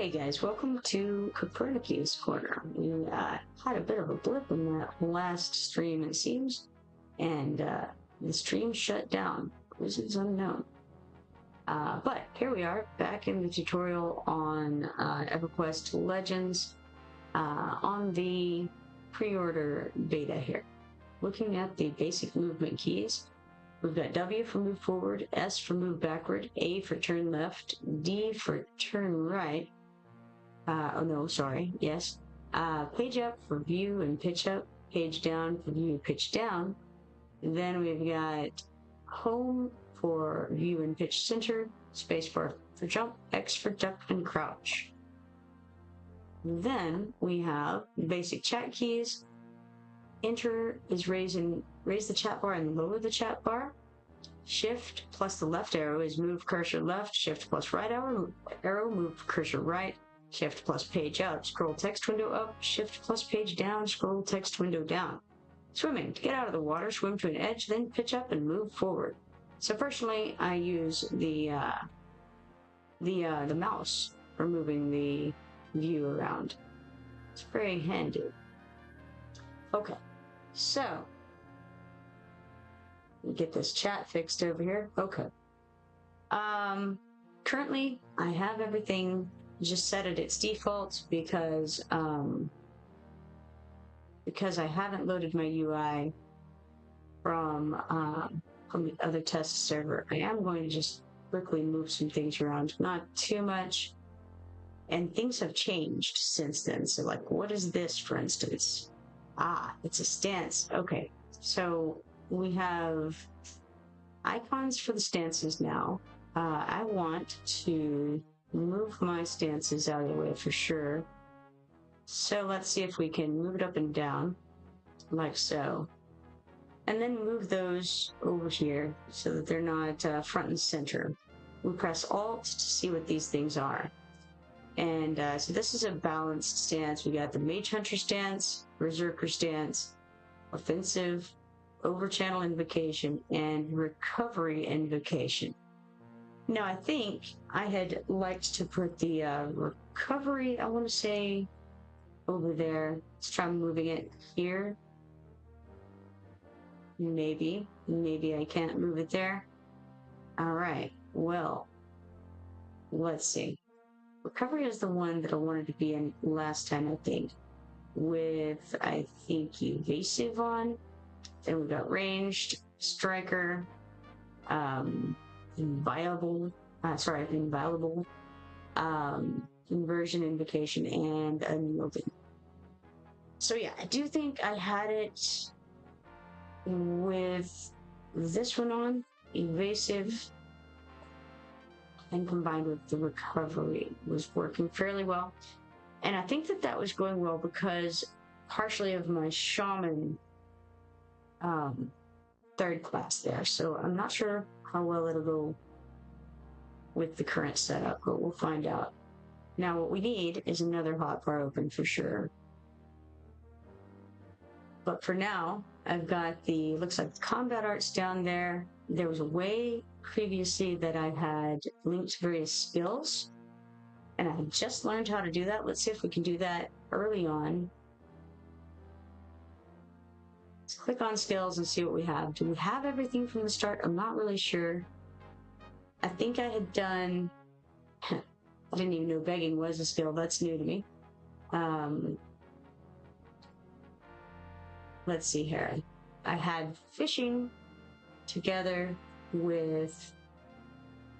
Hey guys, welcome to Kipoerneke's Corner. We had a bit of a blip in that last stream, it seems, and the stream shut down. Reasons unknown. But here we are, back in the tutorial on Everquest Legends on the pre-order beta here. Looking at the basic movement keys, we've got W for move forward, S for move backward, A for turn left, D for turn right. Page up for view and pitch up, page down for view and pitch down. Then we've got home for view and pitch center, spacebar for jump, X for duck and crouch. Then we have basic chat keys. Enter is raise the chat bar and lower the chat bar. Shift plus the left arrow is move cursor left. Shift plus right arrow move cursor right. Shift plus page up, scroll text window up. Shift plus page down, scroll text window down. Swimming, to get out of the water, swim to an edge, then pitch up and move forward. So personally, I use the mouse for moving the view around. It's very handy. Okay, so get this chat fixed over here. Okay. Currently, I have everything just set at its default because I haven't loaded my UI from the other test server. I am going to just quickly move some things around, not too much, and things have changed since then. So like, what is this, for instance? It's a stance. Okay, so we have icons for the stances now. I want to move my stances out of the way for sure. So let's see if we can move it up and down, like so. And then move those over here so that they're not front and center. We press Alt to see what these things are. And so this is a balanced stance. We got the Mage Hunter stance, Berserker stance, Offensive, Over-Channel Invocation, and Recovery Invocation. Now, I think I had liked to put the recovery, I want to say, over there. Let's try moving it here. Maybe I can't move it there. All right, well, let's see. Recovery is the one that I wanted to be in last time, I think, with, I think, evasive on. Then we got ranged, striker, inviolable, inversion, invocation, and unyielding. So yeah, I do think I had it with this one on, evasive, and combined with the recovery was working fairly well. And I think that was going well because partially of my shaman third class there. So I'm not sure how well it'll go with the current setup, but we'll find out. Now what we need is another hotbar open for sure. But for now, I've got looks like the combat arts down there. There was a way previously that I had linked various skills, and I had just learned how to do that. Let's see if we can do that early on. Let's click on skills and see what we have. Do we have everything from the start? I'm not really sure. I think I had done... I didn't even know begging was a skill. That's new to me. Let's see here. I had fishing together with...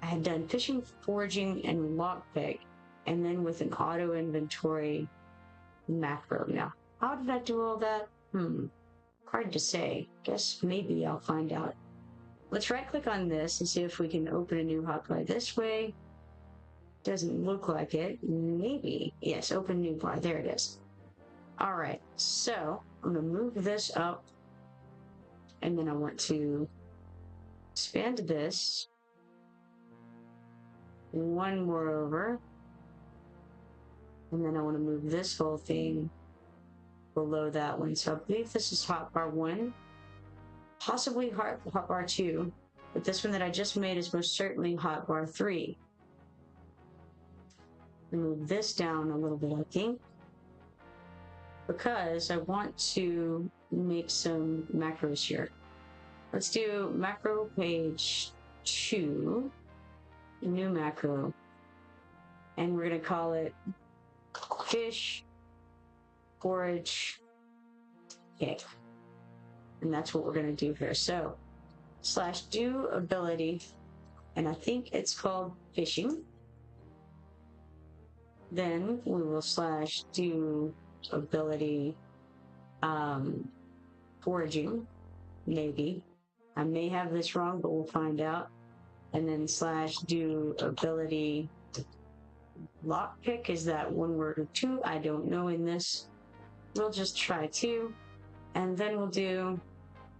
I had done fishing, foraging, and lockpick, and then with an auto inventory macro. Now, how did I do all that? Hard to say. Guess maybe I'll find out. Let's right click on this and see if we can open a new hotbar this way. Doesn't look like it. Maybe. Yes, open new bar. There it is. Alright, so I'm going to move this up, and then I want to expand this one more over, and then I want to move this whole thing below that one. So I believe this is hotbar 1, possibly hotbar 2, but this one that I just made is most certainly hotbar 3. move this down a little bit, I think, because I want to make some macros here. Let's do macro page 2, new macro, and we're going to call it fish forage cake. And that's what we're going to do here. So slash do ability, and I think it's called fishing. Then we will slash do ability foraging, maybe. I may have this wrong, but we'll find out. And then slash do ability lockpick. Is that one word or two? I don't know in this. We'll just try 2. And then we'll do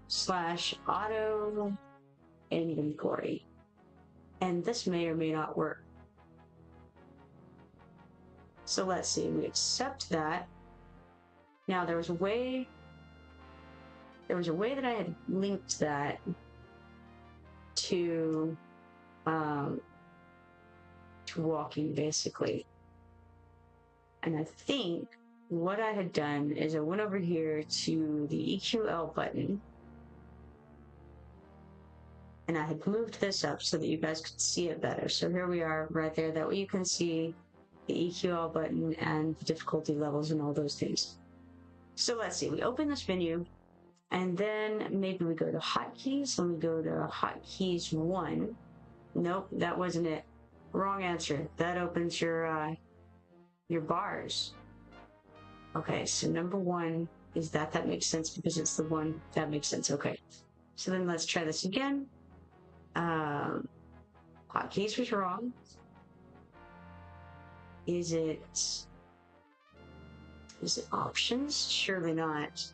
slash auto inventory. And this may or may not work. So let's see, we accept that. Now there was a way that I had linked that to walking basically. And I think what I had done is I went over here to the EQL button and I had moved this up so that you guys could see it better. So here we are right there. That way you can see the EQL button and the difficulty levels and all those things. So let's see, we open this menu and then maybe we go to hotkeys and we go to hotkeys 1. Nope, that wasn't it. Wrong answer. That opens your bars. Okay, so number 1 is that makes sense because it's the one that makes sense. Okay, so then let's try this again. Hotkeys was wrong. Is it options? Surely not.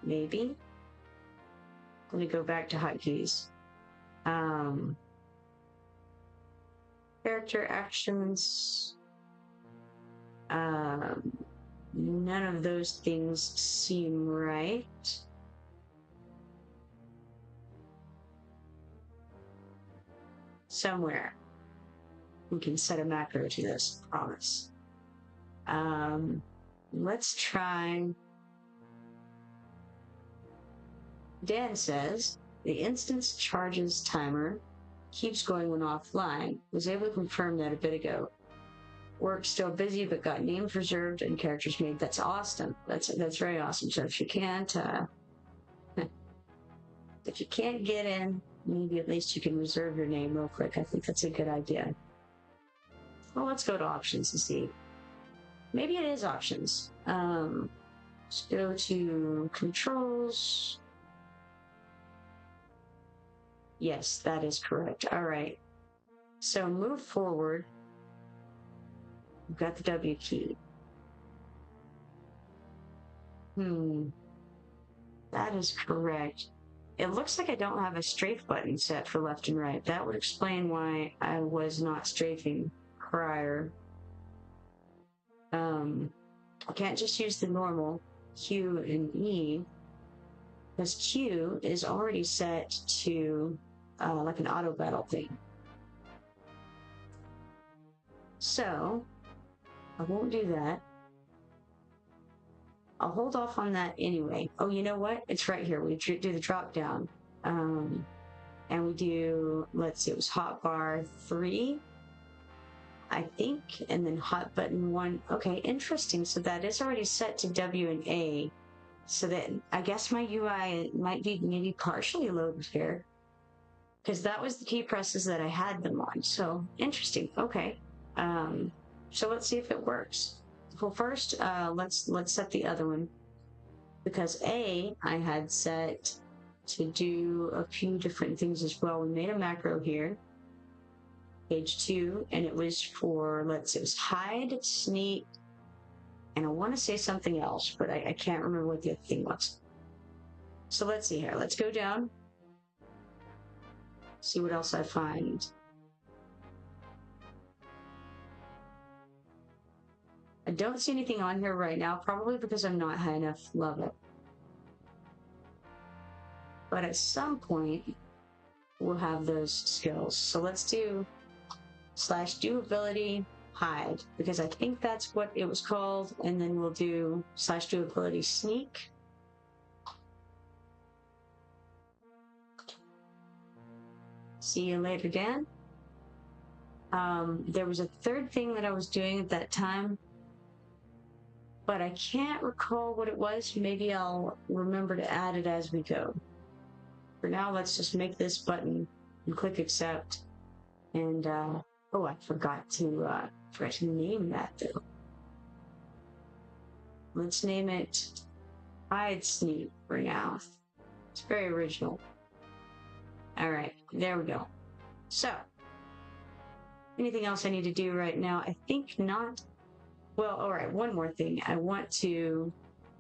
Maybe. Let me go back to hotkeys. Character actions. None of those things seem right. Somewhere we can set a macro to this, promise. Let's try. Dan says the instance charges timer keeps going when offline. Was able to confirm that a bit ago. Work still busy, but got names reserved and characters made. That's awesome. That's very awesome. So if you can't get in, maybe at least you can reserve your name real quick. I think that's a good idea. Well, let's go to options and see. Maybe it is options. Let's go to controls. Yes, that is correct. All right. So move forward. We've got the W key. That is correct. It looks like I don't have a strafe button set for left and right. That would explain why I was not strafing prior. I can't just use the normal Q and E because Q is already set to like an auto battle thing. So I won't do that. I'll hold off on that anyway. Oh, you know what? It's right here. We do the drop down. And we do, let's see, it was hotbar 3, I think, and then hot button 1. Okay, interesting. So that is already set to W and A. So that I guess my UI might be maybe partially loaded here. Because that was the key presses that I had them on. So interesting. Okay. So let's see if it works. Well, first, let's set the other one, because A, I had set to do a few different things as well. We made a macro here, page 2, and it was for, let's see, it was hide, sneak, and I want to say something else, but I can't remember what the other thing was. So let's see here. Let's go down, see what else I find. I don't see anything on here right now, probably because I'm not high enough level. But at some point, we'll have those skills. So let's do /doability hide, because I think that's what it was called, and then we'll do /doability sneak. See you later, Dan. There was a third thing that I was doing at that time, but I can't recall what it was. Maybe I'll remember to add it as we go. For now, let's just make this button and click accept. And, oh, I forgot to name that though. Let's name it Hide Sneak for now. It's very original. All right, there we go. So, anything else I need to do right now? I think not. Well, all right, one more thing. I want to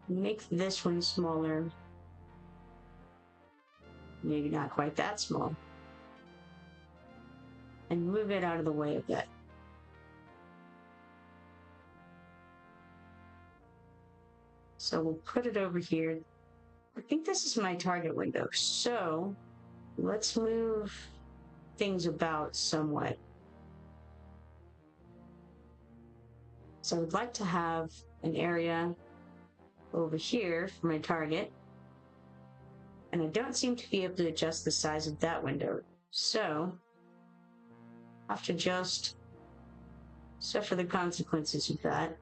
make this one smaller. Maybe not quite that small. And move it out of the way a bit. So we'll put it over here. I think this is my target window. So let's move things about somewhat. So I would like to have an area over here for my target. And I don't seem to be able to adjust the size of that window. So I have to just suffer the consequences of that.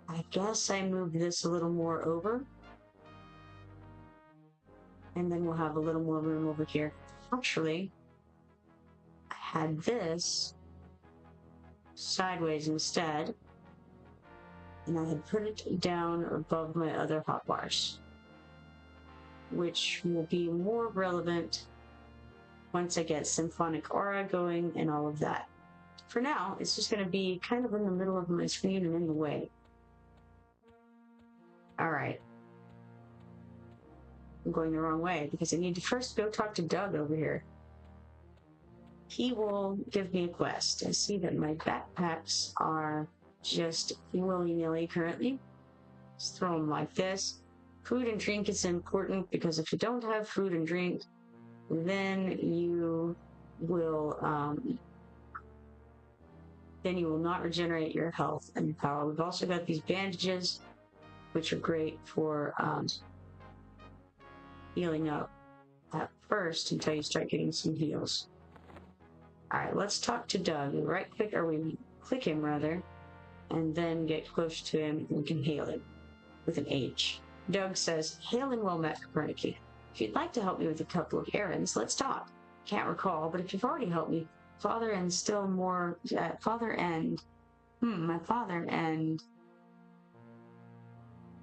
I guess I move this a little more over. And then we'll have a little more room over here. Actually, I had this sideways instead. And I had put it down above my other hotbars, which will be more relevant once I get Symphonic Aura going and all of that. For now, it's just going to be kind of in the middle of my screen and in the way. Alright. I'm going the wrong way because I need to first go talk to Doug over here. He will give me a quest. I see that my backpacks are just willy-nilly currently. Just throw them like this. Food and drink is important because if you don't have food and drink, then you will not regenerate your health and power. We've also got these bandages, which are great for healing up at first until you start getting some heals. Alright, let's talk to Doug. We right click, or we click him rather, and then get close to him and we can hail him with an H. Doug says, "Hail and well met, Kipoerneke. If you'd like to help me with a couple of errands, let's talk. Can't recall, but if you've already helped me, my father and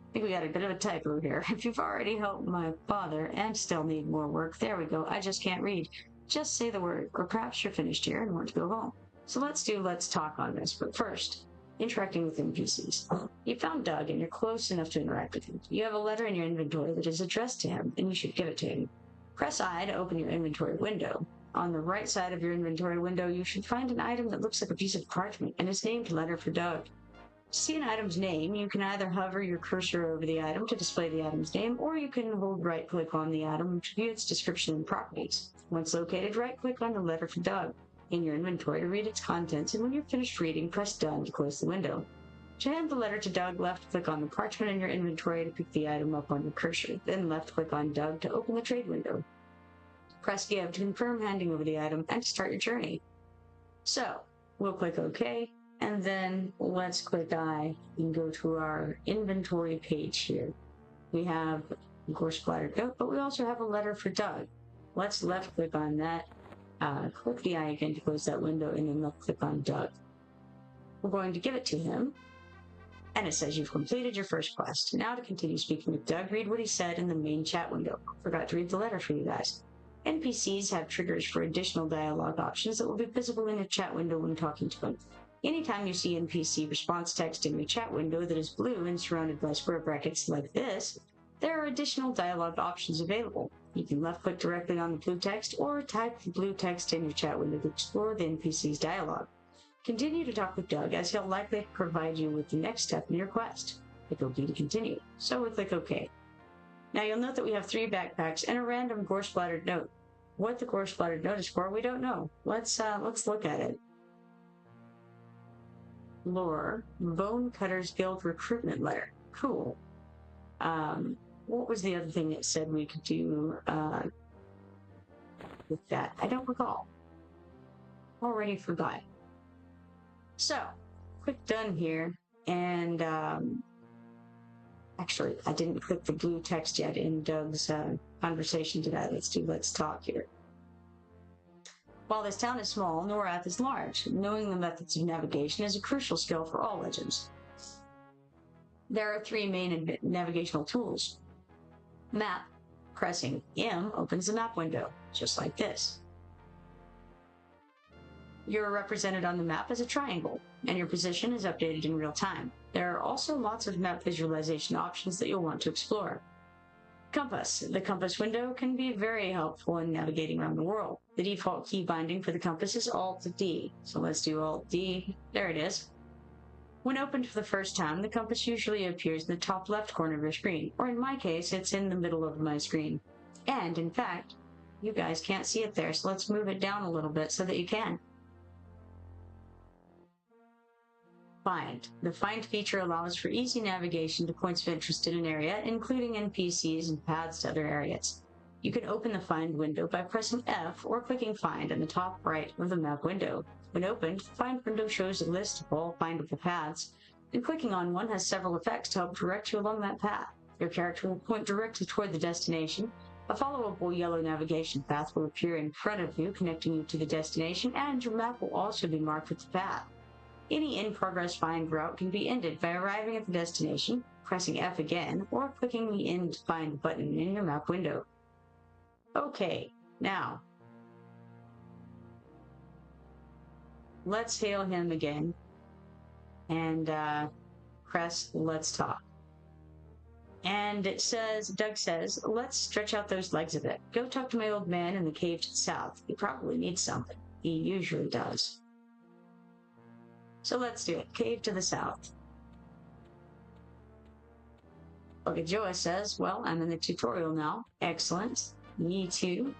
I think we got a bit of a typo here. If you've already helped my father and still need more work, there we go. I just can't read. Just say the word, or perhaps you're finished here and want to go home. So let's talk on this. But first, interacting with NPCs. You found Doug and you're close enough to interact with him. You have a letter in your inventory that is addressed to him, and you should give it to him. Press I to open your inventory window. On the right side of your inventory window, you should find an item that looks like a piece of parchment and is named Letter for Doug. To see an item's name, you can either hover your cursor over the item to display the item's name, or you can hold right-click on the item to view its description and properties. Once located, right-click on the Letter for Doug in your inventory to read its contents, and when you're finished reading, press Done to close the window. To hand the letter to Doug, left-click on the parchment in your inventory to pick the item up on your cursor, then left-click on Doug to open the trade window. Press Give to confirm handing over the item and to start your journey. So, we'll click OK, and then let's click I and go to our inventory page here. We have Gore Splattered Goat, but we also have a Letter for Doug. Let's left-click on that, click the I again to close that window, and then left-click on Doug. We're going to give it to him, and it says you've completed your first quest. Now to continue speaking with Doug, read what he said in the main chat window. Forgot to read the letter for you guys. NPCs have triggers for additional dialogue options that will be visible in your chat window when talking to them. Anytime you see NPC response text in your chat window that is blue and surrounded by square brackets like this, there are additional dialogue options available. You can left-click directly on the blue text or type the blue text in your chat window to explore the NPC's dialogue. Continue to talk with Doug, as he'll likely provide you with the next step in your quest. Click OK to continue. So we'll click OK. Now you'll note that we have 3 backpacks and a random gore-splattered note. What the core splattered notice for, we don't know. Let's look at it. Lore, Bone Cutters Guild recruitment letter. Cool. What was the other thing it said we could do with that? I don't recall. Already forgot. So, quick done here, and actually, I didn't click the blue text yet in Doug's conversation today. Let's talk here. While this town is small, Norath is large. Knowing the methods of navigation is a crucial skill for all legends. There are 3 main navigational tools. Map. Pressing M opens the map window, just like this. You're represented on the map as a triangle, and your position is updated in real time. There are also lots of map visualization options that you'll want to explore. Compass. The compass window can be very helpful in navigating around the world. The default key binding for the compass is Alt-D. So let's do Alt-D. There it is. When opened for the first time, the compass usually appears in the top left corner of your screen, or in my case, it's in the middle of my screen. And, in fact, you guys can't see it there, so let's move it down a little bit so that you can. Find. The Find feature allows for easy navigation to points of interest in an area, including NPCs and paths to other areas. You can open the Find window by pressing F or clicking Find in the top right of the map window. When opened, the Find window shows a list of all findable paths, and clicking on one has several effects to help direct you along that path. Your character will point directly toward the destination. A followable yellow navigation path will appear in front of you, connecting you to the destination, and your map will also be marked with the path. Any in-progress find route can be ended by arriving at the destination, pressing F again, or clicking the End Find button in your map window. Okay, now, let's hail him again, and press Let's Talk. And it says, Doug says, let's stretch out those legs a bit. Go talk to my old man in the cave to the south. He probably needs something. He usually does. So let's do it. Cave to the south. Okay, Joa says, well, I'm in the tutorial now. Excellent. Me too.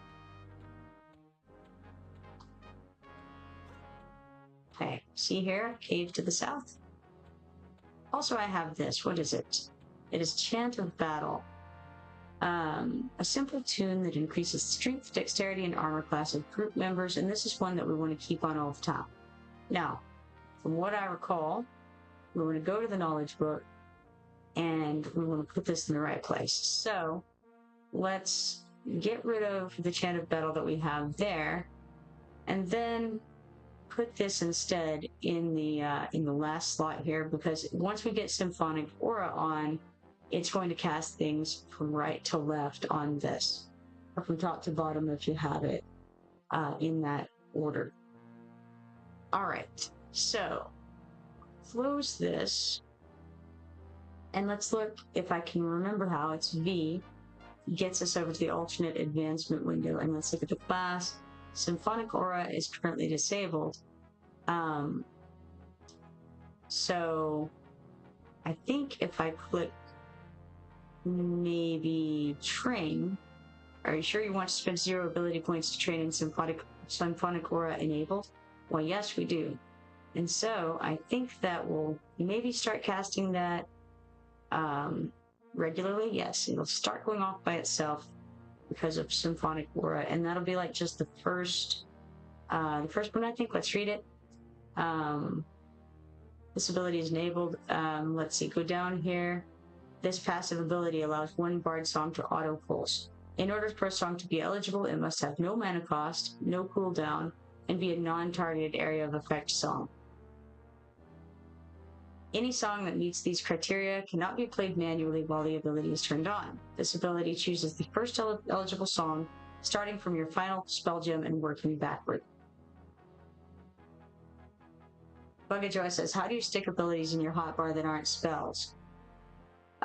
Okay, see here, cave to the south. Also, I have this. What is it? It is Chant of Battle. A simple tune that increases strength, dexterity, and armor class of group members, and this is one that we want to keep on all the time. Now, from what I recall, we want to go to the knowledge book, and we want to put this in the right place. So, let's get rid of the Chant of Battle that we have there, and then put this instead in the last slot here, because once we get Symphonic Aura on, it's going to cast things from right to left on this, or from top to bottom if you have it in that order. All right, so close this, and let's look if I can remember how. It's V gets us over to the alternate advancement window, and let's look at the class. Symphonic Aura is currently disabled. So I think if I click maybe train, are you sure you want to spend 0 ability points to train in Symphonic Aura enabled? Well, yes, we do. And so I think that will maybe start casting that regularly. Yes, it'll start going off by itself because of Symphonic Aura, and that'll be like just the first one, I think. Let's read it. This ability is enabled. Let's see, go down here. This passive ability allows one bard song to auto pulse. In order for a song to be eligible, it must have no mana cost, no cooldown, and be a non-targeted area of effect song. Any song that meets these criteria cannot be played manually while the ability is turned on. This ability chooses the first eligible song, starting from your final spell gem and working backward. Bugajoy says, how do you stick abilities in your hotbar that aren't spells?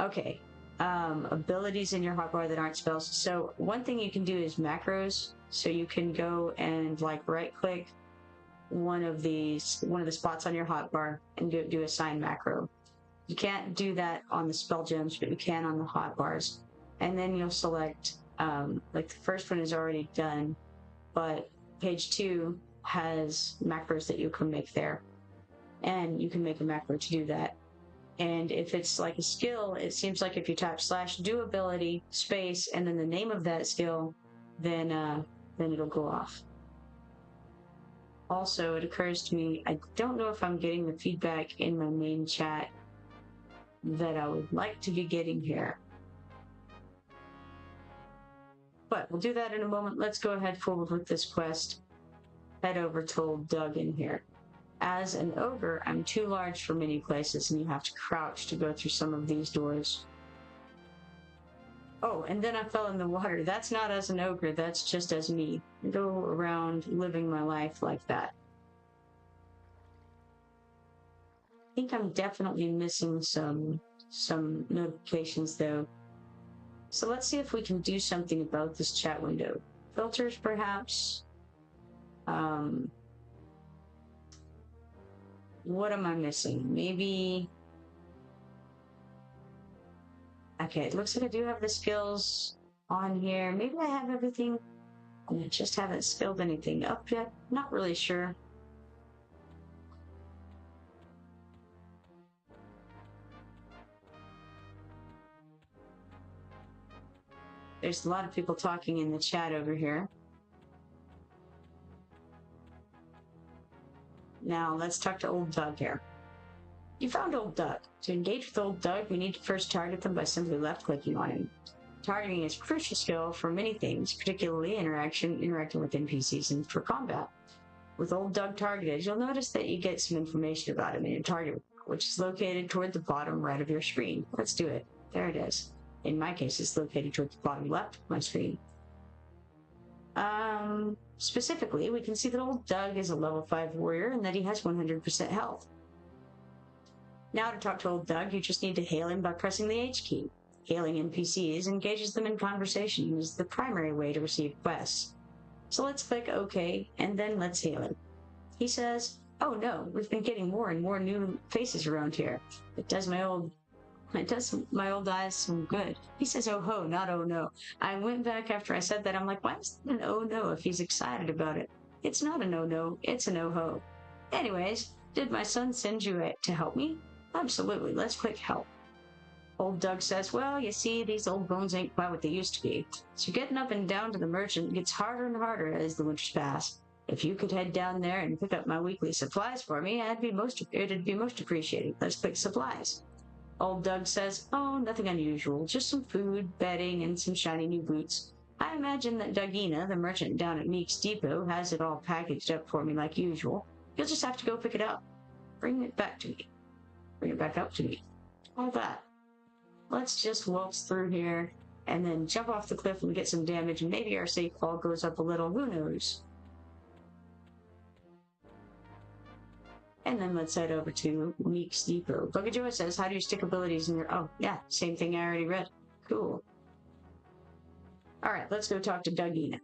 Okay, abilities in your hotbar that aren't spells. So one thing you can do is macros. So you can go and like right-click one of the spots on your hotbar and do assign macro. You can't do that on the spell gems, but you can on the hotbars. And then you'll select, like the first one is already done. but page 2 has macros that you can make there, and you can make a macro to do that. And if it's like a skill, it seems like if you type /do ability space and then the name of that skill, then it'll go off. Also, it occurs to me, I don't know if I'm getting the feedback in my main chat that I would like to be getting here. But we'll do that in a moment. Let's go ahead forward with this quest. Head over to old Doug in here. As an ogre, I'm too large for many places, and you have to crouch to go through some of these doors. Oh, and then I fell in the water. That's not as an ogre, that's just as me. I go around living my life like that. I think I'm definitely missing some notifications though. So let's see if we can do something about this chat window. Filters, perhaps. What am I missing? Maybe... Okay, it looks like I do have the skills on here. Maybe I have everything. I just haven't skilled anything up yet. Not really sure. There's a lot of people talking in the chat over here. Now, let's talk to old Doug here. You found old Doug. To engage with old Doug, we need to first target them by simply left-clicking on him. Targeting is a crucial skill for many things, particularly interacting with NPCs and for combat. With old Doug targeted, you'll notice that you get some information about him in your target, which is located toward the bottom right of your screen. Let's do it. There it is. In my case, it's located toward the bottom left of my screen. Specifically, we can see that old Doug is a level 5 warrior and that he has 100% health. Now to talk to old Doug, you just need to hail him by pressing the H key. Hailing NPCs engages them in conversation and is the primary way to receive quests. So let's click OK, and then let's hail him. He says, "Oh no, we've been getting more and more new faces around here. It does my old eyes some good." He says, "Oh ho, not oh no." I went back after I said that. I'm like, why is it an oh no if he's excited about it? It's not an oh no, it's an oh ho. Anyways, did my son send you to help me? Absolutely, let's click help. Old Doug says, "Well, you see, these old bones ain't quite what they used to be. So getting up and down to the merchant gets harder and harder as the winters pass. If you could head down there and pick up my weekly supplies for me, it'd be most appreciated. Let's click supplies." Old Doug says, "Oh, nothing unusual, just some food, bedding, and some shiny new boots. I imagine that Dougina, the merchant down at Meek's Depot, has it all packaged up for me like usual. You'll just have to go pick it up. Bring it back to me. Bring it back up to me." All that. Let's just waltz through here and then jump off the cliff and get some damage, and maybe our safe fall goes up a little, who knows. And then let's head over to Meek's Depot. Bugajoy says, "How do you stick abilities in your..." Oh, yeah, same thing I already read. Cool. Alright, let's go talk to Dougina.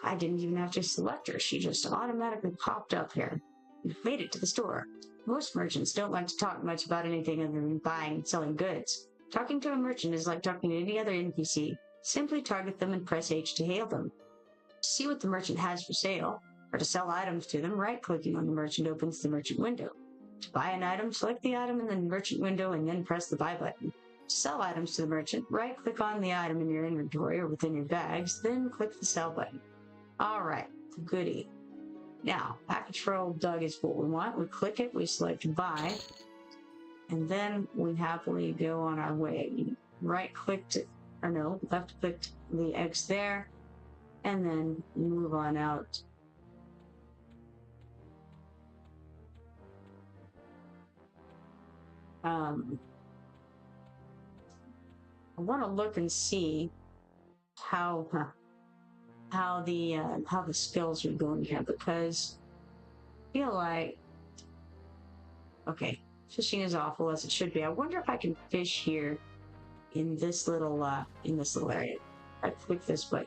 I didn't even have to select her. She just automatically popped up here. We've made it to the store. Most merchants don't like to talk much about anything other than buying and selling goods. Talking to a merchant is like talking to any other NPC. Simply target them and press H to hail them. To see what the merchant has for sale, or to sell items to them, right-clicking on the merchant opens the merchant window. To buy an item, select the item in the merchant window and then press the buy button. To sell items to the merchant, right-click on the item in your inventory or within your bags, then click the sell button. Alright, goody. Now, package for old Doug is what we want. We click it, we select buy, and then we happily go on our way. Right-clicked, or no, left-clicked the X there, and then move on out. I want to look and see how the skills are going here, because I feel like, okay, fishing is awful as it should be. I wonder if I can fish here in this little area. I click this button.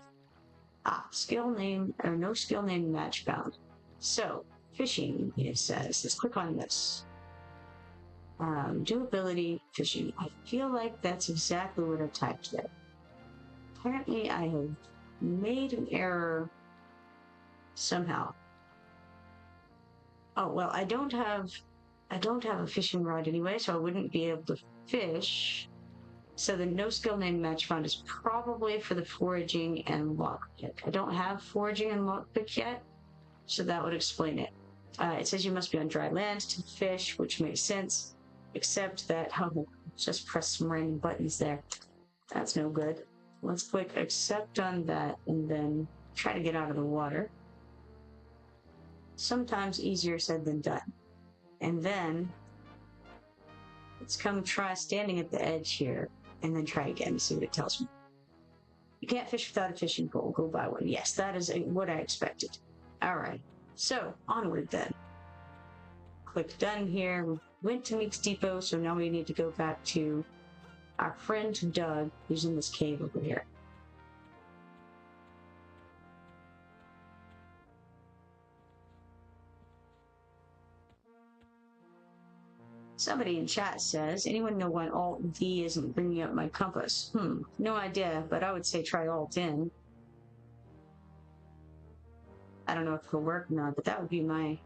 Skill name, or no skill name match found. So fishing, it says, let's click on this. Do ability fishing. I feel like that's exactly what I typed there. Apparently I have made an error somehow. Oh, well, I don't have a fishing rod anyway, so I wouldn't be able to fish. So the no skill name match found is probably for the foraging and lockpick. I don't have foraging and lockpick yet, so that would explain it. It says you must be on dry land to fish, which makes sense, except that, oh, just press some random buttons there. That's no good. Let's click accept on that and then try to get out of the water. Sometimes easier said than done. And then let's come try standing at the edge here and then try again to see what it tells me. You can't fish without a fishing pole. Go buy one. Yes, that is what I expected. All right. So onward then. Click done here. We went to Meek's Depot, so now we need to go back to our friend Doug, who's in this cave over here. Somebody in chat says, anyone know why Alt-D isn't bringing up my compass? No idea, but I would say try Alt-N. I don't know if it'll work or not, but that would be my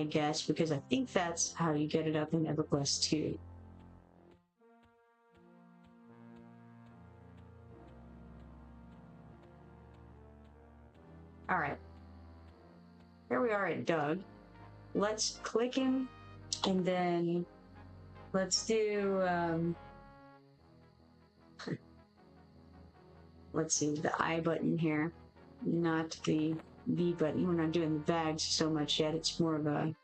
guess, because I think that's how you get it up in Everquest too. All right. Here we are at Doug. Let's click him, and then let's do, let's see, the I button here, not the B button. We're not doing the bags so much yet. It's more of a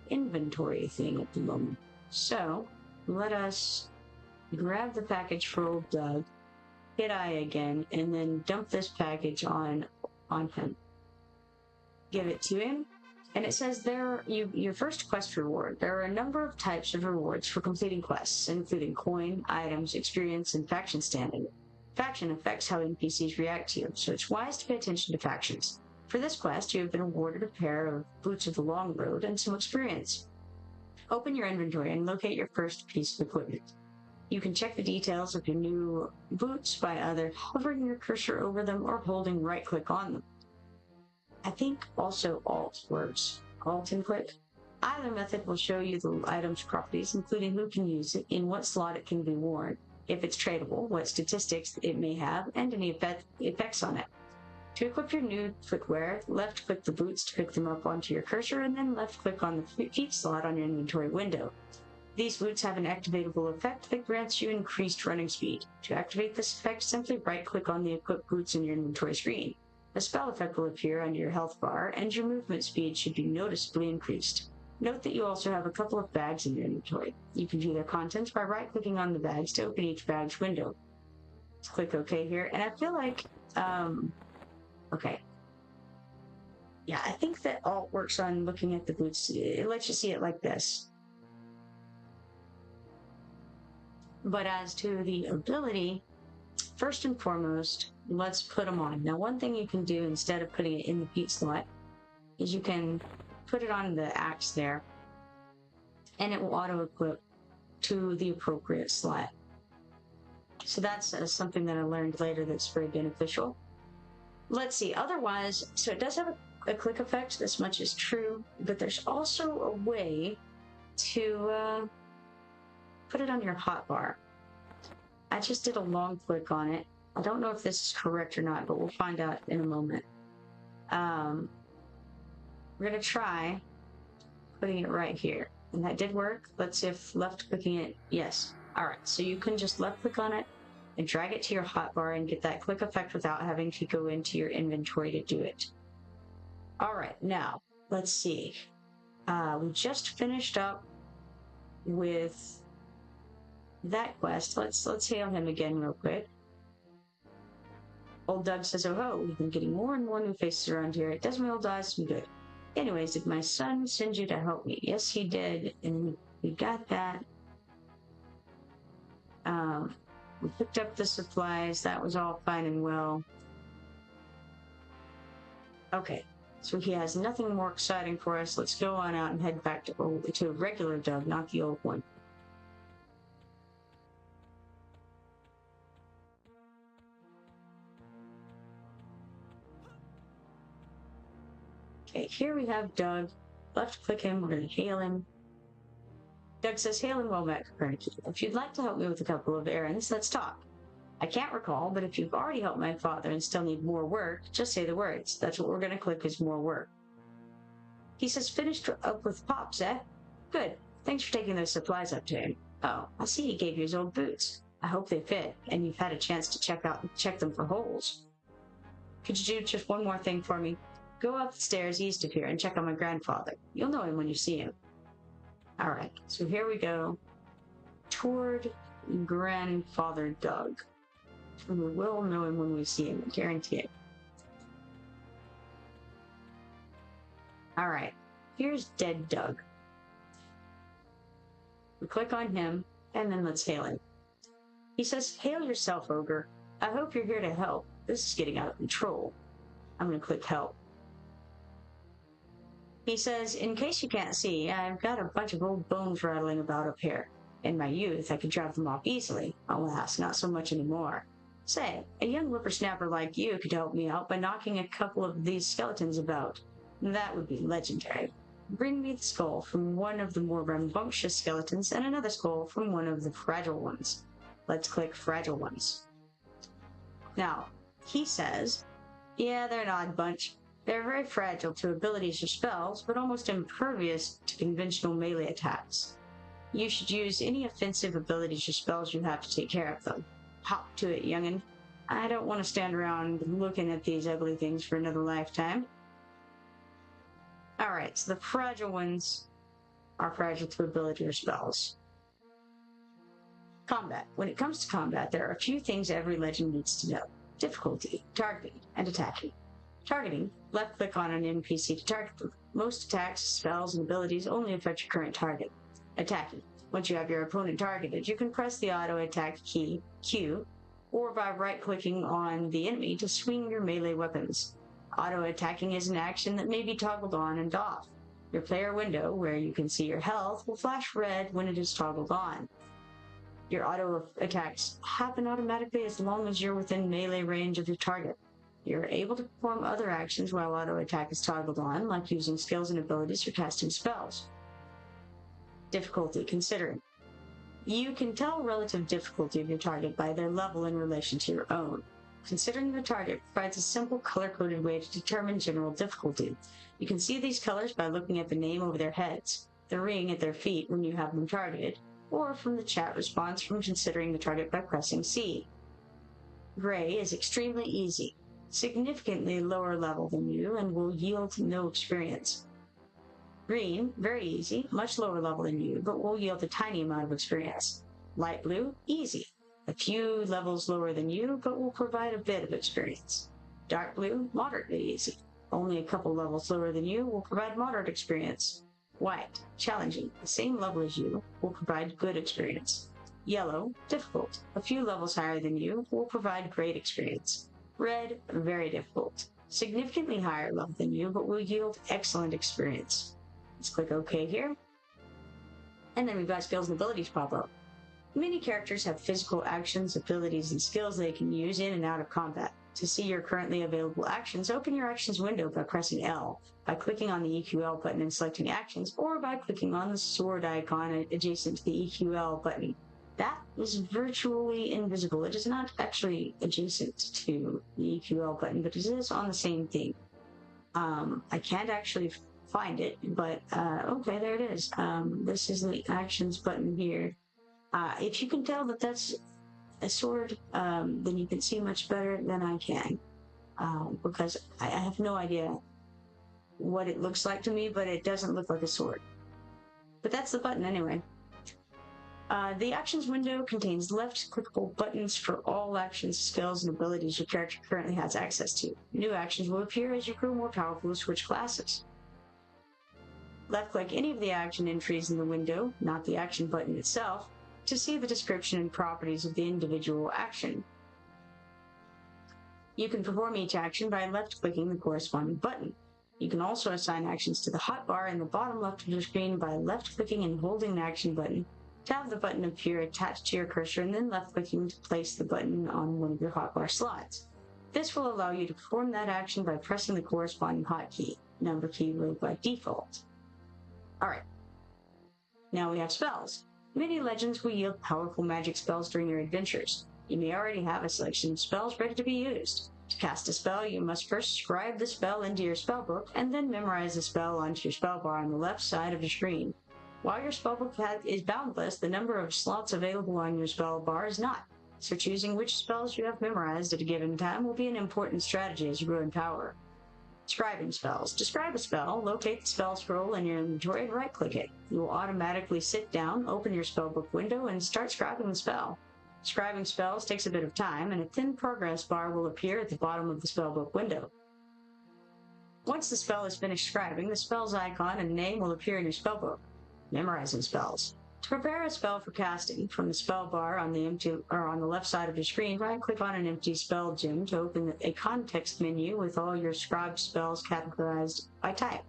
inventory thing at the moment. So let us grab the package for old Doug, hit I again, and then dump this package on him. Give it to him. And it says there, your first quest reward. There are a number of types of rewards for completing quests, including coin, items, experience, and faction standing. Faction affects how NPCs react to you, so it's wise to pay attention to factions. For this quest, you have been awarded a pair of boots of the long road and some experience. Open your inventory and locate your first piece of equipment. You can check the details of your new boots by either hovering your cursor over them or holding right-click on them. I think also Alt works. Alt and click. Either method will show you the item's properties, including who can use it, in what slot it can be worn, if it's tradable, what statistics it may have, and any effects on it. To equip your new footwear, left-click the boots to pick them up onto your cursor, and then left-click on the feet slot on your inventory window. These boots have an activatable effect that grants you increased running speed. To activate this effect, simply right-click on the equipped boots in your inventory screen. A spell effect will appear under your health bar, and your movement speed should be noticeably increased. Note that you also have a couple of bags in your inventory. You can view their contents by right-clicking on the bags to open each bag's window. Let's click OK here, and I feel like, okay. Yeah, I think that Alt works on looking at the boots. It lets you see it like this. But as to the ability, first and foremost, let's put them on. Now, one thing you can do instead of putting it in the feet slot is you can put it on the axe there, and it will auto-equip to the appropriate slot. So that's something that I learned later that's very beneficial. Let's see, otherwise, so it does have a click effect, this much is true, but there's also a way to put it on your hotbar. I just did a long click on it. I don't know if this is correct or not, but we'll find out in a moment. We're going to try putting it right here. And that did work. Let's see if left clicking it, yes. All right, so you can just left click on it and drag it to your hotbar and get that click effect without having to go into your inventory to do it. All right, now, let's see. We just finished up with that quest. Let's hail him again real quick. Old Doug says, oh ho, we've been getting more and more new faces around here. It does me old eyes some good. Anyways, did my son send you to help me? Yes, he did, and we got that. We picked up the supplies. That was all fine and well. Okay, so he has nothing more exciting for us. Let's go on out and head back to a regular Doug, not the old one. Okay, here we have Doug. Left click him, we're going to hail him. Doug says, hail and well met, Kipoerneke. If you'd like to help me with a couple of errands, let's talk. I can't recall, but if you've already helped my father and still need more work, just say the words. That's what we're going to click is more work. He says, finished up with Pops, eh? Good. Thanks for taking those supplies up to him. Oh, I see he gave you his old boots. I hope they fit, and you've had a chance to check them for holes. Could you do just one more thing for me? Go up the stairs east of here and check on my grandfather. You'll know him when you see him. All right, so here we go. Toward grandfather Doug. We will know him when we see him, I guarantee it. All right, here's dead Doug. We click on him, and then let's hail him. He says, hail yourself, Ogre. I hope you're here to help. This is getting out of control. I'm going to click help. He says, in case you can't see, I've got a bunch of old bones rattling about up here. In my youth, I could drive them off easily. Alas, not so much anymore. Say, a young whippersnapper like you could help me out by knocking a couple of these skeletons about. That would be legendary. Bring me the skull from one of the more rambunctious skeletons and another skull from one of the fragile ones. Let's click fragile ones. Now, he says, yeah, they're an odd bunch. They're very fragile to abilities or spells, but almost impervious to conventional melee attacks. You should use any offensive abilities or spells you have to take care of them. Hop to it, young'un. I don't want to stand around looking at these ugly things for another lifetime. Alright, so the fragile ones are fragile to ability or spells. Combat. When it comes to combat, there are a few things every legend needs to know. Difficulty, targeting, and attacking. Targeting. Left click on an NPC to target them. Most attacks, spells, and abilities only affect your current target. Attacking. Once you have your opponent targeted, you can press the auto attack key, Q, or by right-clicking on the enemy to swing your melee weapons. Auto-attacking is an action that may be toggled on and off. Your player window, where you can see your health, will flash red when it is toggled on. Your auto-attacks happen automatically as long as you're within melee range of your target. You're able to perform other actions while auto-attack is toggled on, like using skills and abilities or casting spells. Difficulty considering. You can tell relative difficulty of your target by their level in relation to your own. Considering the target provides a simple color-coded way to determine general difficulty. You can see these colors by looking at the name over their heads, the ring at their feet when you have them targeted, or from the chat response from considering the target by pressing C. Gray is extremely easy, significantly lower level than you, and will yield no experience. Green, very easy, much lower level than you, but will yield a tiny amount of experience. Light blue, easy, a few levels lower than you, but will provide a bit of experience. Dark blue, moderately easy, only a couple levels lower than you, will provide moderate experience. White, challenging, the same level as you, will provide good experience. Yellow, difficult, a few levels higher than you, will provide great experience. Red, very difficult, significantly higher level than you, but will yield excellent experience. Let's click OK here. And then we've got skills and abilities pop up. Many characters have physical actions, abilities, and skills they can use in and out of combat. To see your currently available actions, open your actions window by pressing L, by clicking on the EQL button and selecting actions, or by clicking on the sword icon adjacent to the EQL button. That is virtually invisible. It is not actually adjacent to the EQL button, but it is on the same thing. I can't actually find it, but okay, there it is. This is the actions button here. If you can tell that that's a sword, then you can see much better than I can, because I have no idea what it looks like to me, but it doesn't look like a sword. But that's the button anyway. The actions window contains left clickable buttons for all actions, skills, and abilities your character currently has access to. New actions will appear as you grow more powerful to switch classes. Left click any of the action entries in the window, not the action button itself, to see the description and properties of the individual action. You can perform each action by left-clicking the corresponding button. You can also assign actions to the hotbar in the bottom left of your screen by left-clicking and holding the action button to have the button appear attached to your cursor, and then left-clicking to place the button on one of your hotbar slots. This will allow you to perform that action by pressing the corresponding hotkey. number key ruled by default. Alright, now we have spells. Many legends will yield powerful magic spells during your adventures. You may already have a selection of spells ready to be used. To cast a spell, you must first scribe the spell into your spellbook and then memorize the spell onto your spellbar on the left side of your screen. While your spellbook is boundless, the number of slots available on your spellbar is not, so choosing which spells you have memorized at a given time will be an important strategy as you grow in power. Scribing spells. To scribe a spell, locate the spell scroll in your inventory and right-click it. You will automatically sit down, open your spellbook window, and start scribing the spell. Scribing spells takes a bit of time, and a thin progress bar will appear at the bottom of the spellbook window. Once the spell is finished scribing, the spell's icon and name will appear in your spellbook. Memorizing spells. To prepare a spell for casting, from the spell bar on the left side of your screen, right-click on an empty spell gem to open a context menu with all your scribed spells categorized by type.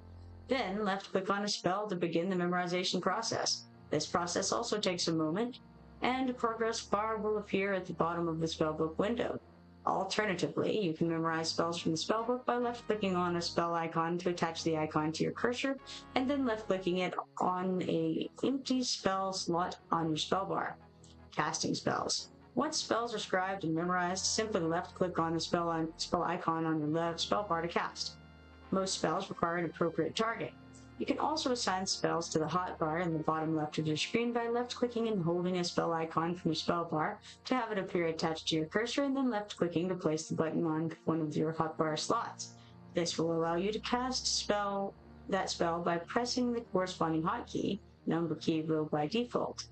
Then, left-click on a spell to begin the memorization process. This process also takes a moment, and a progress bar will appear at the bottom of the spellbook window. Alternatively, you can memorize spells from the spellbook by left-clicking on a spell icon to attach the icon to your cursor, and then left-clicking it on an empty spell slot on your spellbar. Casting spells. Once spells are scribed and memorized, simply left-click on the spell icon on your left spellbar to cast. Most spells require an appropriate target. You can also assign spells to the hotbar in the bottom left of your screen by left-clicking and holding a spell icon from your spellbar to have it appear attached to your cursor, and then left-clicking to place the button on one of your hotbar slots. This will allow you to cast that spell by pressing the corresponding hotkey, number key ruled by default.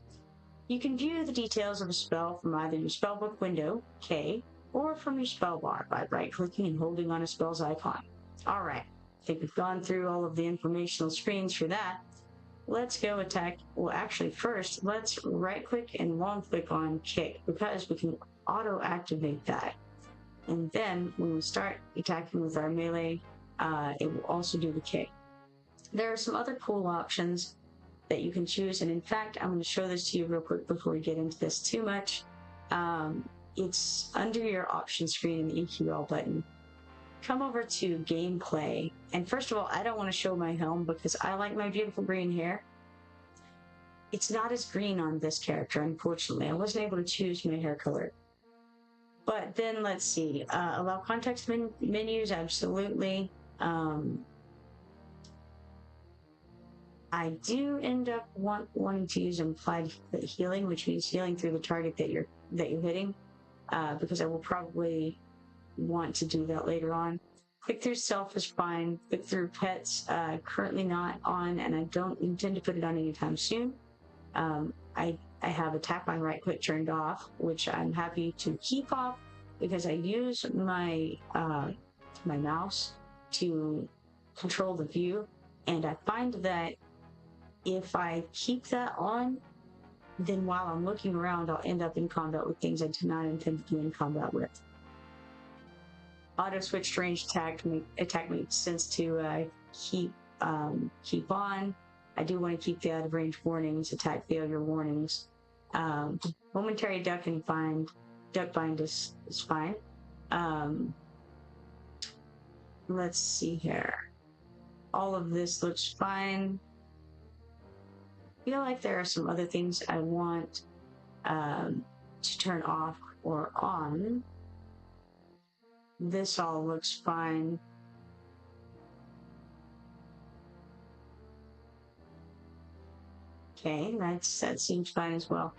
You can view the details of a spell from either your spellbook window, K, or from your spellbar by right-clicking and holding on a spell's icon. Alright. I think we've gone through all of the informational screens for that. Let's go attack. Well, actually, first, let's right-click and long-click on kick because we can auto-activate that. And then when we start attacking with our melee, it will also do the kick. There are some other cool options that you can choose, and in fact, I'm going to show this to you real quick before we get into this too much. It's under your options screen in the EQL button. Come over to gameplay, and first of all, I don't want to show my helm because I like my beautiful green hair. It's not as green on this character, unfortunately. I wasn't able to choose my hair color. But then let's see, allow context menus, absolutely. I do end up wanting to use implied healing, which means healing through the target that you're hitting, because I will probably want to do that later on. Click through self is fine. Click through pets, currently not on, and I don't intend to put it on anytime soon. I have a tap on right click turned off, which I'm happy to keep off because I use my my mouse to control the view, and I find that if I keep that on, then while I'm looking around, I'll end up in combat with things I did not intend to be in combat with. Auto switch range attack makes sense to keep on. I do want to keep the out of range warnings, attack failure warnings. Momentary duck bind is fine. Let's see here. All of this looks fine. I feel like there are some other things I want to turn off or on. This all looks fine. Okay, that seems fine as well.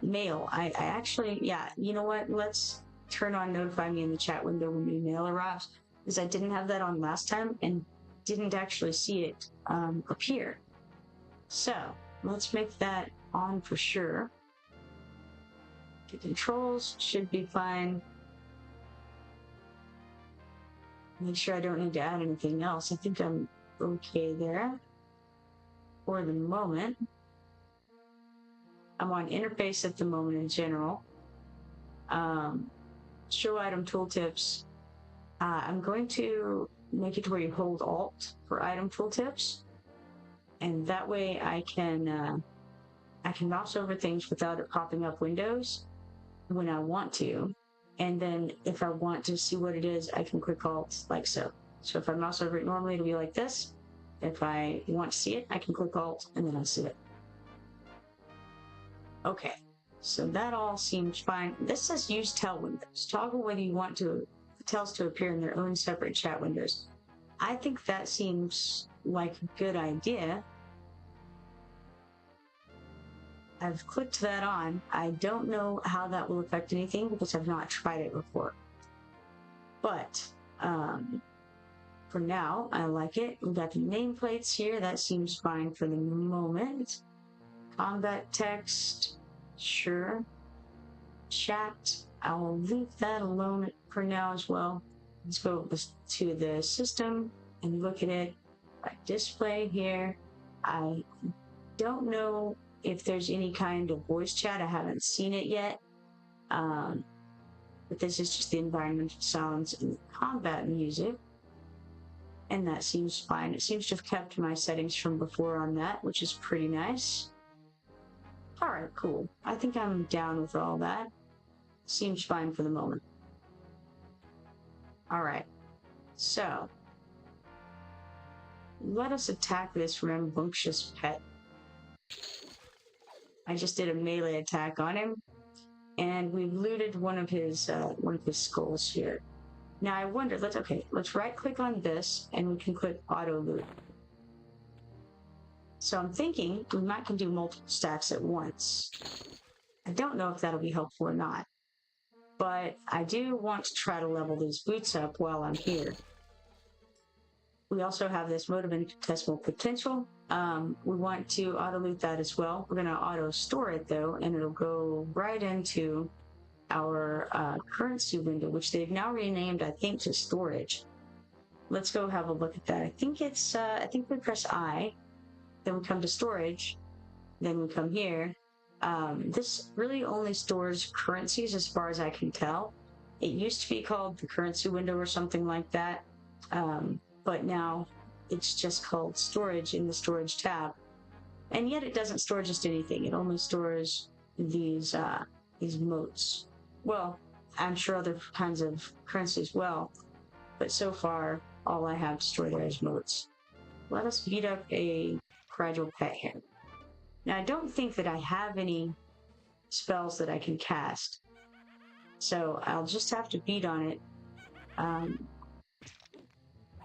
Mail. I actually, yeah, you know what? Let's turn on notify me in the chat window when new mail arrives, because I didn't have that on last time and didn't actually see it appear. So let's make that on for sure. The controls should be fine. Make sure I don't need to add anything else. I think I'm okay there for the moment. I'm on interface at the moment in general. Show item tooltips. I'm going to make it to where you hold Alt for item tooltips, and that way I can mouse over things without it popping up windows when I want to. And then if I want to see what it is, I can click Alt like so. So if I mouse over it normally, it'll be like this. If I want to see it, I can click Alt and then I'll see it. Okay, so that all seems fine. This says use tell windows. Toggle whether you want tells to appear in their own separate chat windows. I think that seems like a good idea. I've clicked that on. I don't know how that will affect anything because I've not tried it before. But for now, I like it. We've got the nameplates here. That seems fine for the moment. Combat text, sure. Chat, I'll leave that alone for now as well. Let's go to the system and look at it. Display here. I don't know if there's any kind of voice chat. I haven't seen it yet. But this is just the environmental sounds and combat music. And that seems fine. It seems to have kept my settings from before on that, which is pretty nice. Alright, cool. I think I'm down with all that. Seems fine for the moment. Alright. So, let us attack this rambunctious pet. I just did a melee attack on him, and we've looted one of his skulls here. Now I wonder, let's right click on this and we can click auto loot. So I'm thinking we might can do multiple stacks at once. I don't know if that'll be helpful or not, but I do want to try to level these boots up while I'm here. We also have this mode of infinitesimal potential. We want to auto loot that as well. We're going to auto store it though, and it'll go right into our currency window, which they've now renamed, I think, to storage. Let's go have a look at that. I think it's, I think we press I, then we come to storage, then we come here. This really only stores currencies as far as I can tell. It used to be called the currency window or something like that, but now it's just called storage in the storage tab. And yet it doesn't store just anything. It only stores these motes. Well, I'm sure other kinds of currency as well, but so far all I have to store there is motes. Let us beat up a fragile pet here. Now I don't think that I have any spells that I can cast, so I'll just have to beat on it.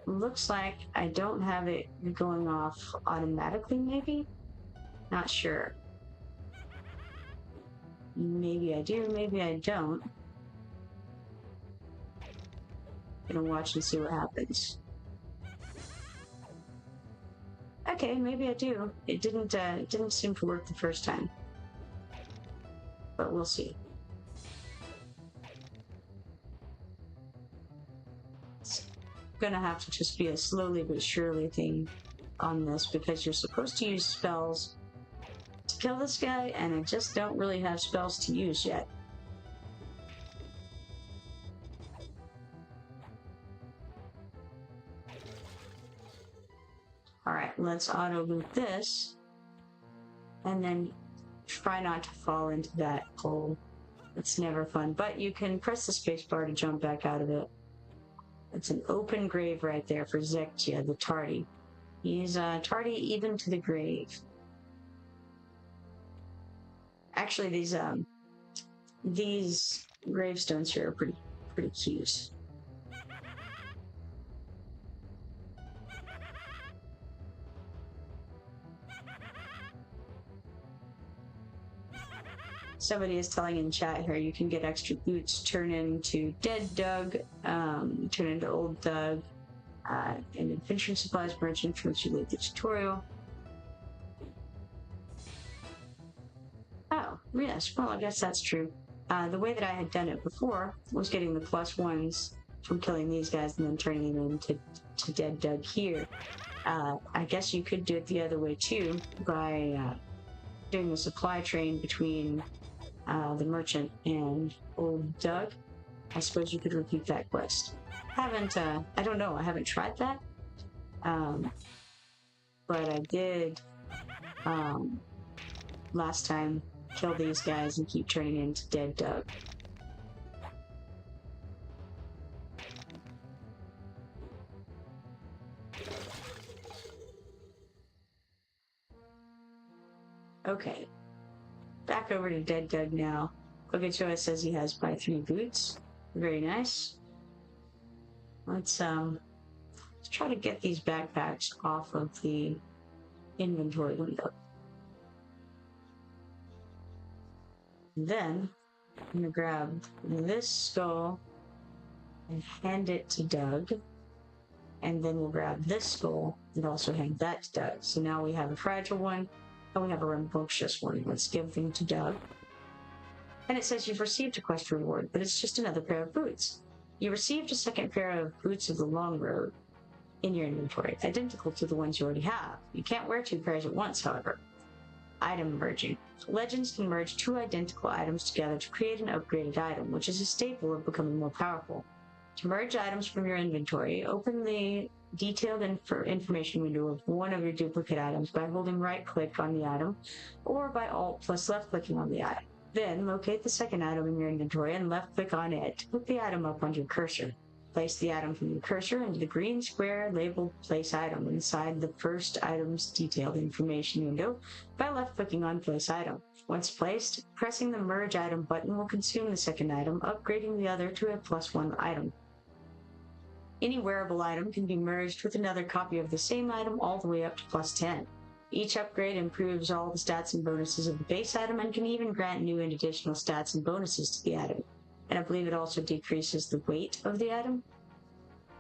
Looks like I don't have it going off automatically, maybe? Not sure. Maybe I do, maybe I don't. Gonna watch and see what happens. Okay, maybe I do. It didn't seem to work the first time. But we'll see. It's gonna have to just be a slowly but surely thing on this, because you're supposed to use spells to kill this guy, and I just don't really have spells to use yet. Alright, let's auto loot this, and then try not to fall into that hole. It's never fun, but you can press the spacebar to jump back out of it. It's an open grave right there for Zektia, the tardy. He's tardy even to the grave. Actually, these gravestones here are pretty cute. Somebody is telling in chat here, you can get extra boots, turn into Dead Doug, turn into Old Doug, an adventure supplies merchant once you leave the tutorial. Oh, yes, well, I guess that's true. The way that I had done it before was getting the +1s from killing these guys and then turning them into Dead Doug here. I guess you could do it the other way too, by doing the supply train between the merchant and Old Doug. I suppose you could repeat that quest. I don't know, I haven't tried that. But I did, last time, kill these guys and keep turning into Dead Doug. Okay. Back over to Dead Doug now. Ogachoa says he has buy 3 boots. Very nice. Let's try to get these backpacks off of the inventory window. Then I'm gonna grab this skull and hand it to Doug. And then we'll grab this skull and also hand that to Doug. So now we have a fragile one and we have a rambunctious one. Let's give them to Doug. And it says you've received a quest reward, but it's just another pair of boots. You received a second pair of boots of the long road in your inventory, identical to the ones you already have. You can't wear 2 pairs at once, however. Item merging. Legends can merge 2 identical items together to create an upgraded item, which is a staple of becoming more powerful. To merge items from your inventory, open the detailed information window of one of your duplicate items by holding right-click on the item, or by Alt plus left-clicking on the item. Then, locate the second item in your inventory and left-click on it to put the item up on your cursor. Place the item from your cursor into the green square labeled Place Item inside the first item's detailed information window by left-clicking on Place Item. Once placed, pressing the Merge Item button will consume the second item, upgrading the other to a +1 item. Any wearable item can be merged with another copy of the same item all the way up to +10. Each upgrade improves all the stats and bonuses of the base item and can even grant new and additional stats and bonuses to the item. And I believe it also decreases the weight of the item.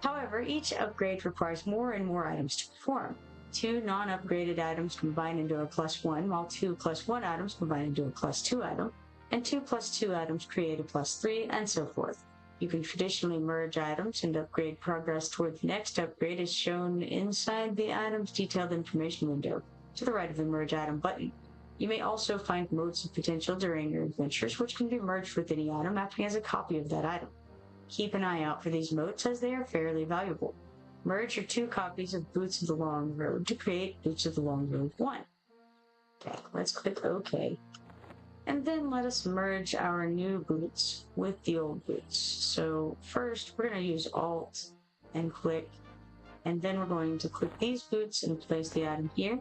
However, each upgrade requires more and more items to perform. 2 non-upgraded items combine into a +1, while 2 +1 items combine into a +2 item, and 2 +2 items create a +3, and so forth. You can traditionally merge items and upgrade progress toward the next upgrade as shown inside the item's detailed information window, to the right of the Merge Item button. You may also find modes of potential during your adventures, which can be merged with any item acting as a copy of that item. Keep an eye out for these modes as they are fairly valuable. Merge your 2 copies of Boots of the Long Road to create Boots of the Long Road 1. Okay, let's click OK. And then let us merge our new boots with the old boots. So first, we're going to use Alt and click, and then we're going to click these boots and place the item here.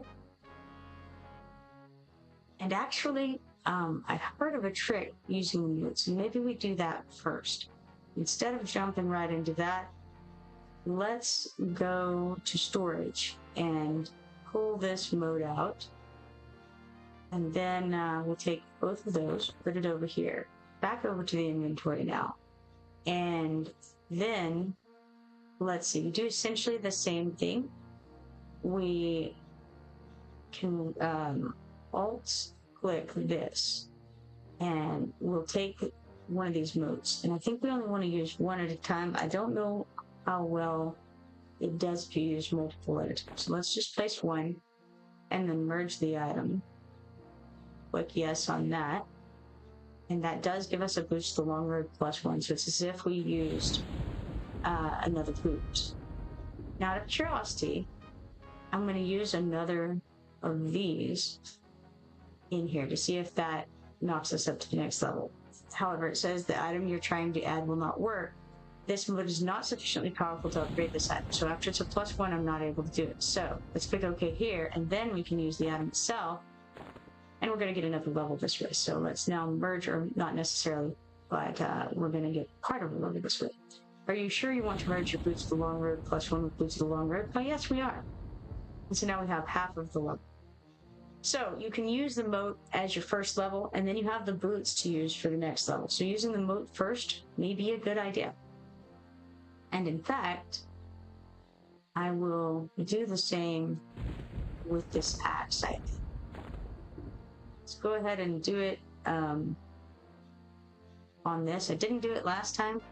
And actually, I heard of a trick using the boots, and maybe we do that first. Instead of jumping right into that, let's go to storage and pull this mode out. And then we'll take both of those, put it over here, back over to the inventory now. And then, let's see, we do essentially the same thing. We can Alt-click this, and we'll take one of these modes. And I think we only want to use one at a time. I don't know how well it does if you use multiple at a time. So let's just place one, and then merge the item. Click yes on that, and that does give us a boost to the long road +1, so it's as if we used another boot. Now, out of curiosity, I'm going to use another of these in here to see if that knocks us up to the next level. However, it says the item you're trying to add will not work. This mode is not sufficiently powerful to upgrade this item, so after it's a +1, I'm not able to do it. So let's click OK here, and then we can use the item itself. And we're going to get another level this way. So let's now merge, or not necessarily, but we're going to get part of a level this way. Are you sure you want to merge your Boots of the Long Road +1 with Boots of the Long Road? Oh, yes, we are. And so now we have half of the level. So you can use the moat as your first level, and then you have the boots to use for the next level. So using the moat first may be a good idea. And in fact, I will do the same with this axe, I think. Let's go ahead and do it on this. I didn't do it last time,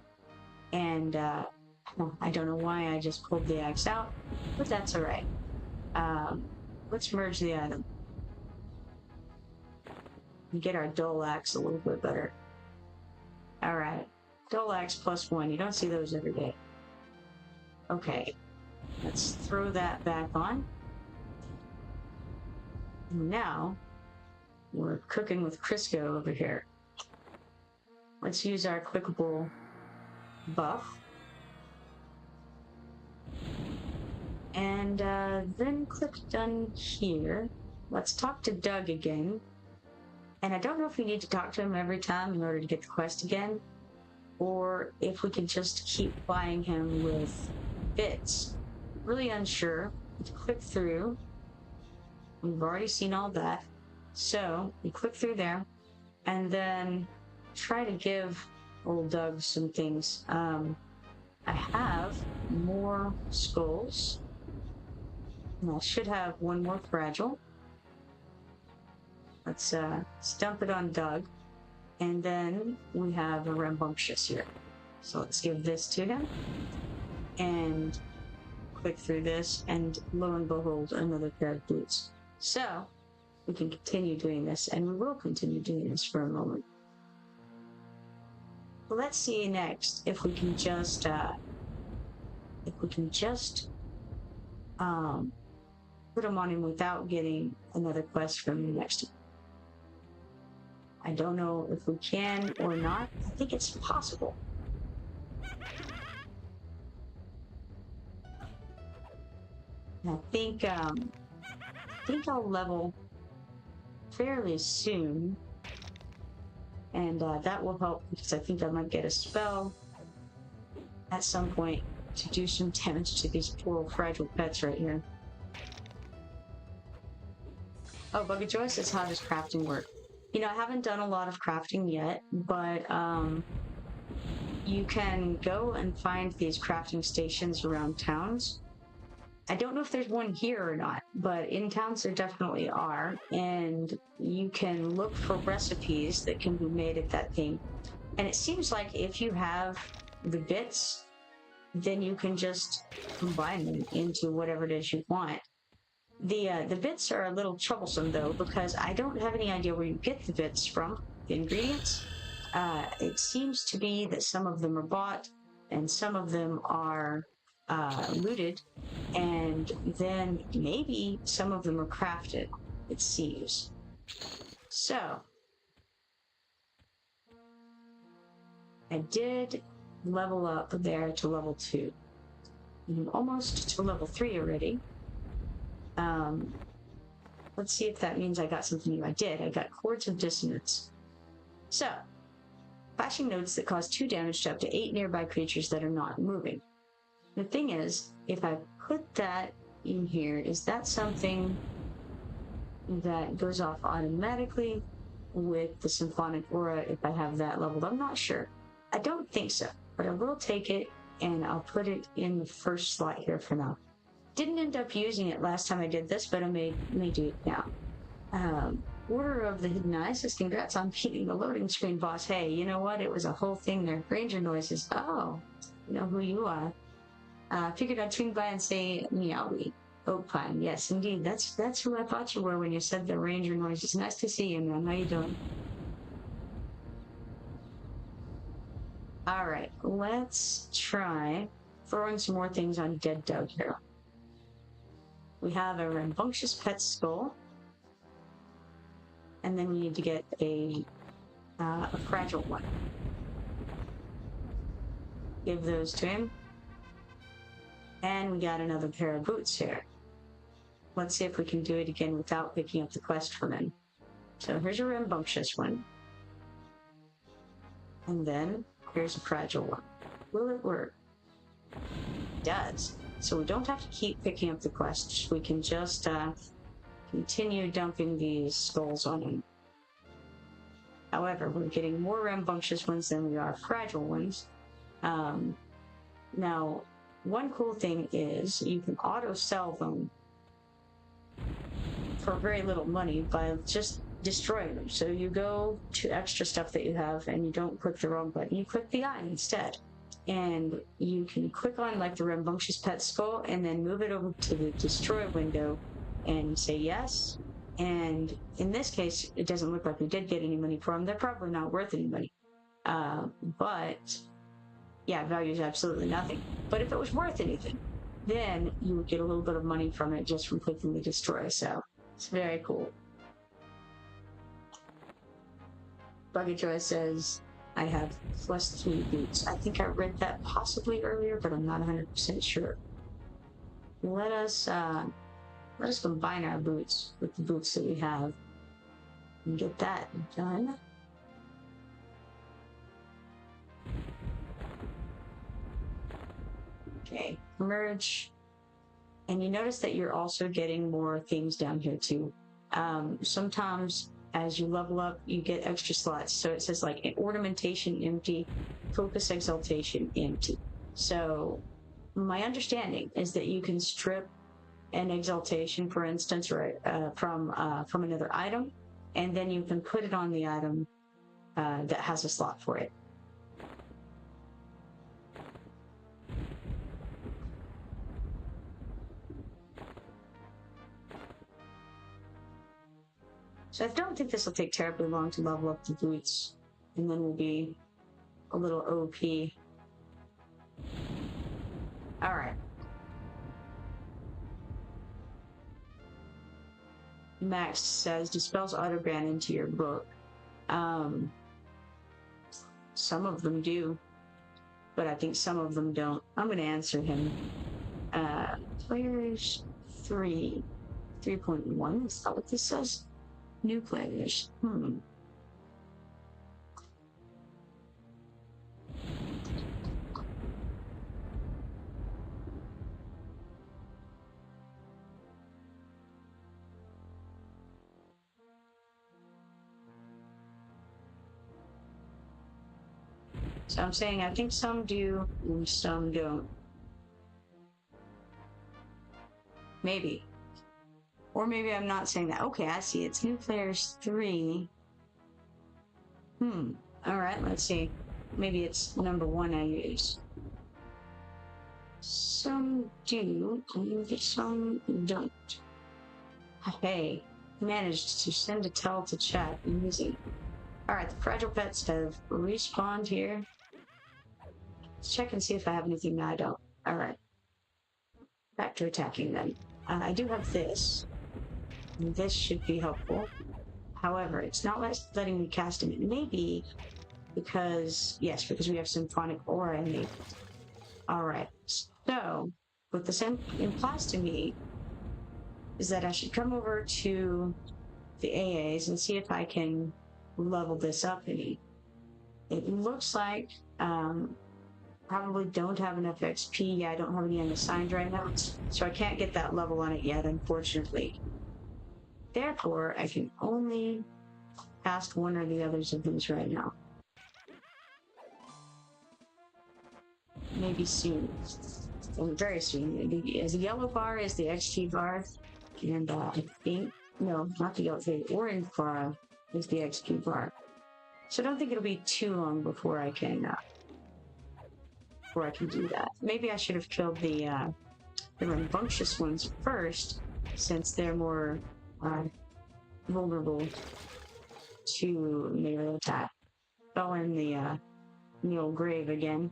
and I don't know why I just pulled the axe out, but that's all right. Let's merge the item and get our dull axe a little bit better. All right, dull axe +1. You don't see those every day. Okay, let's throw that back on. And now we're cooking with Crisco over here. Let's use our clickable buff. And then click done here. Let's talk to Doug again And I don't know if we need to talk to him every time in order to get the quest again, or if we can just keep buying him with bits. Really unsure. Let's click through. We've already seen all that. So we click through there and then try to give old Doug some things. I have more skulls. And I should have one more fragile. Let's dump it on Doug. And then we have a rambunctious here. So let's give this to him. And click through this, and lo and behold, another pair of boots. So we can continue doing this, and we will continue doing this for a moment. Let's see next if we can just put him on him without getting another quest from the next one. I don't know if we can or not. I think it's possible. I think I'll level fairly soon, and that will help because I think I might get a spell at some point to do some damage to these poor fragile pets right here. Oh, Buggy Joy says, how does crafting work? You know, I haven't done a lot of crafting yet, but you can go and find these crafting stations around towns. I don't know if there's one here or not, but in towns there definitely are, and you can look for recipes that can be made at that thing. And it seems like if you have the bits, then you can just combine them into whatever it is you want. The bits are a little troublesome though, because I don't have any idea where you get the bits from, the ingredients. It seems to be that some of them are bought and some of them are looted, and then maybe some of them are crafted, it seems. So I did level up there to level 2. I'm almost to level 3 already. Let's see if that means I got something new. I did. I got Chords of Dissonance. So, flashing notes that cause 2 damage to up to 8 nearby creatures that are not moving. The thing is, if I put that in here, is that something that goes off automatically with the Symphonic Aura if I have that leveled? I'm not sure. I don't think so, but I will take it and I'll put it in the first slot here for now. Didn't end up using it last time I did this, but I may do it now. Order of the Hidden Eyes says, congrats on beating the loading screen boss. Hey, you know what? It was a whole thing there. Ranger noises. Oh, you know who you are. Figured I'd swing by and say meowie. Oak Pine. Yes, indeed. That's who I thought you were when you said the ranger noises. Nice to see you, man. How you doing? Alright, let's try throwing some more things on Dead Doug here. We have a rambunctious pet skull, and then we need to get a fragile one. Give those to him. And we got another pair of boots here. Let's see if we can do it again without picking up the quest from him. So here's a rambunctious one. And then here's a fragile one. Will it work? It does. So we don't have to keep picking up the quests. We can just continue dumping these skulls on him. However, we're getting more rambunctious ones than we are fragile ones. Now, one cool thing is you can auto-sell them for very little money by just destroying them. So you go to extra stuff that you have and you don't click the wrong button. You click the eye instead. And you can click on like the rambunctious pet skull and then move it over to the destroy window and say yes. And in this case, it doesn't look like we did get any money for them. They're probably not worth any money. But yeah, value is absolutely nothing. But if it was worth anything, then you would get a little bit of money from it just from clicking the destroy. So it's very cool. Buggy Joy says, I have +3 boots. I think I read that possibly earlier, but I'm not 100% sure. Let us combine our boots with the boots that we have. and get that done. Okay, merge. And you notice that you're also getting more things down here too. Sometimes as you level up, you get extra slots. So it says like ornamentation empty, focus exaltation empty. So my understanding is that you can strip an exaltation, for instance, right, from another item, and then you can put it on the item that has a slot for it. So I don't think this will take terribly long to level up the boots, and then we'll be a little OP. All right. Max says, dispels autogram into your book. Some of them do, but I think some of them don't. I'm going to answer him. Players 3.1, is that what this says? New players. So I'm saying I think some do and some don't. Maybe. Or maybe I'm not saying that. Okay, I see. It's new players 3. Alright, let's see. Maybe it's number 1 I use. Some do, and some don't. Hey, managed to send a tell to chat. Easy. Alright, the fragile pets have respawned here. Let's check and see if I have anything that I don't. Alright. Back to attacking them. I do have this. This should be helpful. However, it's not letting me cast him. It may be because, yes, because we have Symphonic Aura enabled. Alright, so what this implies to me is that I should come over to the AAs and see if I can level this up any. It looks like probably don't have enough XP. Yeah, I don't have any unassigned right now, so I can't get that level on it yet, unfortunately. Therefore, I can only cast one or the others of these right now. Maybe soon. Well, very soon. The yellow bar is the XP bar, and I think, no, not the yellow, the orange bar is the XP bar. So I don't think it'll be too long before I can do that. Maybe I should have killed the rambunctious ones first, since they're more vulnerable to melee attack. Fell in the old grave again.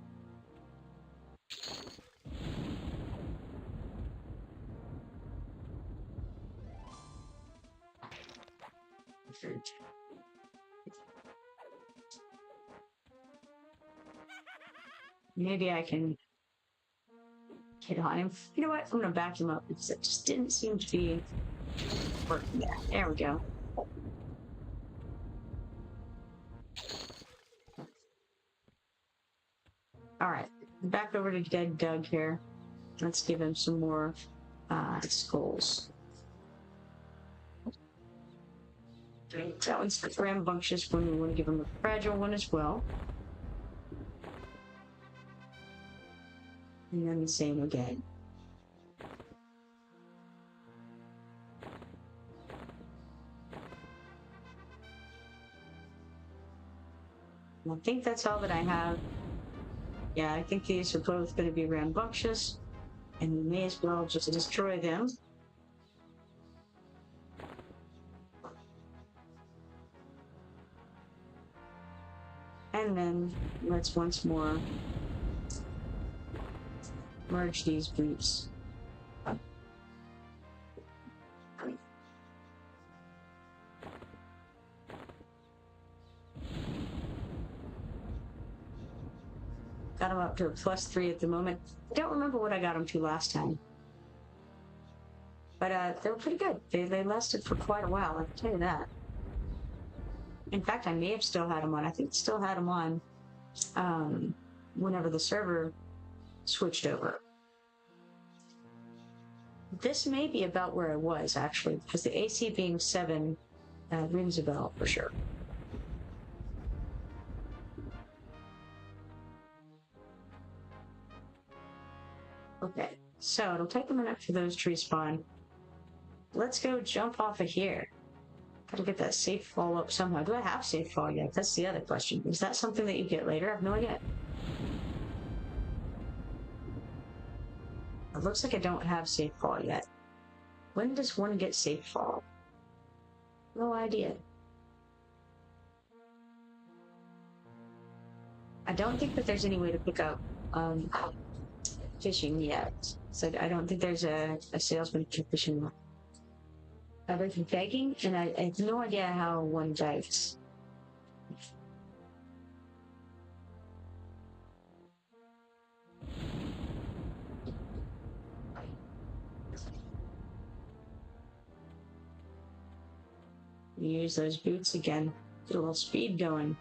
Maybe I can hit on him. You know what? I'm gonna back him up because it just didn't seem to be working there. There we go. Alright, back over to Dead Doug here. Let's give him some more skulls. That one's the rambunctious one. We want to give him a fragile one as well. And then the same again. I think that's all that I have. Yeah, I think these are both going to be rambunctious, and we may as well just destroy them. And then let's once more merge these boots. Got them up to a +3 at the moment. I don't remember what I got them to last time. But they were pretty good. They lasted for quite a while, I can tell you that. In fact, I may have still had him on. I think still had him on whenever the server switched over. This may be about where I was, actually, because the AC being 7 rings a bell for sure. Okay, so it'll take a minute for those to respawn. Let's go jump off of here. Gotta get that safe fall up somehow. Do I have safe fall yet? That's the other question. Is that something that you get later? I have no idea. It looks like I don't have safe fall yet. When does one get safe fall? No idea. I don't think that there's any way to pick up fishing yet. So I don't think there's a salesman for fishing. Other than begging, and I have no idea how one begs. Use those boots again. Get a little speed going.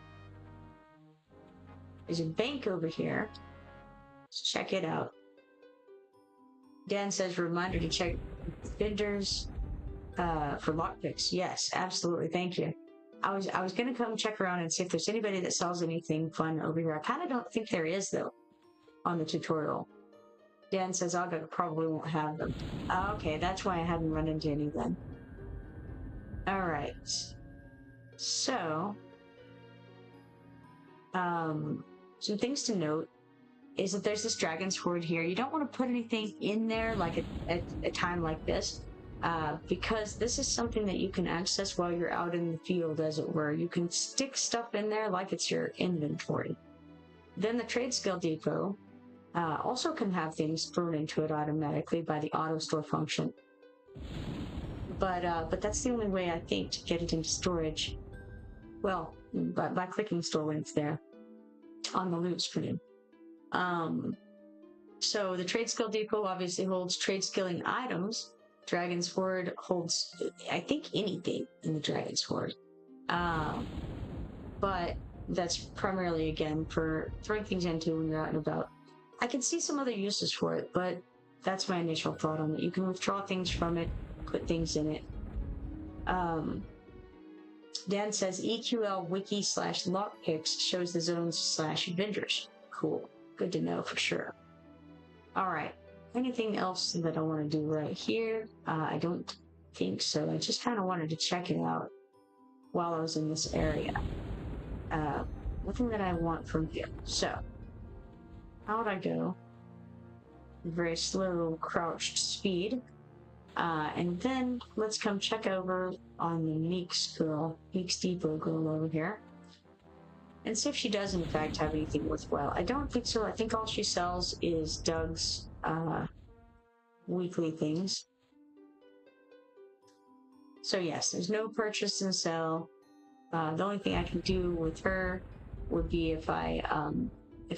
There's a bank over here. Let's check it out. Dan says, reminder to check vendors for lockpicks. Yes, absolutely. Thank you. I was gonna come check around and see if there's anybody that sells anything fun over here. I kind of don't think there is though on the tutorial. Dan says Ogre probably won't have them. Okay, that's why I hadn't run into any then. All right. So, some things to note is that there's this dragon's hoard here. You don't want to put anything in there like at a time like this, because this is something that you can access while you're out in the field, as it were. You can stick stuff in there like it's your inventory. Then the trade skill depot also can have things thrown into it automatically by the auto store function. But that's the only way I think to get it into storage. Well, by clicking store links there on the loot screen. So the trade skill depot obviously holds trade skilling items. Dragon's Hoard holds, I think, anything in the Dragon's Hoard. But that's primarily, again, for throwing things into when you're out and about. I can see some other uses for it, but that's my initial thought on it. You can withdraw things from it, put things in it. Dan says EQL wiki /lockpicks shows the zones /vendors. Cool. Good to know for sure. All right. Anything else that I want to do right here? I don't think so. I just kind of wanted to check it out while I was in this area. Nothing that I want from here. So, how would I go? Very slow crouched speed. And then let's come check over on the Meeks Depot girl over here. And see if she does in fact have anything worthwhile. I don't think so. I think all she sells is Doug's weekly things. So yes, there's no purchase and sell. The only thing I can do with her would be if I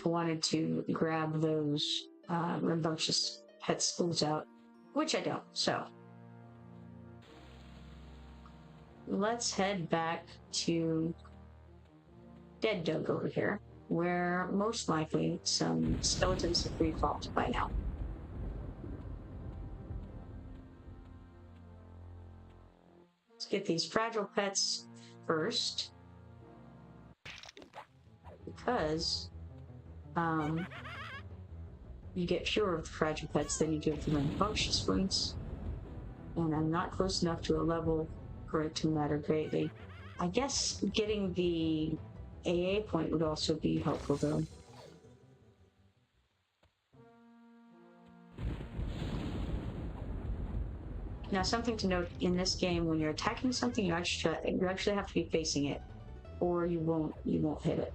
wanted to grab those rambunctious pet schools out, which I don't. So let's head back to Dead Doug over here, where most likely some skeletons have refalled by now. Let's get these fragile pets first, because you get fewer of the fragile pets than you do of the rambunctious ones, and I'm not close enough to a level for it to matter greatly. I guess getting the AA point would also be helpful though. Now, something to note in this game: when you're attacking something, you actually have to be facing it, or you won't hit it.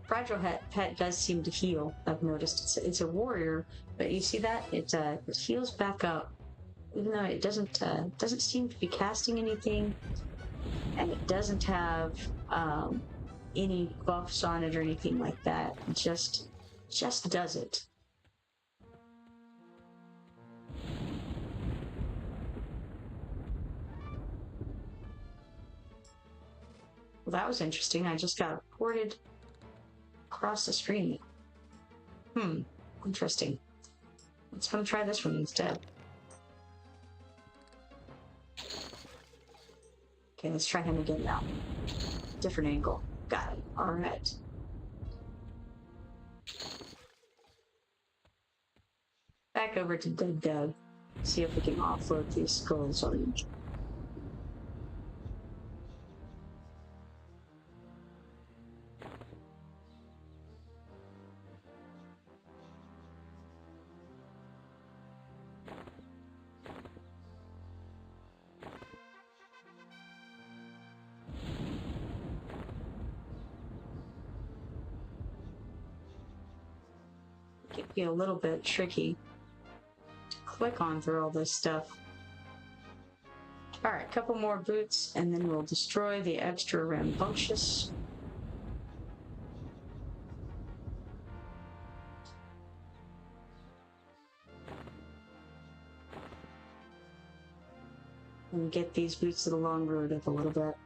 Fragile pet does seem to heal. I've noticed it's a warrior, but you see that it heals back up, even though it doesn't seem to be casting anything, and it doesn't have any buffs on it or anything like that. It just does it. Well, that was interesting. I just got ported across the screen. Interesting. Let's go try this one instead. Okay, let's try him again now. Different angle. Got it. Alright. Back over to Dead Doug. See if we can offload these skulls on him. It can be a little bit tricky to click on through all this stuff. Alright, a couple more boots, and then we'll destroy the extra rambunctious. And get these boots to the long road up a little bit.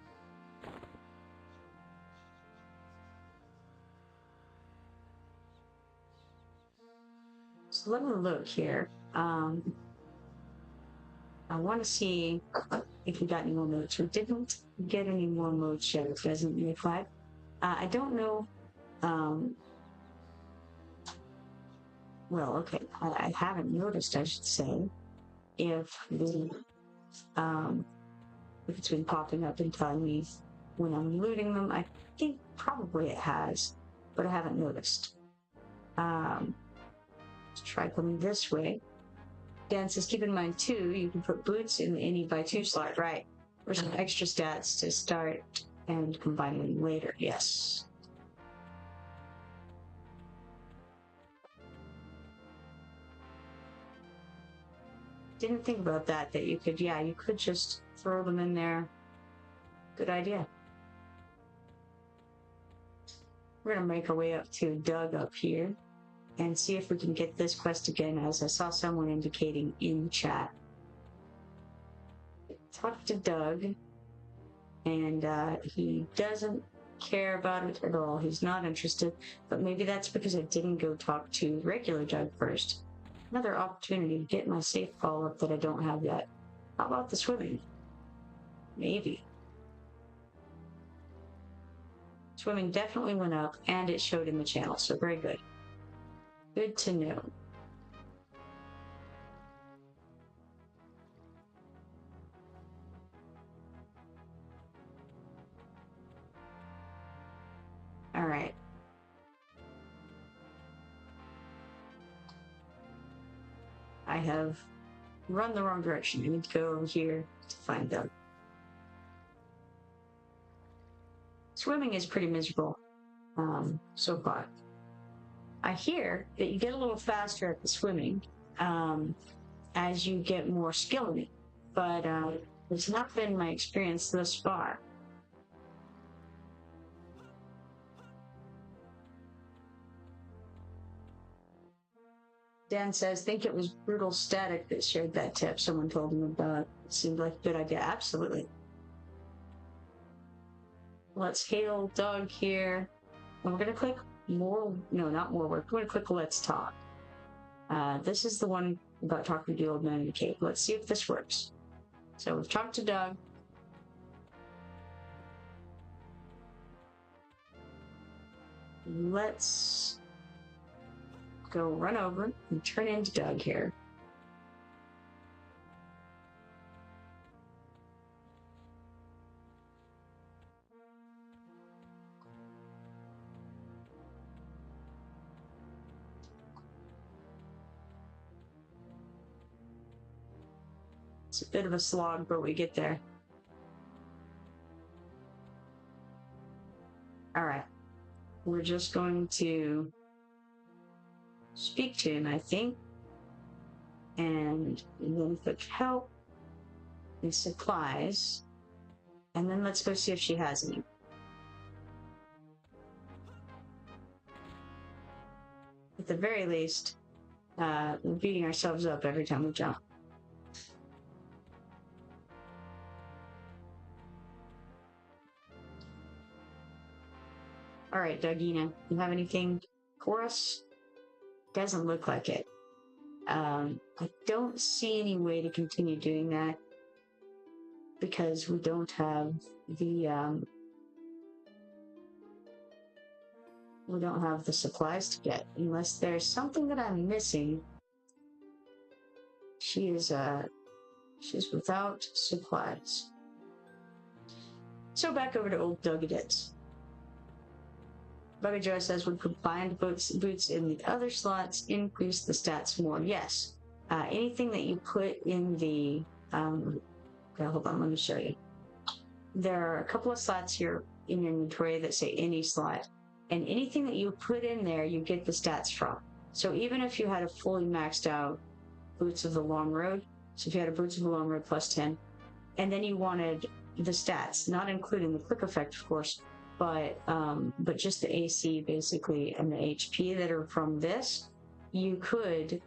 So let me look here. I want to see if we got any more modes. We didn't get any more modes yet. It doesn't make 5. I don't know. Well, okay. I haven't noticed, I should say, if the if it's been popping up and telling me when I'm looting them. I think probably it has, but I haven't noticed. Let's try coming this way. Dan says, keep in mind too, you can put boots in the any by 2 slot, right? For some extra stats to start and combine them later. Yes. Didn't think about that you could, yeah, you could just throw them in there. Good idea. We're gonna make our way up to Doug up here and see if we can get this quest again, as I saw someone indicating in chat. Talk to Doug, and he doesn't care about it at all. He's not interested, but maybe that's because I didn't go talk to regular Doug first. Another opportunity to get my safe follow-up that I don't have yet. How about the swimming? Maybe. Swimming definitely went up, and it showed in the channel, so very good. Good to know. All right. I have run the wrong direction. I need to go over here to find Doug. Swimming is pretty miserable so far. I hear that you get a little faster at the swimming as you get more skill in it, but it's not been my experience thus far. Dan says, think it was Brutal Static that shared that tip someone told him about. It seemed like a good idea. Absolutely. Let's hail Doug here. And we're going to click more, no, not more work. We're going to click Let's Talk. This is the one about talking to the old man in the cave. Let's see if this works. So we've talked to Doug. Let's go run over and turn into Doug here. It's a bit of a slog, but we get there. All right. We're just going to speak to him, I think. And then click help and supplies. And then let's go see if she has any. at the very least, we're beating ourselves up every time we jump. All right, Dogina, you have anything for us? Doesn't look like it. I don't see any way to continue doing that because we don't have the supplies to get. Unless there's something that I'm missing. She's without supplies. So back over to old Dugadets. Bugger Joe says when combined boots in the other slots increase the stats more. Yes. Anything that you put in the okay, hold on, let me show you. There are a couple of slots here in your inventory that say any slot, and anything that you put in there you get the stats from. So even if you had a fully maxed out Boots of the Long Road, so if you had a Boots of the Long Road plus 10, and then you wanted the stats, not including the quick effect, of course, but just the AC basically and the HP that are from this, you could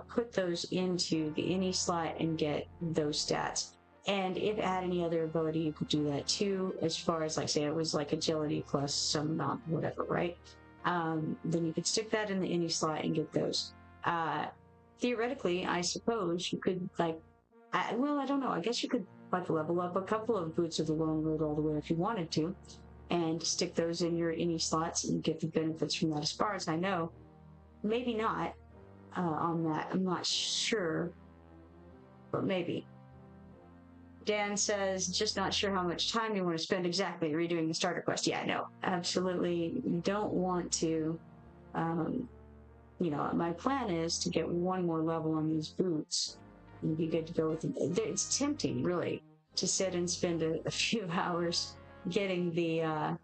put those into the any slot and get those stats. And if add any other ability, you could do that too. As far as like say it was like agility plus some amount, whatever, right? Then you could stick that in the any slot and get those. Theoretically, I suppose you could like, well, I don't know. I guess you could like level up a couple of Boots of the Long Road all the way if you wanted to, and stick those in your any slots and get the benefits from that. As far as I know, maybe not on that. I'm not sure, but maybe. Dan says, just not sure how much time you want to spend exactly redoing the starter quest. Yeah, no, absolutely. You don't want to, you know, my plan is to get one more level on these boots and be good to go with them. It's tempting, really, to sit and spend a few hours getting the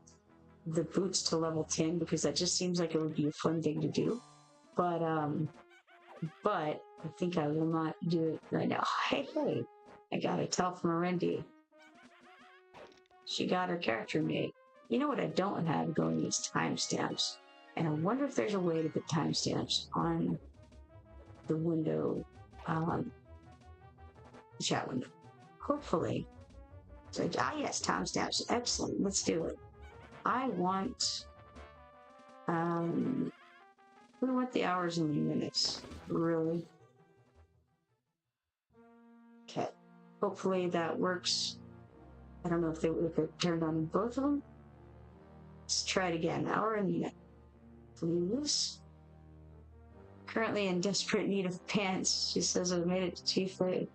boots to level 10 because that just seems like it would be a fun thing to do. But I think I will not do it right now. Hey, I got a tell from Arendi. She got her character made. You know what I don't have going is timestamps. And I wonder if there's a way to put timestamps on the window, chat window. Hopefully. So, yes, timestamps. Excellent. Let's do it. I want the hours and the minutes. Really. Okay. Hopefully that works. I don't know if it turned on both of them. Let's try it again. Hour and minute. Please. Currently in desperate need of pants. She says I made it to Chief Lady.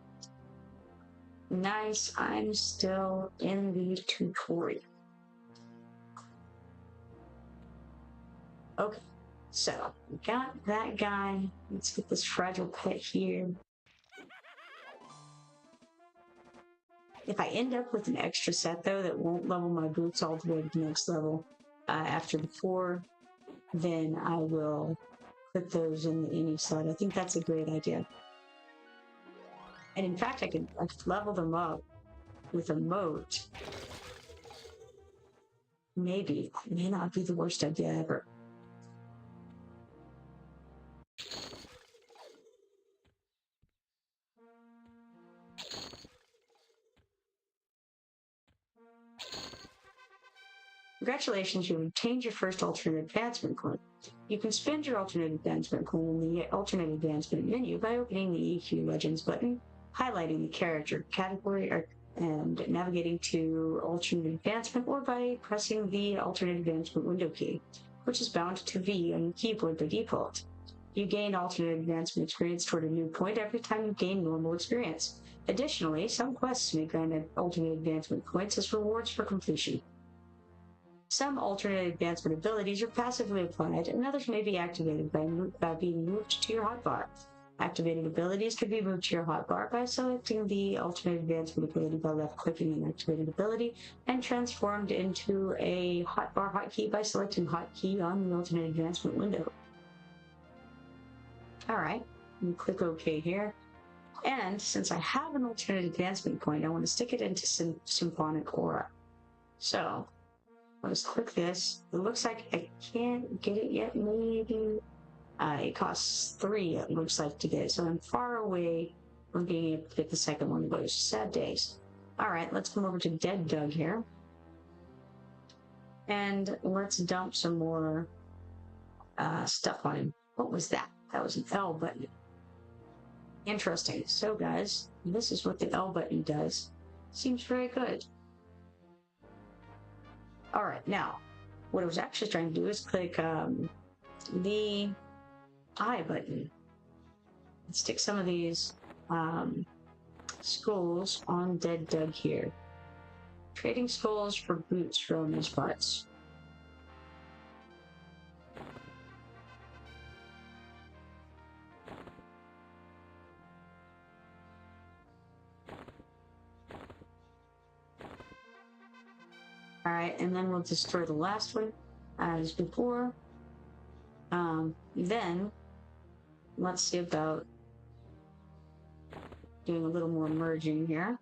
Nice. I'm still in the tutorial. Okay. So, we got that guy. Let's get this fragile pet here. If I end up with an extra set, though, that won't level my boots all the way to the next level after the 4, then I will put those in the any slot. I think that's a great idea. And in fact, I could level them up with a moat. Maybe. It may not be the worst idea ever. Congratulations, you obtained your first alternate advancement coin. You can spend your alternate advancement coin in the alternate advancement menu by opening the EQ Legends button, highlighting the character category, and navigating to alternate advancement, or by pressing the alternate advancement window key, which is bound to V on your keyboard by default. You gain alternate advancement experience toward a new point every time you gain normal experience. Additionally, some quests may grant alternate advancement points as rewards for completion. Some alternate advancement abilities are passively applied, and others may be activated by being moved to your hotbar. Activated abilities can be moved to your hotbar by selecting the alternate advancement ability by left-clicking an activated ability, and transformed into a hotbar hotkey by selecting hotkey on the alternate advancement window. Alright, and click OK here. And since I have an alternate advancement point, I want to stick it into Symphonic Aura. So, let's click this. It looks like I can't get it yet, maybe. It costs 3, it looks like, to get, so I'm far away from being able to get the second one of those. Sad days. Alright, let's come over to Dead Doug here. And let's dump some more stuff on him. What was that? That was an L button. Interesting. So guys, this is what the L button does. Seems very good. Alright, now, what I was actually trying to do is click the I button. Let's stick some of these skulls on Dead Doug here. Trading skulls for boots from these parts. Alright, and then we'll destroy the last one as before. Then let's see about doing a little more merging here.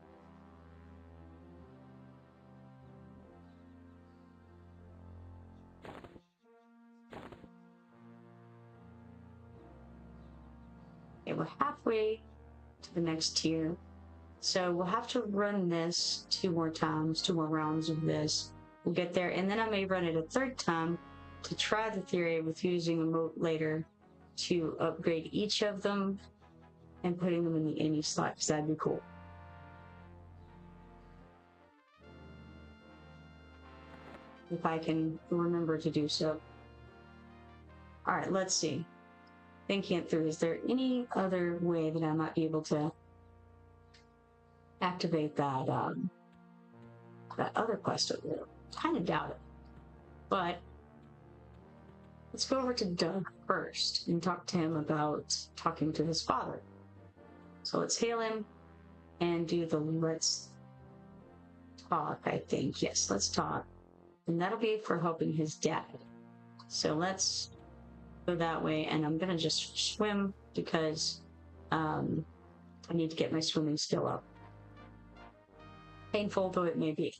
Okay, we're halfway to the next tier. So we'll have to run this 2 more times, 2 more rounds of this. We'll get there, and then I may run it a 3rd time to try the theory with using a moat later to upgrade each of them and putting them in the any slot, because that'd be cool. If I can remember to do so. Alright, let's see. Thinking it through, is there any other way that I might be able to activate that that other quest over there? Kind of doubt it. But let's go over to Doug first and talk to him about talking to his father. So let's hail him and do the let's talk, I think. Yes, let's talk. And that'll be for helping his dad. So let's go that way, and I'm gonna just swim because I need to get my swimming skill up. Painful though it may be.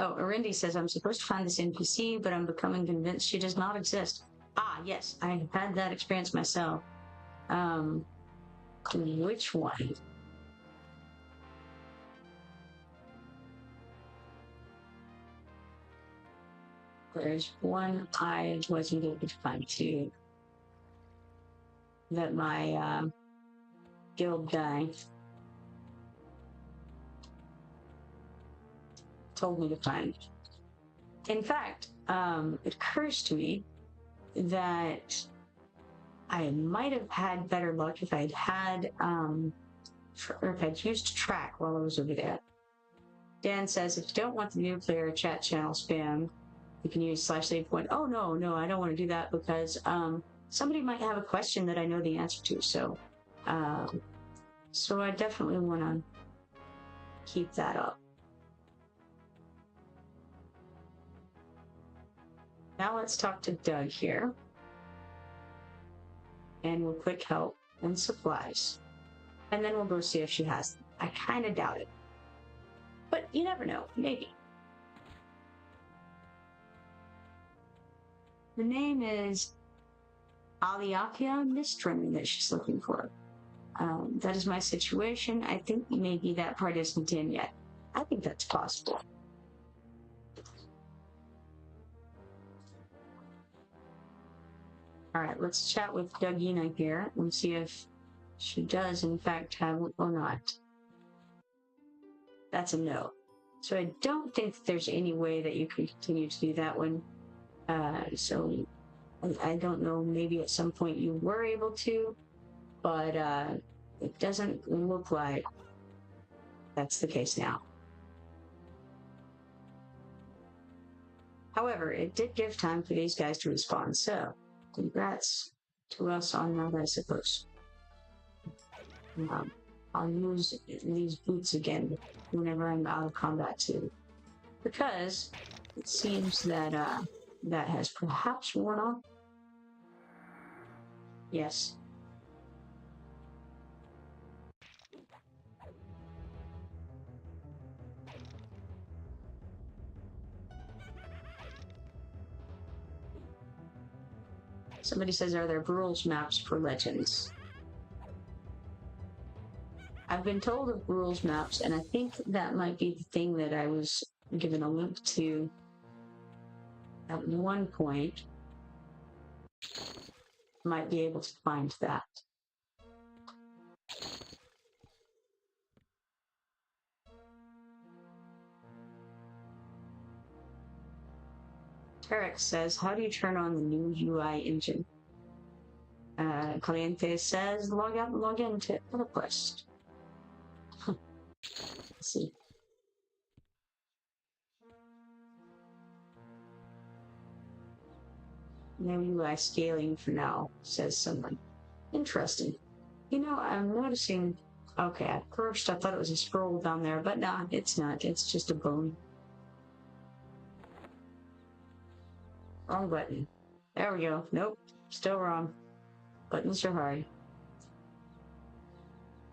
Oh, Arindy says, I'm supposed to find this NPC, but I'm becoming convinced she does not exist. Ah, yes, I had that experience myself. Which one? There's one I wasn't able to find too. That my guild guy told me to find. In fact, it occurs to me that I might have had better luck if I'd had, or if I'd used track while I was over there. Dan says, if you don't want the new player chat channel spam, you can use /save point. Oh, no, I don't want to do that because somebody might have a question that I know the answer to. So I definitely want to keep that up. Now let's talk to Doug here. And we'll click help and supplies. And then we'll go see if she has them. I kind of doubt it. But you never know, maybe. The name is Aliakia Mistrim that she's looking for. That is my situation. I think maybe that part isn't in yet. I think that's possible. Alright, let's chat with Dougina here and see if she does in fact have it or not. That's a no. So I don't think that there's any way that you can continue to do that one. So I don't know, maybe at some point you were able to, but it doesn't look like that's the case now. However, it did give time for these guys to respond, so congrats to us on that, I suppose. I'll use these boots again whenever I'm out of combat too, because it seems that that has perhaps worn off. Yes. Somebody says, are there rules maps for Legends? I've been told of rules maps, and I think that might be the thing that I was given a link to at one point. Might be able to find that. Tarek says, how do you turn on the new UI engine? Caliente says, log out and log in to Everquest. Let's see. No UI scaling for now, says someone. Interesting. You know, I'm noticing... Okay, at first I thought it was a scroll down there, but nah, it's not. It's just a bone. Wrong button. There we go. Nope. Still wrong. Buttons are hard.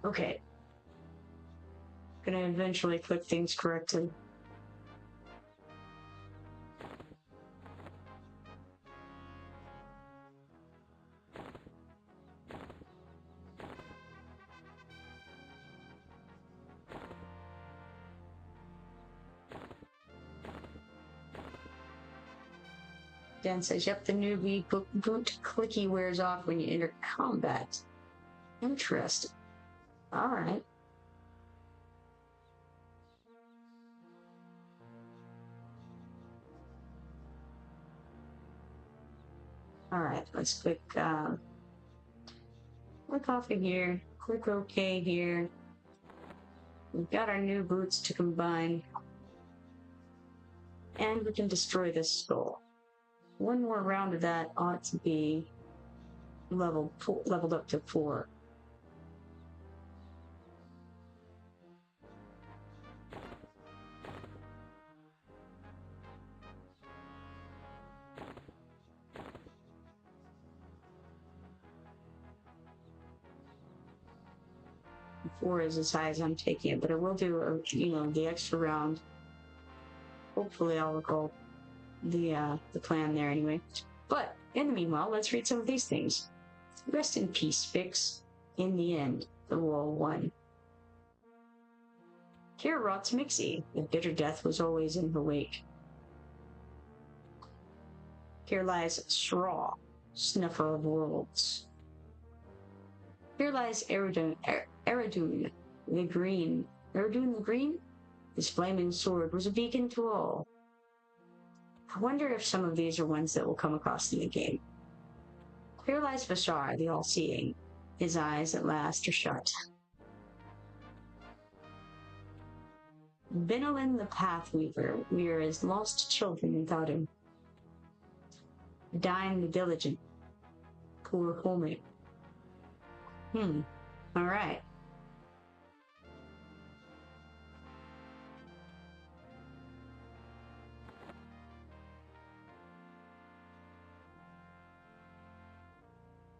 Okay. Gonna eventually click things correctly. Dan says, yep, the newbie boot clicky wears off when you enter combat. Interesting. Alright. Alright, let's click off of here, click OK here. We've got our new boots to combine. And we can destroy this skull. One more round of that ought to be leveled up to 4. Four is as high as I'm taking it, but I will do, the extra round. Hopefully I'll recall the plan there anyway. But in the meanwhile, let's read some of these things. Rest in peace, Fix. In the end, the wall won. Here rots Mixie. The bitter death was always in her wake. Here lies Straw, snuffer of worlds. Here lies Eridun the Green. Eridun the Green? His flaming sword was a beacon to all. I wonder if some of these are ones that will come across in the game. Here lies Vashar, the all-seeing. His eyes at last are shut. Benelin the Pathweaver. We are as lost children without him. Dine the Diligent. Poor homie. Alright.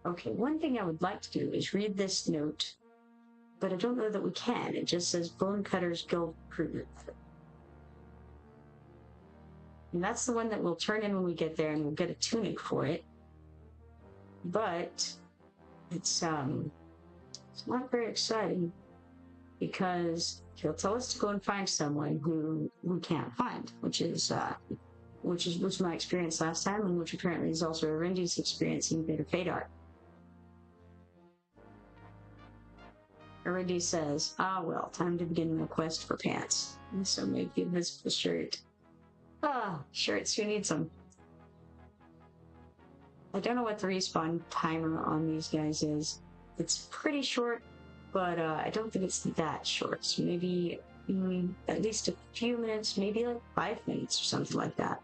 Okay, one thing I would like to do is read this note, but I don't know that we can. It just says Bone Cutters Guild Recruitment. And that's the one that we'll turn in when we get there, and we'll get a tunic for it. But it's not very exciting, because he'll tell us to go and find someone who we can't find, which was my experience last time, and which apparently is also Arendi's experience in Bitter Fadar. Arendi says, ah well, time to begin my quest for pants. And so maybe a visible shirt. Ah, shirts, who needs them? I don't know what the respawn timer on these guys is. It's pretty short, but I don't think it's that short. So maybe at least a few minutes, maybe like 5 minutes or something like that.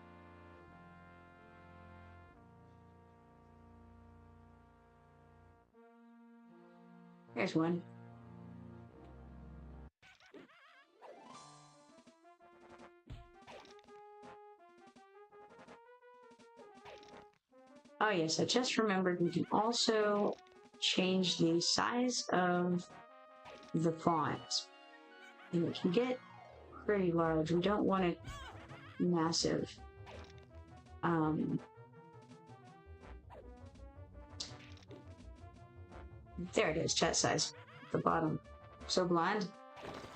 There's one. Oh yes, I just remembered we can also change the size of the font. And it can get pretty large. We don't want it massive. There it is, chat size at the bottom. So blind,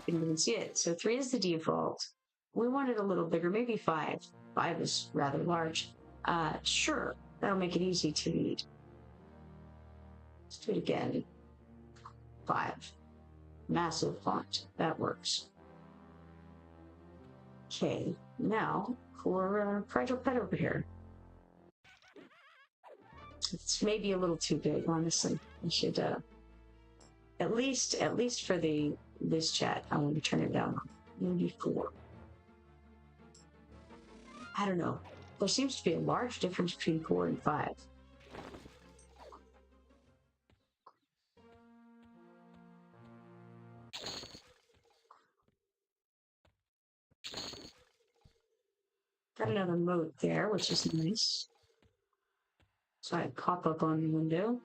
didn't even see it. So 3 is the default. We want it a little bigger, maybe 5. 5 is rather large. Sure, that'll make it easy to read. Let's do it again. 5. Massive font, that works. Okay, now for Fragile Pet over here. It's maybe a little too big, honestly. I should at least for this chat, I want to turn it down. Maybe 4. I don't know. There seems to be a large difference between 4 and 5. Got another moat there, which is nice. So I pop up on the window.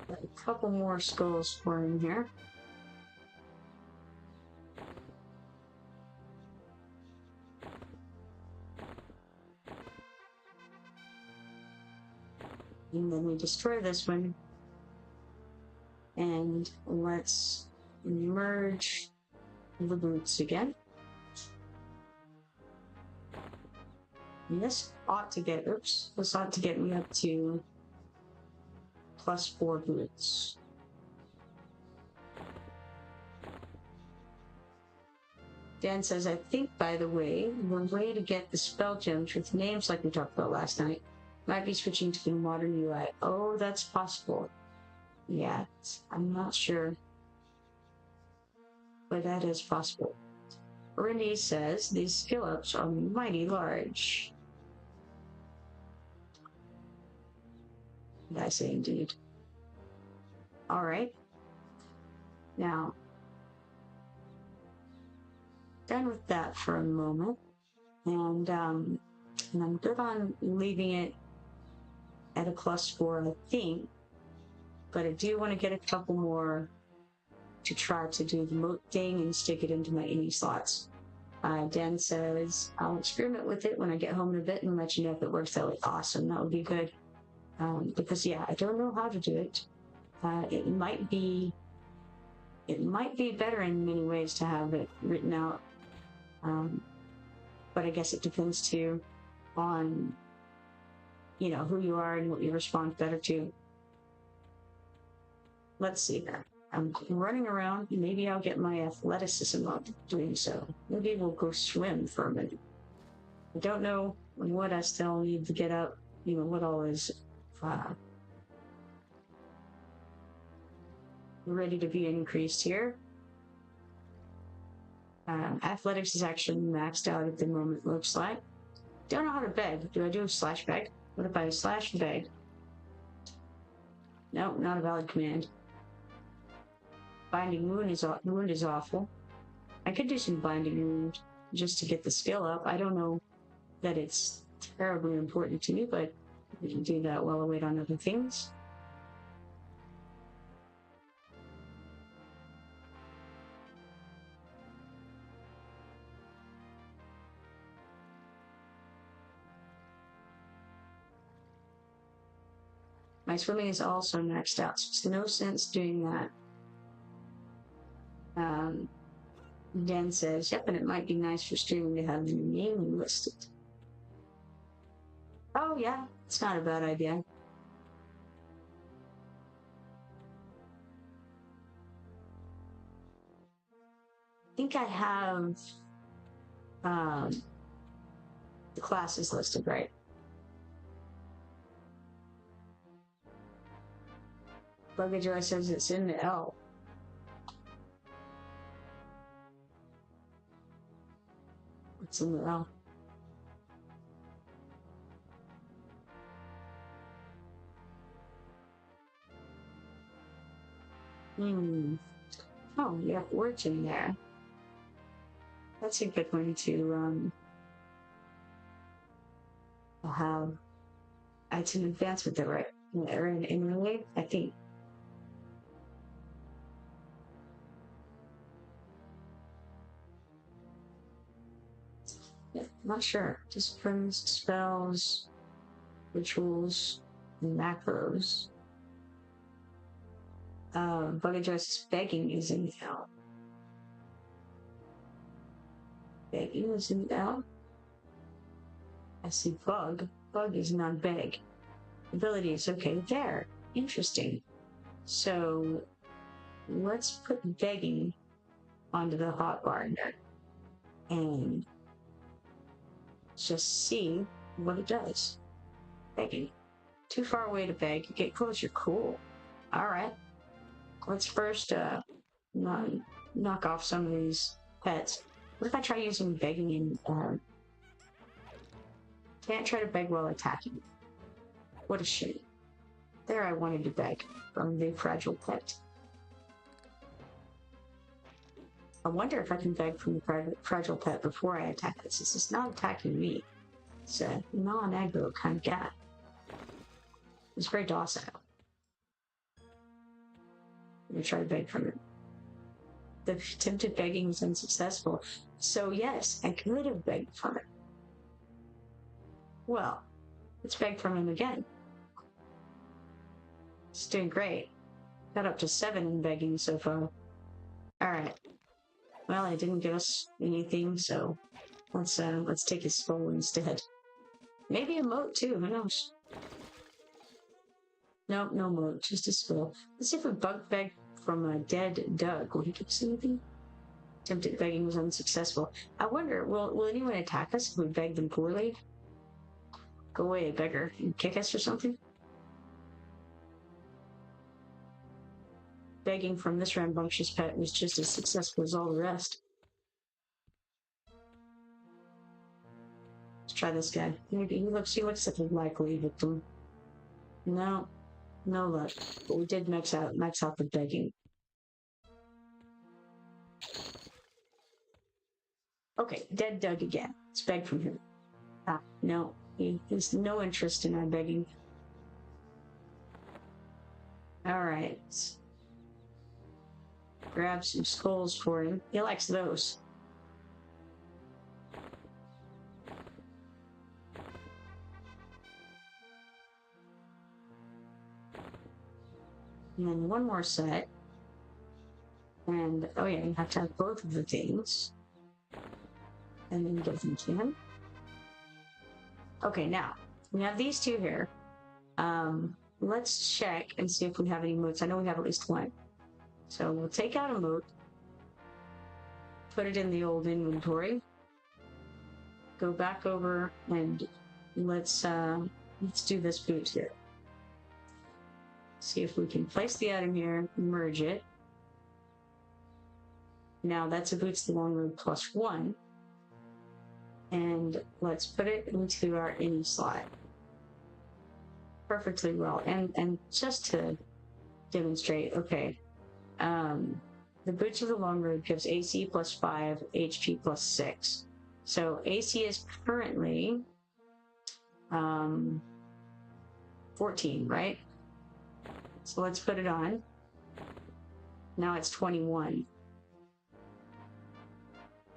Got a couple more skulls for him here. And then we destroy this one. And let's merge the boots again. And this ought to get, this ought to get me up to +4 boots. Dan says, I think, by the way to get the spell gems with names like we talked about last night might be switching to the modern UI. Oh, that's possible. Yeah, I'm not sure, but that is possible. Renee says these skill ups are mighty large. I say indeed. All right. Now, done with that for a moment, and I'm good on leaving it at a +4, I think. But I do want to get a couple more to try to do the moat thing and stick it into my any slots. Dan says, I'll experiment with it when I get home in a bit and let you know if it works. That would be awesome. That would be good. Because yeah, I don't know how to do it. It might be better in many ways to have it written out. But I guess it depends too on, you know, who you are and what you respond better to. Let's see there. I'm running around. Maybe I'll get my athleticism up doing so. Maybe we'll go swim for a minute. I don't know what I still need to get up. You know, what all is ready to be increased here. Athletics is actually maxed out at the moment, looks like. Don't know how to beg. Do I do a slash beg? What if I slash beg? No, not a valid command. Binding wound is awful. I could do some binding wound just to get the skill up. I don't know that it's terribly important to me, but we can do that while I wait on other things. My swimming is also maxed out, so there's no sense doing that. Dan says, yep, and it might be nice for streaming to have your name listed. Oh yeah, it's not a bad idea. I think I have the classes listed, right? Buggy Joy says it's in the L. It's in the L. Oh, you have words in there. That's a good one to have. It's an advancement there, right? In relay, I think. Not sure. Disciplines, spells, rituals, macros. Bug address begging is in L. Begging is in L. I see bug. Bug is not beg. Abilities, okay, there. Interesting. So let's put begging onto the hotbar here and just see what it does. Begging. Too far away to beg. Get closer. Cool. Alright. Let's first knock off some of these pets. What if I try using begging in can't try to beg while attacking. What a shame. There I wanted to beg from the fragile pet. I wonder if I can beg from the fragile pet before I attack this. This is not attacking me. It's a non-aggro kind of guy. It's very docile. Let me try to beg from it. The attempted begging was unsuccessful. So yes, I could have begged from it. Well, let's beg from him again. It's doing great. Got up to 7 in begging so far. Alright. Well, it didn't give us anything, so let's take his skull instead. Maybe a moat too, who knows? Nope, no moat, just a skull. Let's see if we bug beg from a dead Doug. Will he give us anything? Attempted begging was unsuccessful. I wonder, will anyone attack us if we beg them poorly? Go away, beggar. And kick us or something? Begging from this rambunctious pet was just as successful as all the rest. Let's try this guy. Maybe he looks like a likely victim. No luck. But we did max out the begging. Okay, dead Doug again. Let's beg from him. Ah, no. He has no interest in our begging. Alright. Grab some skulls for him. He likes those. And then one more set. And, oh yeah, you have to have both of the things. And then give them to him. Okay, now, we have these two here. Let's check and see if we have any moats. I know we have at least one. So we'll take out a moat, put it in the old inventory, go back over, and let's do this boot here. See if we can place the item here, merge it. Now that's a boots the long road +1. And let's put it into our any slot. Perfectly well. And just to demonstrate, okay. The Boots of the Long Road gives AC +5, HP +6. So AC is currently 14, right? So let's put it on. Now it's 21.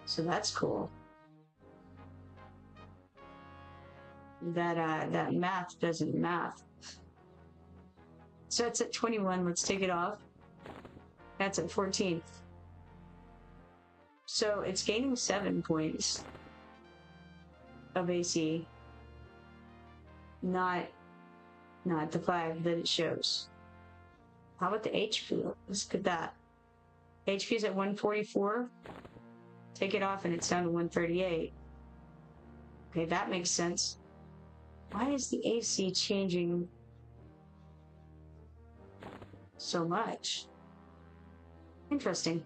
So that's cool. That math doesn't math. So it's at 21. Let's take it off. That's at 14. So it's gaining 7 points of AC, not the 5 that it shows. How about the HP? Let's look at that. HP is at 144. Take it off and it's down to 138. Okay, that makes sense. Why is the AC changing so much? Interesting.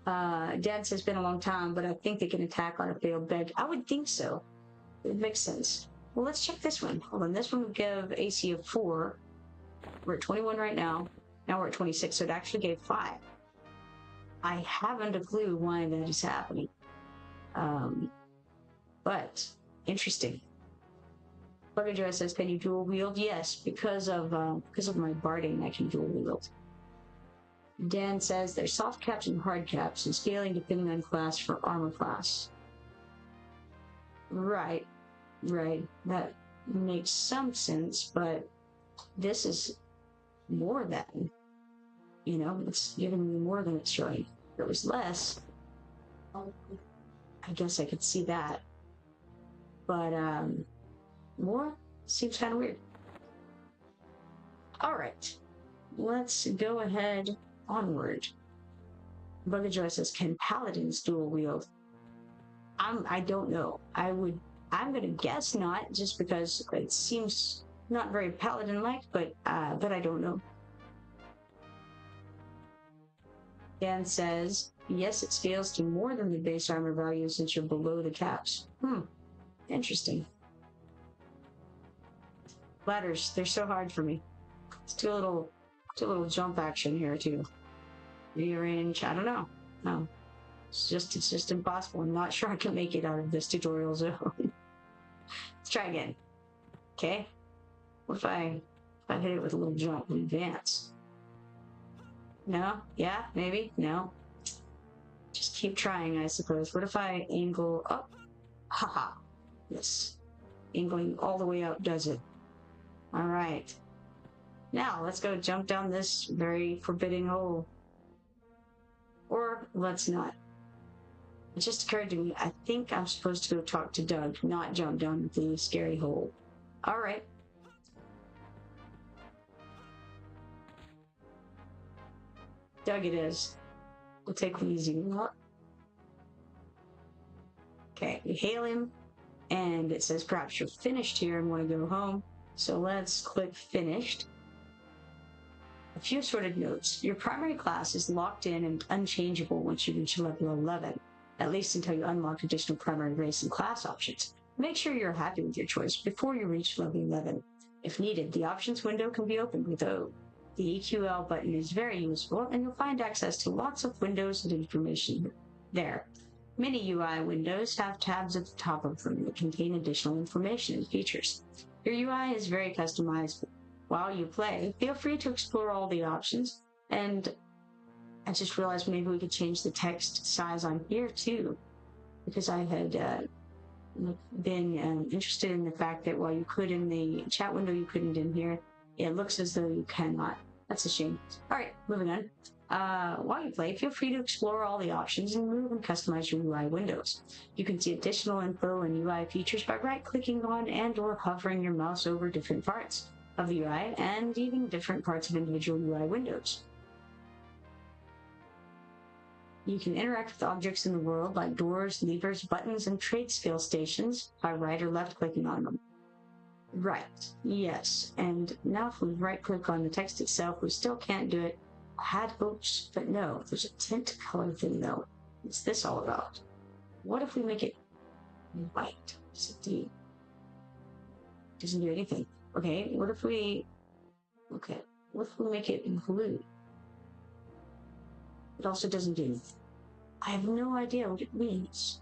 Dad says it's been a long time, but I think they can attack on a failed beg. I would think so. It makes sense. Well, let's check this one. Hold on. This one would give AC of 4. We're at 21 right now. Now we're at 26, so it actually gave 5. I haven't a clue why that is happening. But interesting. Bugger says, can you dual wield? Yes, because of my barding, I can dual wield. Dan says there's soft caps and hard caps, and scaling depending on class for armor class. Right, right. That makes some sense, but this is more than, it's giving me more than it's showing. If it was less, I guess I could see that. But more seems kind of weird. All right, let's go ahead onward. Buggajoy says, can paladins dual wield? I don't know. I'm gonna guess not, just because it seems not very paladin-like, but I don't know. Dan says, yes, it scales to more than the base armor value since you're below the caps. Interesting. Ladders, they're so hard for me. Let's do a little jump action here too. Rearrange, I don't know. No. It's just impossible. I'm not sure I can make it out of this tutorial zone. Let's try again. Okay. What if I hit it with a little jump and advance? No? Yeah? Maybe? No? Just keep trying, I suppose. What if I angle up? Haha. Yes. Angling all the way up does it. Alright. Now, let's go jump down this very forbidding hole. Or, let's not. It just occurred to me, I think I'm supposed to go talk to Doug, not jump down the scary hole. Alright. Doug it is. We'll take it easy. Okay, we hail him, and it says perhaps you're finished here and want to go home. So let's click finished. A few sorted notes. Your primary class is locked in and unchangeable once you reach level 11, at least until you unlock additional primary race and class options. Make sure you're happy with your choice before you reach level 11. If needed, the options window can be opened with O. The EQL button is very useful, and you'll find access to lots of windows and information there. Many UI windows have tabs at the top of them that contain additional information and features. Your UI is very customizable. While you play, feel free to explore all the options, and I just realized maybe we could change the text size on here too, because I had been interested in the fact that while you could in the chat window, you couldn't in here. It looks as though you cannot. That's a shame. All right, moving on. While you play, feel free to explore all the options and move and customize your UI windows. You can see additional info and UI features by right-clicking on and or hovering your mouse over different parts of the UI and even different parts of individual UI windows. You can interact with objects in the world like doors, levers, buttons, and trade skill stations by right or left clicking on them. Right, yes, and now if we right click on the text itself, we still can't do it. I had hopes, but no, there's a tint color thing though. What's this all about? What if we make it white? Doesn't do anything. Okay, what if we make it blue? It also doesn't do anything. I have no idea what it means.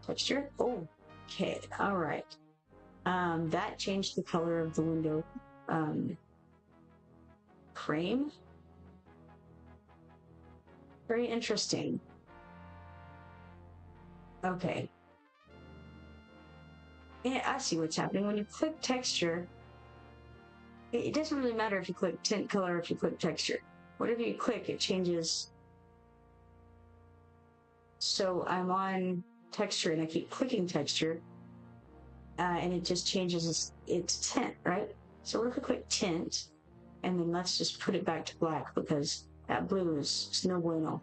Texture? Oh, okay, alright. That changed the color of the window frame. Very interesting. Okay. Yeah, I see what's happening. When you click texture, it doesn't really matter if you click tint color or if you click texture. Whatever you click, it changes. So I'm on texture and I keep clicking texture, and it just changes its tint, right? So what if we click tint, and then let's just put it back to black because that blue is no bueno.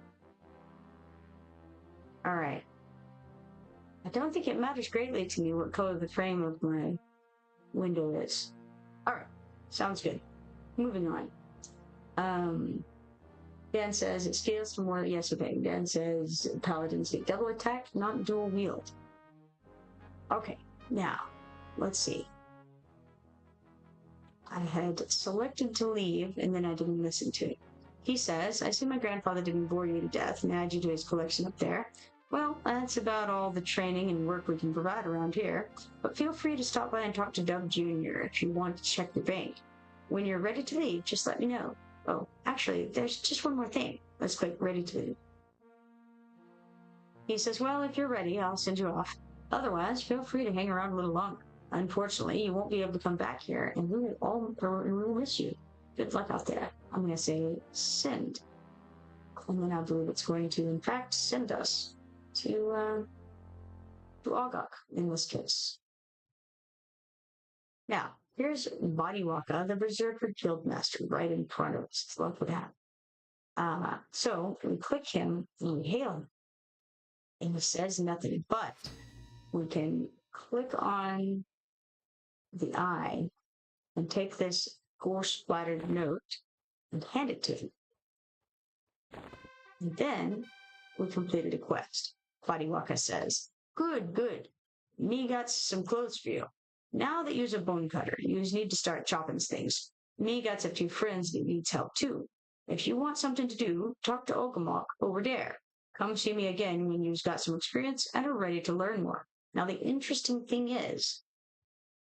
All right. I don't think it matters greatly to me what color the frame of my window is. All right, sounds good. Moving on. Dan says it scales to more. Yes, okay. Dan says paladins get double attack, not dual wield. Okay, now let's see. I had selected to leave, and then I didn't listen to it. He says, I see my grandfather didn't bore you to death and add you to his collection up there. Well, that's about all the training and work we can provide around here, but feel free to stop by and talk to Doug Jr. if you want to check the bank. When you're ready to leave, just let me know. Oh, actually, there's just one more thing. Let's click ready to leave. He says, well, if you're ready, I'll send you off. Otherwise, feel free to hang around a little longer. Unfortunately, you won't be able to come back here, and we will miss you. Good luck out there. I'm going to say send. And then I believe it's going to, in fact, send us to Ogre in this case. Now, here's Bodywaka, the Berserker Guildmaster, right in front of us. Look at that. So we click him and we hail him. And he says nothing, but we can click on the eye and take this gore splattered note and hand it to him. And then we completed a quest. Bodywaka says, good, good. Me got some clothes for you. Now that you's a bone cutter, yous need to start chopping things. Me got a few friends that needs help too. If you want something to do, talk to Ogre over there. Come see me again when you've got some experience and are ready to learn more. Now, the interesting thing is,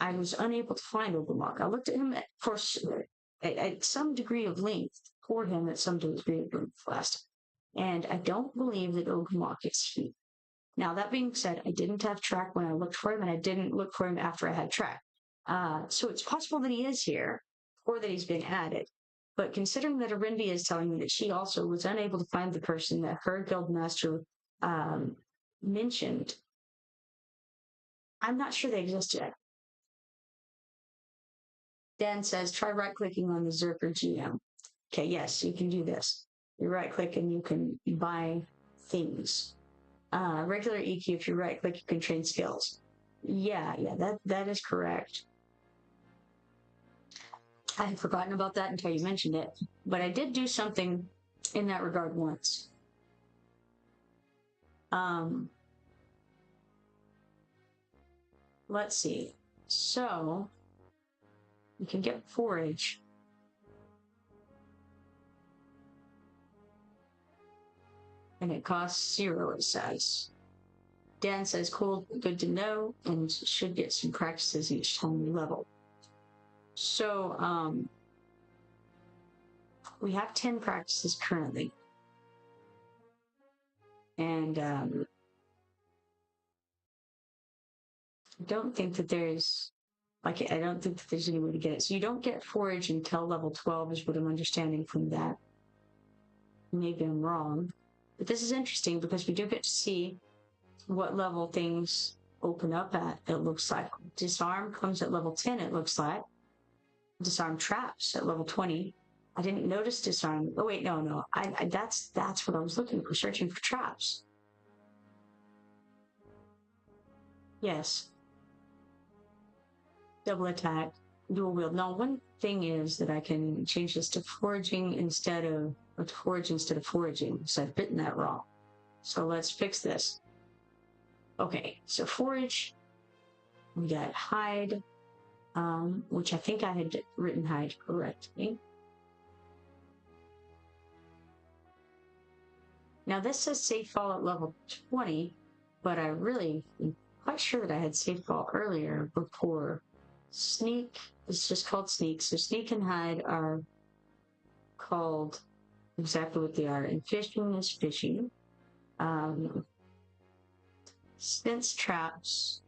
I was unable to find Ogre. I looked at him at some degree of length for him at some degree of length last. And I don't believe that Ogre is here. Now, that being said, I didn't have track when I looked for him, and I didn't look for him after I had track. So it's possible that he is here, or that he's been added. But considering that Arinbi is telling me that she also was unable to find the person that her guildmaster mentioned, I'm not sure they exist yet. Dan says, try right-clicking on the Zerker GM. Okay, yes, you can do this. You right-click and you can buy things. Regular EQ, if you right-click, you can train skills. Yeah, that is correct. I had forgotten about that until you mentioned it, but I did do something in that regard once. Let's see. So, you can get forage. And it costs 0, it says. Dan says, cool, good to know, and should get some practices each time you level. So, we have 10 practices currently. And I don't think that there's, I don't think that there's any way to get it. So you don't get forage until level 12 is what I'm understanding from that. Maybe I'm wrong. But this is interesting because we do get to see what level things open up at, it looks like. Disarm comes at level 10, it looks like. Disarm traps at level 20. I didn't notice disarm. Oh wait, no. That's what I was looking for, searching for traps. Yes. Double attack, dual wield. Now, one thing is that I can change this to foraging instead of, or to forage instead of foraging. So I've written that wrong. So let's fix this. Okay, so forage. We got hide, which I think I had written hide correctly. Now this says safe fall at level 20, but I really am quite sure that I had safe fall earlier before. Sneak is just called sneak. So sneak and hide are called exactly what they are. And fishing is fishing. Sense traps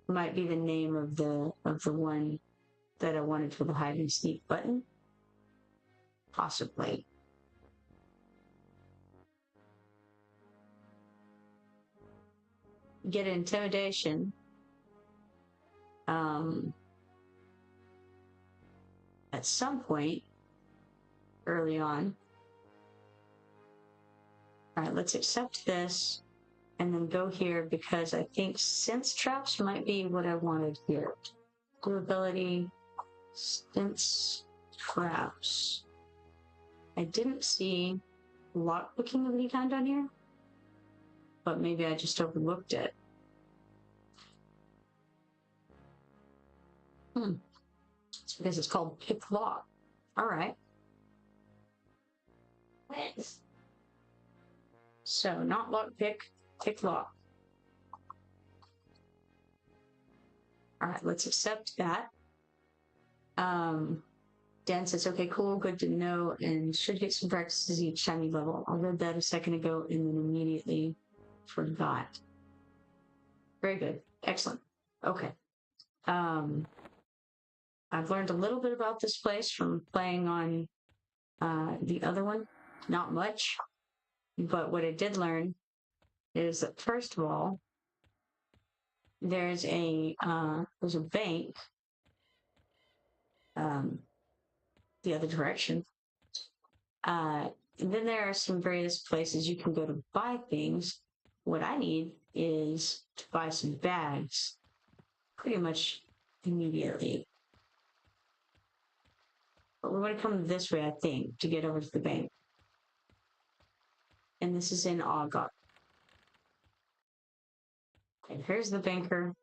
might be the name of the one that I wanted for the hide and sneak button. Possibly. Get intimidation. At some point early on. All right, let's accept this and then go here because I think sense traps might be what I wanted here. Durability, sense traps. I didn't see lockpicking of any kind on here, but maybe I just overlooked it. It's because it's called pick lock. All right. So not lockpick, pick lock. All right, let's accept that. Dan says, okay, cool, good to know, and should get some practices each time you level. I read that a second ago and then immediately forgot. Very good. Excellent. Okay. I've learned a little bit about this place from playing on the other one. Not much. But what I did learn is that, first of all, there's a bank the other direction. And then there are some various places you can go to buy things. What I need is to buy some bags pretty much immediately. But we're going to come this way, I think, to get over to the bank. And this is in Ogre. Okay, here's the banker.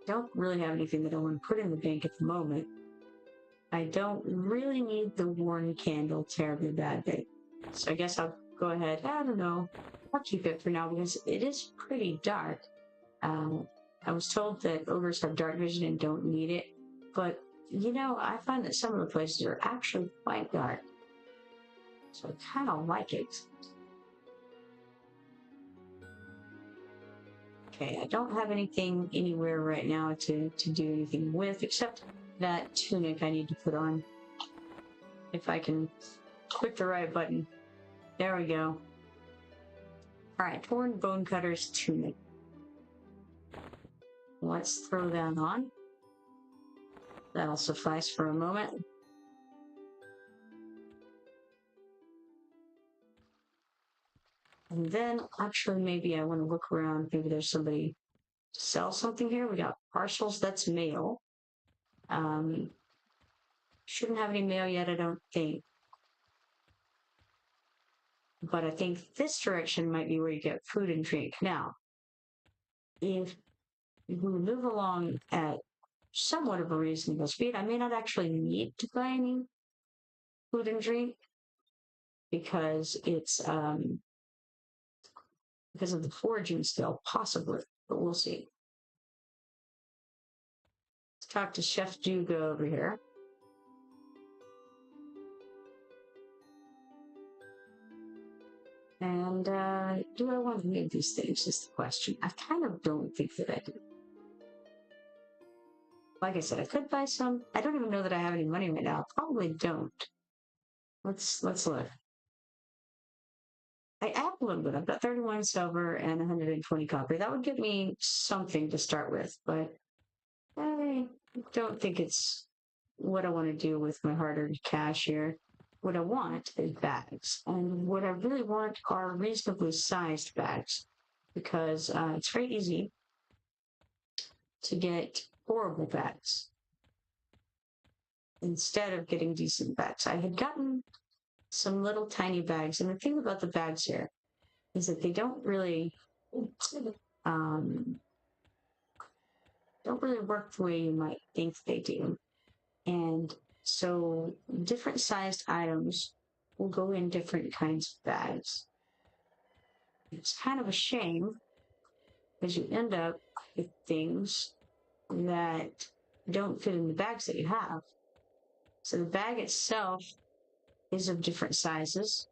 Don't really have anything that I want to put in the bank at the moment. I don't really need the worn candle terribly badly. So I guess I'll go ahead. I don't know. I'll keep it for now because it is pretty dark. I was told that ogres have dark vision and don't need it. But, you know, I find that some of the places are actually quite dark. So I kind of like it. Okay, I don't have anything anywhere right now to do anything with, except that tunic I need to put on. If I can click the right button. There we go. Alright, torn bone cutter's tunic. Let's throw that on. That'll suffice for a moment. And then, actually, maybe I want to look around. Maybe there's somebody to sell something here. We got parcels. That's mail. Shouldn't have any mail yet, I don't think. But I think this direction might be where you get food and drink. Now, if we move along at somewhat of a reasonable speed, I may not actually need to buy any food and drink because it's because of the foraging skill, possibly, but we'll see. Let's talk to Chef Duga over here. And do I want to make these things is the question. I kind of don't think that I do. Like I said, I could buy some. I don't even know that I have any money right now. Probably don't. Let's look. I have a little bit. I've got 31 silver and 120 copper. That would give me something to start with, but I don't think it's what I want to do with my hard-earned cash here. What I want is bags, and what I really want are reasonably sized bags, because it's very easy to get horrible bags instead of getting decent bags. I had gotten some little tiny bags, and the thing about the bags here is that they don't really work the way you might think they do. And so different sized items will go in different kinds of bags. It's kind of a shame because you end up with things that don't fit in the bags that you have. So the bag itself is of different sizes,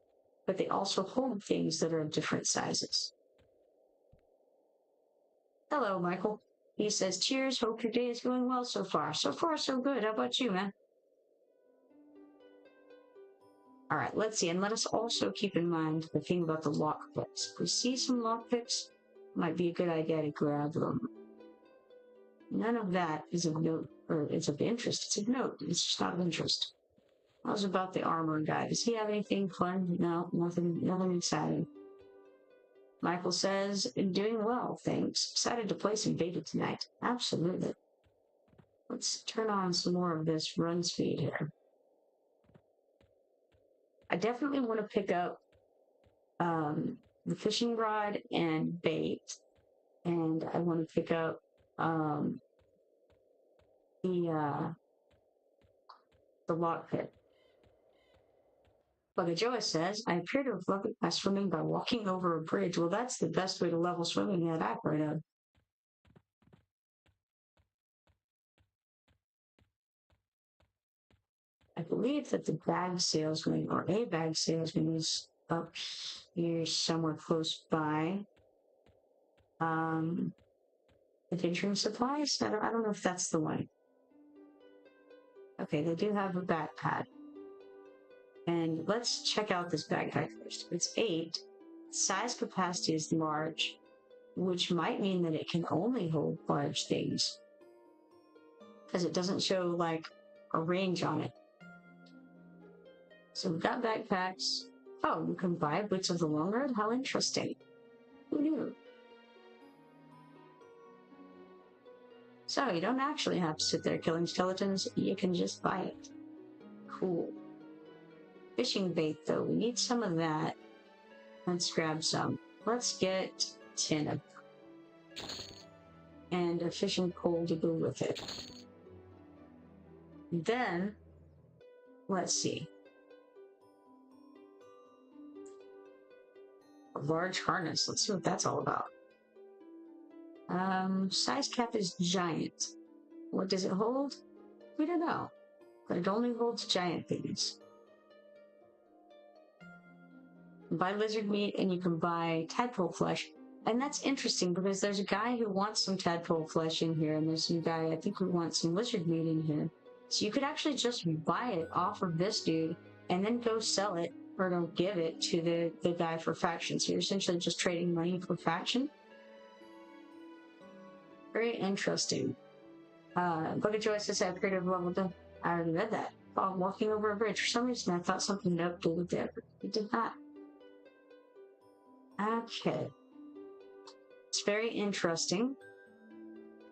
but they also hold things that are of different sizes. Hello, Michael. He says, cheers, hope your day is going well so far. So far, so good. How about you, man? All right, let's see. And let us also keep in mind the thing about the lockpicks. If we see some lockpicks, might be a good idea to grab them. None of that is of note, or it's of interest. It's of note. It's just not of interest. How's about the armor guy? Does he have anything fun? No, nothing exciting. Michael says, doing well, thanks. Excited to play some beta tonight. Absolutely. Let's turn on some more of this run speed here. I definitely want to pick up the fishing rod and bait, and I want to pick up the lock pit. But Joa says, I appear to have leveled my swimming by walking over a bridge. Well, that's the best way to level swimming that I've heard of. I believe that the bag salesman, or a bag salesman, is up here somewhere close by. Adventuring supplies? I don't know if that's the one. Okay, they do have a backpack. And let's check out this backpack first. It's 8. Size capacity is large, which might mean that it can only hold large things, because it doesn't show like a range on it. So we've got backpacks. Oh, you can buy Boots of the Long Road? How interesting. Who knew? So you don't actually have to sit there killing skeletons, you can just buy it. Cool. Fishing bait though, we need some of that. Let's grab some. Let's get 10 of them. And a fishing pole to go with it. Then, let's see. A large harness, let's see what that's all about. Size cap is giant. What does it hold? We don't know. But it only holds giant things. You buy lizard meat and you can buy tadpole flesh. And that's interesting because there's a guy who wants some tadpole flesh in here, and there's some guy, I think, who wants some lizard meat in here. So you could actually just buy it off of this dude and then go sell it, or don't give it to the guy for faction. So you're essentially just trading money for faction. Very interesting. Book of Joy says I upgraded level to... I already read that. While walking over a bridge. For some reason I thought something had updated there, but it did not. Okay. It's very interesting.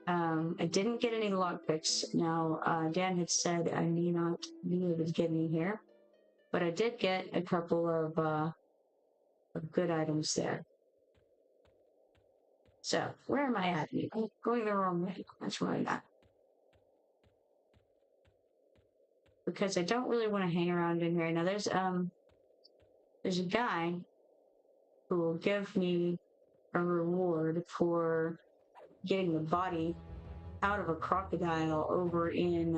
I didn't get any lockpicks. Now, Dan had said I may not be able to get any here, but I did get a couple of good items there. So, where am I at? I'm going the wrong way. That's where I'm at. Because I don't really want to hang around in here. Now, there's a guy who will give me a reward for getting the body out of a crocodile over in,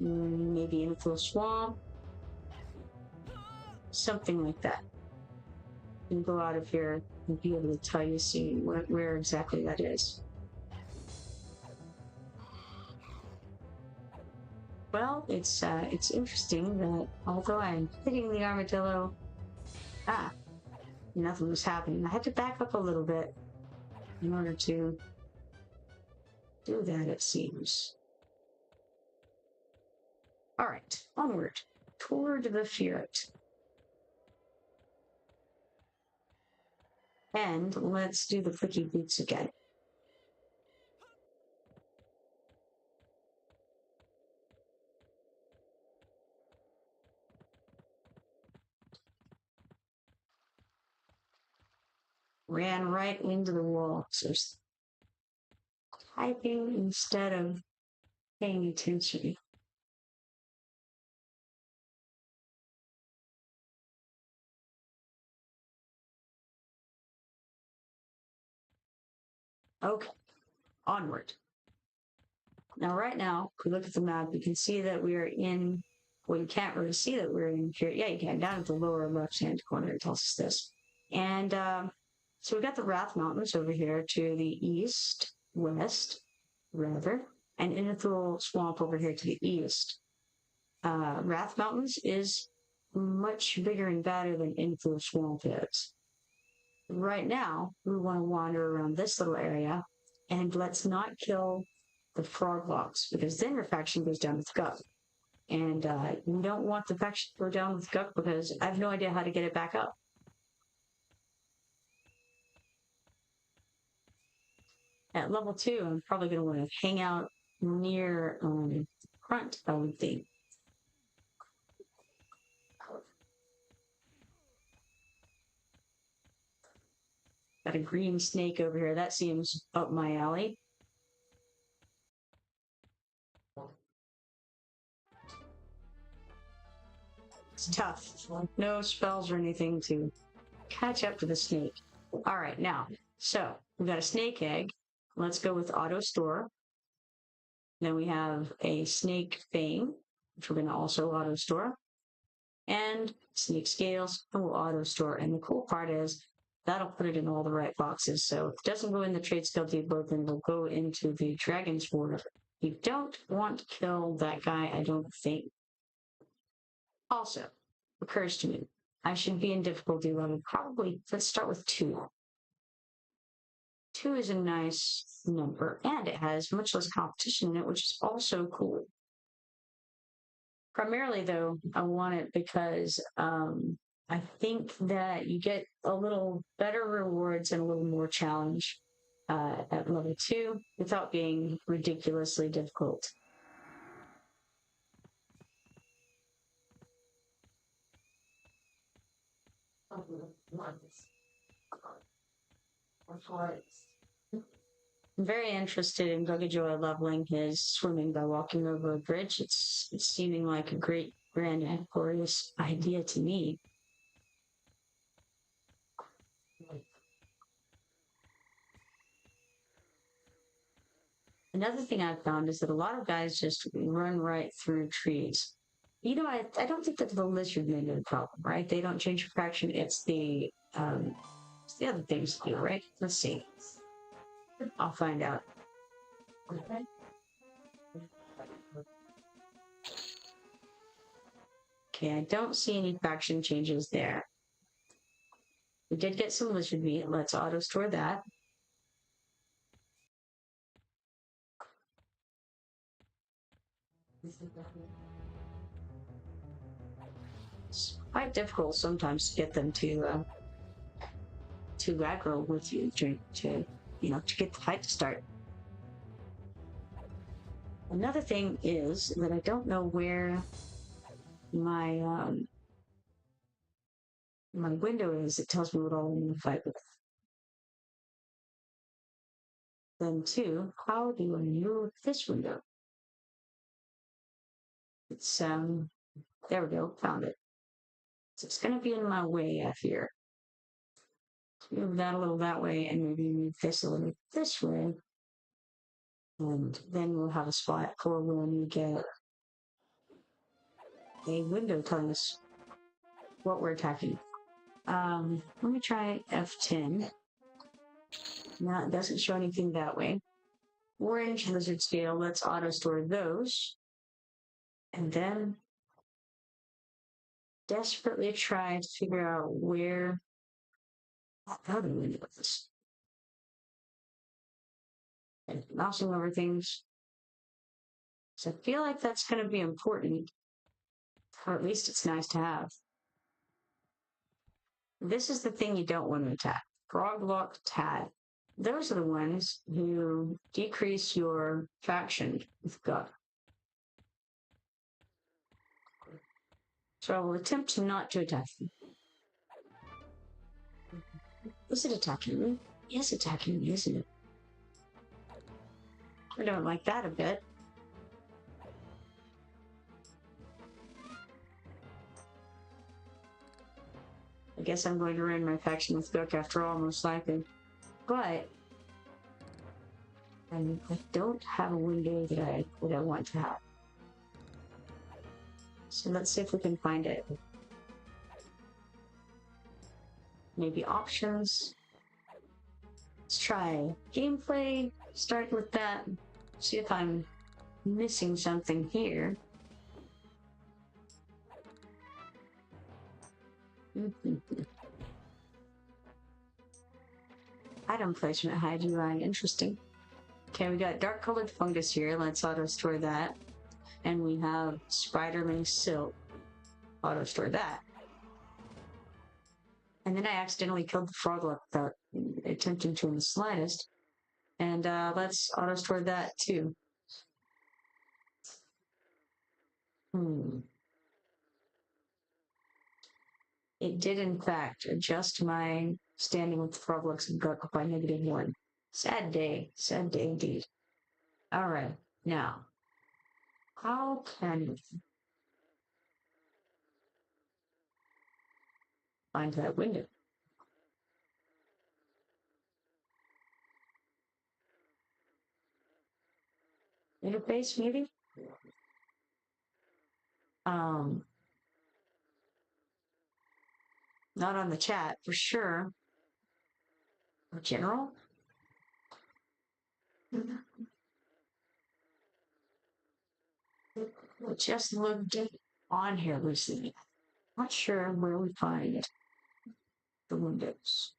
maybe in a little swamp. Something like that. You can go out of here and be able to tell you soon where exactly that is. Well, it's interesting that although I'm hitting the armadillo, nothing was happening. I had to back up a little bit in order to do that, it seems. Alright, onward. Toward the ferret. And let's do the clicky boots again. Ran right into the wall. So typing instead of paying attention. Okay, onward. Now, right now, if we look at the map, you can see that we are in, well, you can't really see that we're in here. Yeah, you can. Down at the lower left-hand corner, it tells us this. And so we've got the Wrath Mountains over here to the east, west, rather, and Inithul Swamp over here to the east. Wrath Mountains is much bigger and badder than Inithul Swamp is. Right now, we want to wander around this little area, and let's not kill the frog logs, because then your faction goes down with Guck. And you don't want the faction to go down with Guck because I have no idea how to get it back up. At level 2, I'm probably going to want to hang out near front, I would think. Got a green snake over here. That seems up my alley. It's tough. No spells or anything to catch up to the snake. All right, now, so we've got a snake egg. Let's go with auto store. Then we have a snake fang, which we're going to also auto store. and sneak scales, and will auto store. And the cool part is that'll put it in all the right boxes. So if it doesn't go in the trade skill depot, then it'll go into the dragon's border. You don't want to kill that guy, I don't think. Also, occurs to me, I should be in difficulty level. Probably, let's start with 2. 2 is a nice number, and it has much less competition in it, which is also cool. Primarily, though, I want it because I think that you get a little better rewards and a little more challenge at level 2 without being ridiculously difficult. I'm very interested in Joy leveling his swimming by walking over a bridge. It's seeming like a great, grand, and glorious idea to me. Another thing I've found is that a lot of guys just run right through trees. You know, I don't think that the lizard made it a problem, right? They don't change fraction. It's the other things to do, right? Let's see. I'll find out. Okay, I don't see any faction changes there. We did get some lizard meat. Let's auto store that. It's quite difficult sometimes to get them to aggro with you to get the fight to start. Another thing is that I don't know where my my window is. It tells me what all I'm going to fight with. Then 2, how do I move this window? It's there we go, found it. So it's going to be in my way out here. Move that a little that way, and maybe move this a little this way. And then we'll have a spot for when we get a window telling us what we're attacking. Let me try F10. Now it doesn't show anything that way. Orange lizard scale, let's auto store those. And then desperately try to figure out where how do we do this? And mousing over things. So I feel like that's going to be important, or at least it's nice to have. This is the thing you don't want to attack. Froglock Tad. Those are the ones who decrease your faction with God. So I will attempt not to attack them. Is it attacking me? Yes, attacking me, isn't it? I don't like that a bit. I guess I'm going to run my faction with Gook after all, most likely. But I don't have a window that I want to have. So let's see if we can find it. Maybe options. Let's try gameplay. Start with that. See if I'm missing something here. Item placement, hide UI, interesting. Okay, we got dark colored fungus here. Let's auto store that. And we have Spiderman Silk. Auto store that. And then I accidentally killed the froglet without attempting to in the slightest. And let's auto store that too. It did in fact adjust my standing with the froglets and Guk by -1. Sad day indeed. Alright, now, how can we find that window? Interface, maybe? Not on the chat, for sure. Or general? Just looked on here recently. Not sure where we find the windows.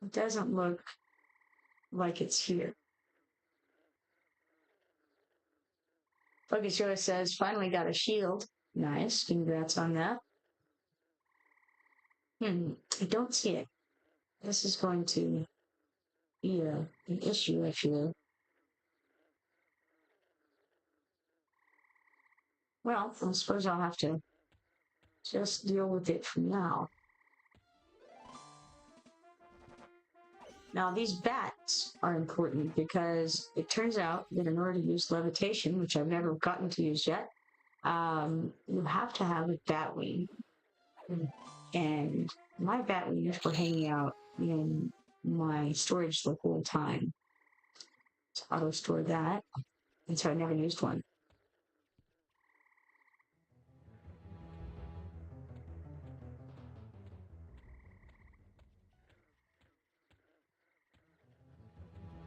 It doesn't look like it's here. Focus Joe says, finally got a shield. Nice. Congrats on that. I don't see it. This is going to be an issue, I feel. Well, I suppose I'll have to just deal with it for now. Now, these bats are important because it turns out that in order to use levitation, which I've never gotten to use yet, you have to have a bat wing. And my bat wings were hanging out in my storage the whole time. To auto store that, and so I never used one.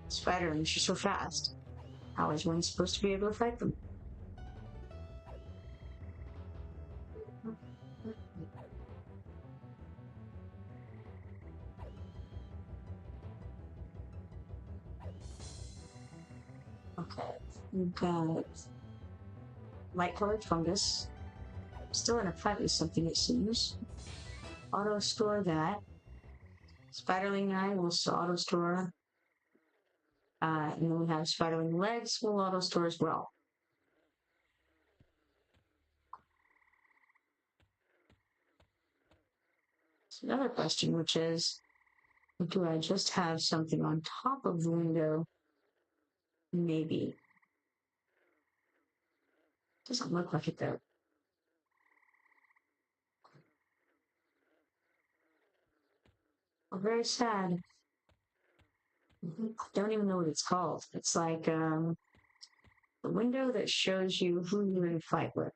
Spider-Man, you're so fast. How is one supposed to be able to fight them? Okay, we've got light-colored fungus. Still in a fight with something, it seems. Auto store that. Spiderling eye will auto store. And then we have spiderling legs will auto store as well. So another question, which is, do I just have something on top of the window? Maybe. Doesn't look like it though. Oh, very sad. I don't even know what it's called. It's like the window that shows you who you're in a fight with.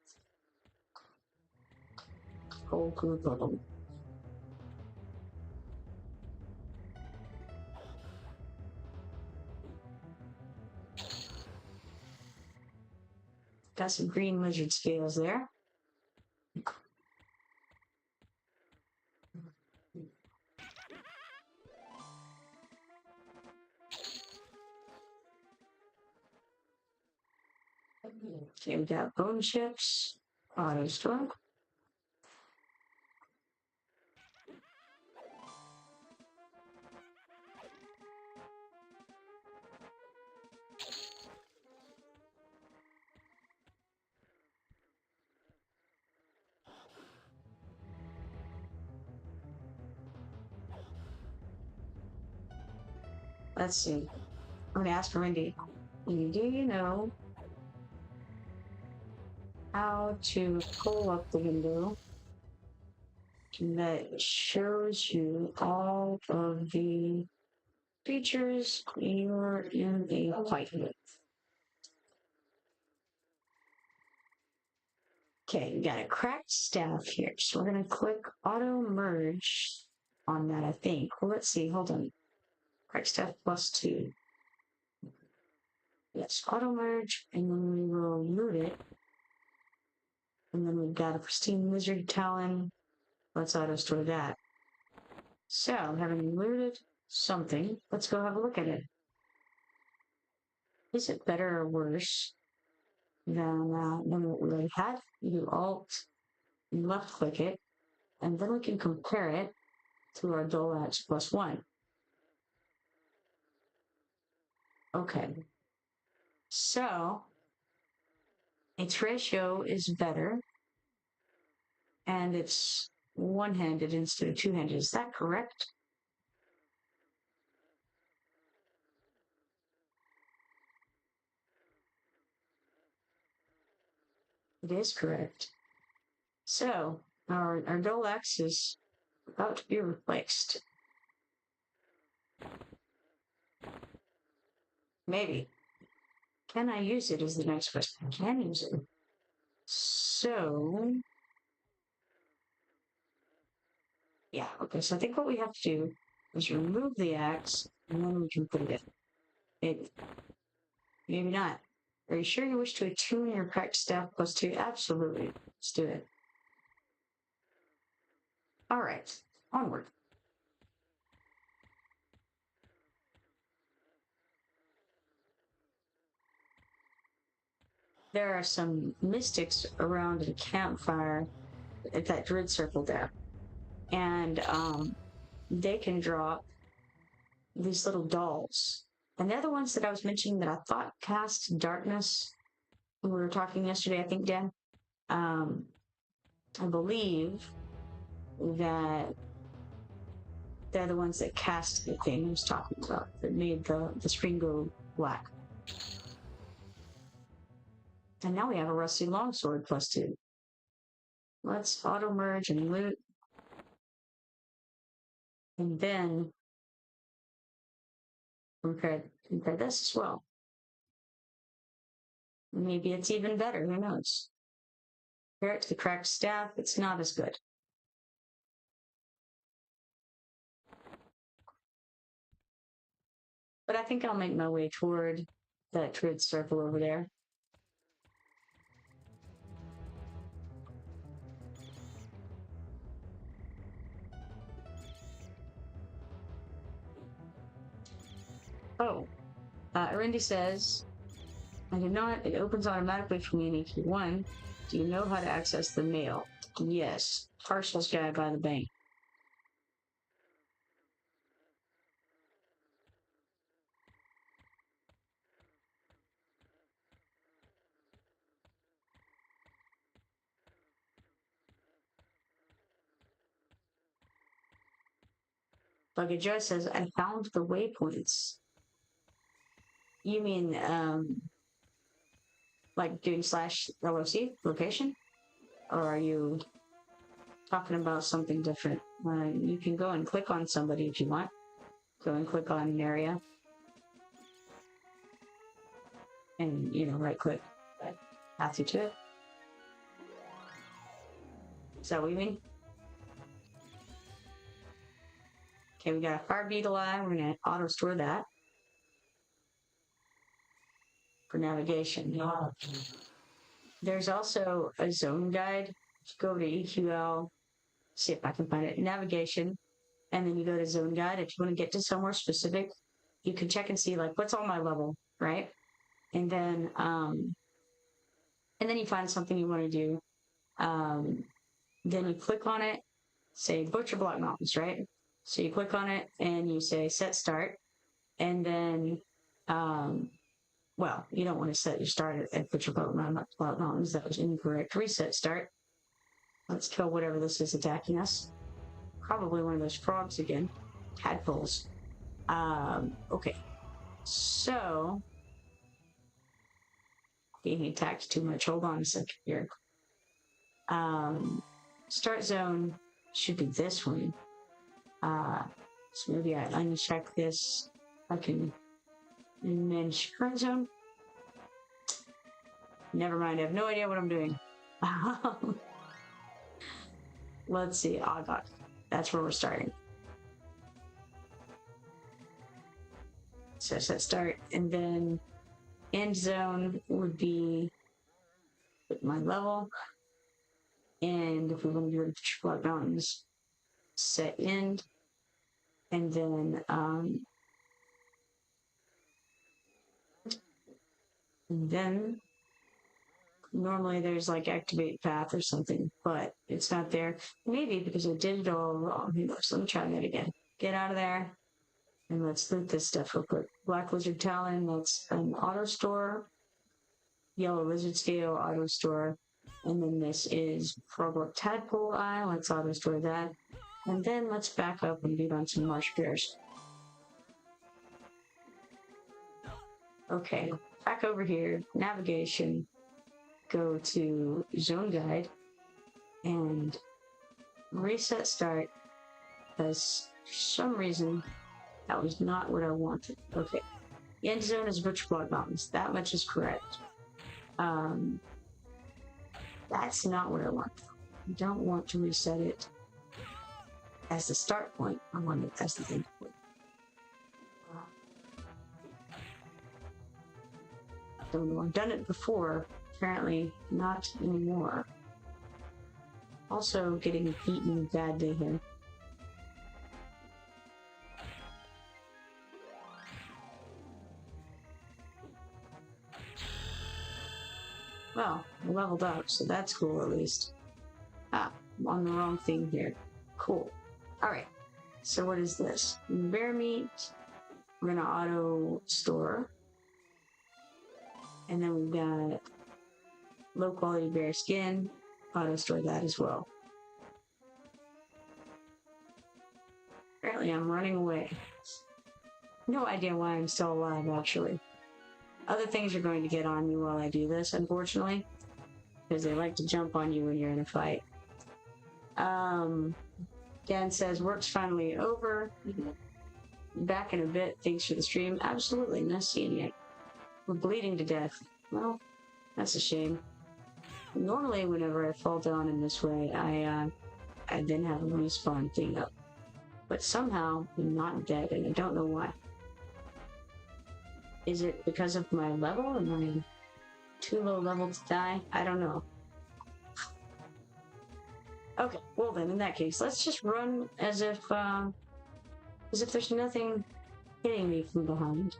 Whole group of them. Got some green lizard scales there. Okay, we got bone chips, auto store. Let's see. I'm gonna ask Randy. Do you know how to pull up the window that shows you all of the features you're in a fight with? Okay, we got a cracked staff here. So we're going to click auto merge on that, I think. Well, let's see. Hold on. Cracked staff +2. Yes, auto merge, and then we will loot it. And then we've got a pristine lizard talon. Let's auto store that. So, having looted something, let's go have a look at it. Is it better or worse than what we already had? You do Alt, you left click it, and then we can compare it to our Dolax +1. Okay. So, its ratio is better, and it's one-handed instead of two-handed. Is that correct? It is correct. So, our Dolax is about to be replaced. Maybe. Can I use it is the next question. I can use it. So, yeah, okay, so I think what we have to do is remove the axe, and then we can put it in. Maybe not. Are you sure you wish to attune your cracked staff +2? Absolutely. Let's do it. Alright, onward. There are some mystics around a campfire at that druid circle there. And they can drop these little dolls. And they're the ones that I was mentioning that I thought cast darkness. We were talking yesterday, I think, Dan. I believe that they're the ones that cast the thing I was talking about, that made the screen go black. And now we have a rusty longsword +2. Let's auto merge and loot. And then compare this as well. Maybe it's even better, who knows? Compare it to the cracked staff, it's not as good. But I think I'll make my way toward that druid circle over there. Oh, Arindy says, I do not, it opens automatically for me in EQ1. Do you know how to access the mail? Yes, parcels guy by the bank. Bucket Joe says, I found the waypoints. You mean, like doing /LOC location? Or are you talking about something different? You can go and click on somebody if you want. Go and click on an area. And, you know, right click. Path you to it. Is that what you mean? Okay, we got a fire beetle eye. We're going to auto store that for navigation. There's also a zone guide. Go to EQL, see if I can find it. Navigation, and then you go to zone guide. If you want to get to somewhere specific, you can check and see like what's on my level, right? And then you find something you want to do. Then you click on it. Say Butcher Block Mountains, right? So you click on it and you say set start, and then well, you don't want to set your start at Butcher Block Mountains. That was incorrect. Reset start. Let's kill whatever this is attacking us. Probably one of those frogs again. Tadpoles. Okay. So, being attacked too much. Hold on a second here. Start zone should be this one. So maybe I uncheck this. I can manage current zone. Never mind. I have no idea what I'm doing. Let's see. Oh, God. That's where we're starting. So set start, and then end zone would be my level. And if we want to go to Block Mountains, set end, and then normally there's like activate path or something, but it's not there. Maybe because I did it all wrong. Let me try that again. Get out of there, and let's loot this stuff real quick. Black Lizard Talon, that's an auto store. Yellow Lizard Scale, auto store. And then this is Froglet Tadpole Eye. Let's auto store that. And then let's back up and beat on some marsh bears. Okay, back over here, navigation, go to zone guide, and reset start, because for some reason that was not what I wanted. Okay, The end zone is Butcher Block Mountains. That much is correct. That's not what I want. I don't want to reset it as the start point. I want it as the end point. Don't know. I've done it before. Apparently not anymore. Also getting beaten badly here. Well, I leveled up, so that's cool at least. Ah, I'm on the wrong thing here. Cool. Alright, so what is this? Bear meat. We're gonna auto store. And then we've got low quality bear skin. Auto store that as well. Apparently I'm running away. No idea why I'm still alive, actually. Other things are going to get on me while I do this, unfortunately. Because they like to jump on you when you're in a fight. Dan says, work's finally over. Back in a bit, thanks for the stream. Absolutely, nice seeing you. We're bleeding to death. Well, that's a shame. Normally, whenever I fall down in this way, I then have a respawn thing up. But somehow, I'm not dead, and I don't know why. Is it because of my level? Am I too low level to die? I don't know. Okay, well then, in that case, let's just run as if there's nothing hitting me from behind.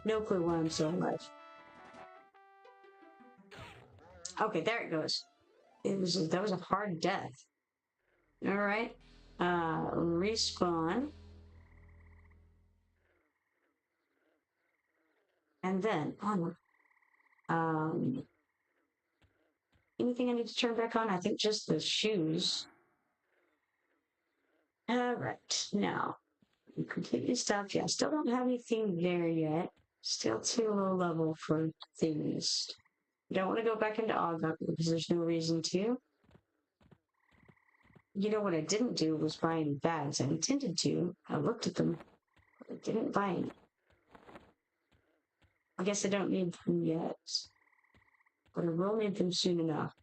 No clue why I'm still alive. Okay, there it goes. That was a hard death. Alright. Respawn. And then onward. Anything I need to turn back on? I think just the shoes. Alright, now. I'm completely stopped. Yeah, I still don't have anything there yet. Still too low level for things. I don't want to go back into Ogre because there's no reason to. You know what I didn't do was buy any bags. I intended to. I looked at them, but I didn't buy any. I guess I don't need them yet. But I will need them soon enough.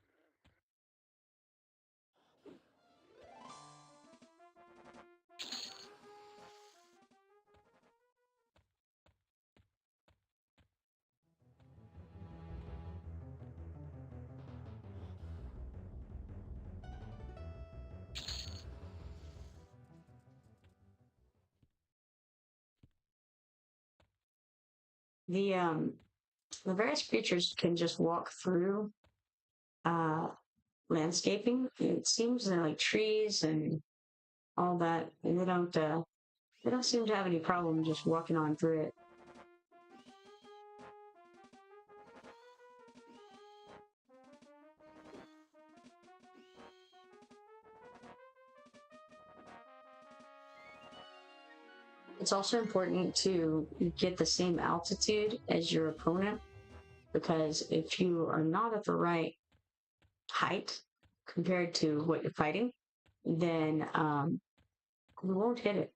The various creatures can just walk through landscaping. It seems they're like trees and all that, and they don't seem to have any problem just walking on through it. It's also important to get the same altitude as your opponent, because if you are not at the right height compared to what you're fighting, then you won't hit it.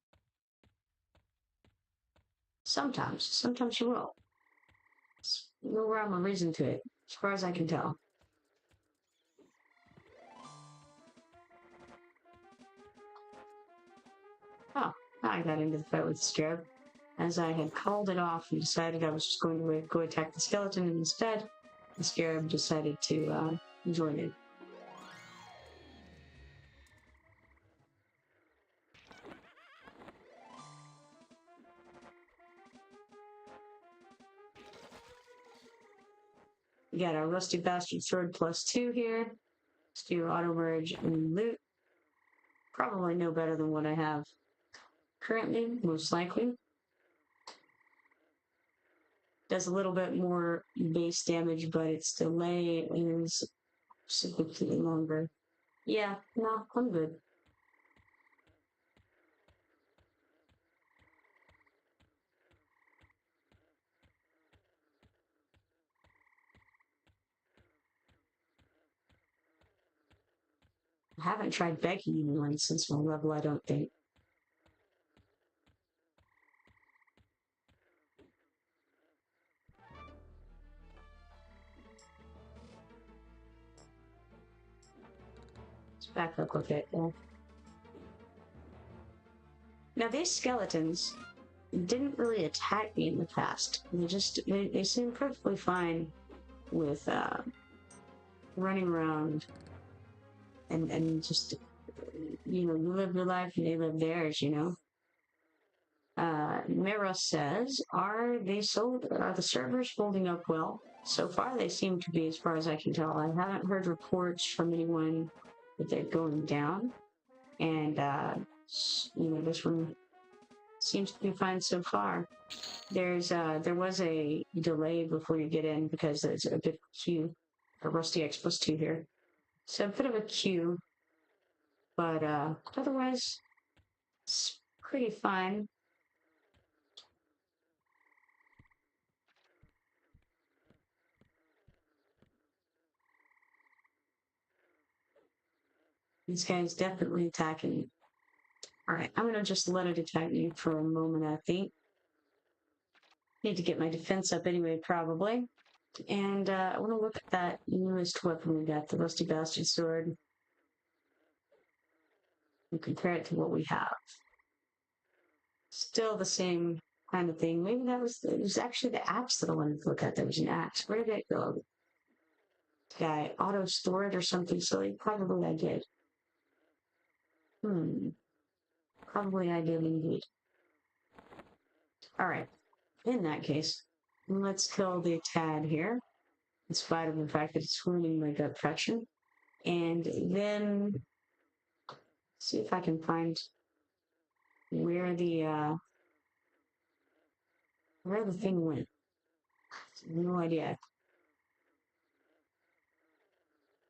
Sometimes you will. There's no rhyme or reason to it, as far as I can tell. Oh, I got into the fight with the scarab. As I had called it off and decided I was just going to go attack the skeleton, and instead, the scarab decided to join it. We got our Rusty Bastard Sword +2 here. Let's do auto merge and loot. Probably no better than what I have currently, most likely. Does a little bit more base damage, but its delay is significantly longer. Yeah, no, I'm good. I haven't tried begging anyone since my level, I don't think. back up. Okay. Well. Now these skeletons didn't really attack me in the past. They seem perfectly fine with running around and just, you know, you live your life and they live theirs, you know. Mira says, are the servers holding up well? So far they seem to be, as far as I can tell. I haven't heard reports from anyone that they're going down. And, you know, this one seems to be fine so far. There was a delay before you get in because there's a bit of a queue, a Rusty X plus 2 here. So a bit of a queue, but otherwise, it's pretty fine. This guy's definitely attacking me. Alright, I'm gonna just let it attack me for a moment, I think. Need to get my defense up anyway, probably. And I want to look at that newest weapon we got, the Rusty Bastard Sword, and compare it to what we have. Still the same kind of thing. Maybe it was actually the axe that I wanted to look at. There was an axe. Where did it go? Did I auto-store it or something silly? Probably I did. Probably I did indeed. Alright. In that case, let's kill the Tad here, in spite of the fact that it's ruining my gut fraction. And then see if I can find where the thing went. No idea.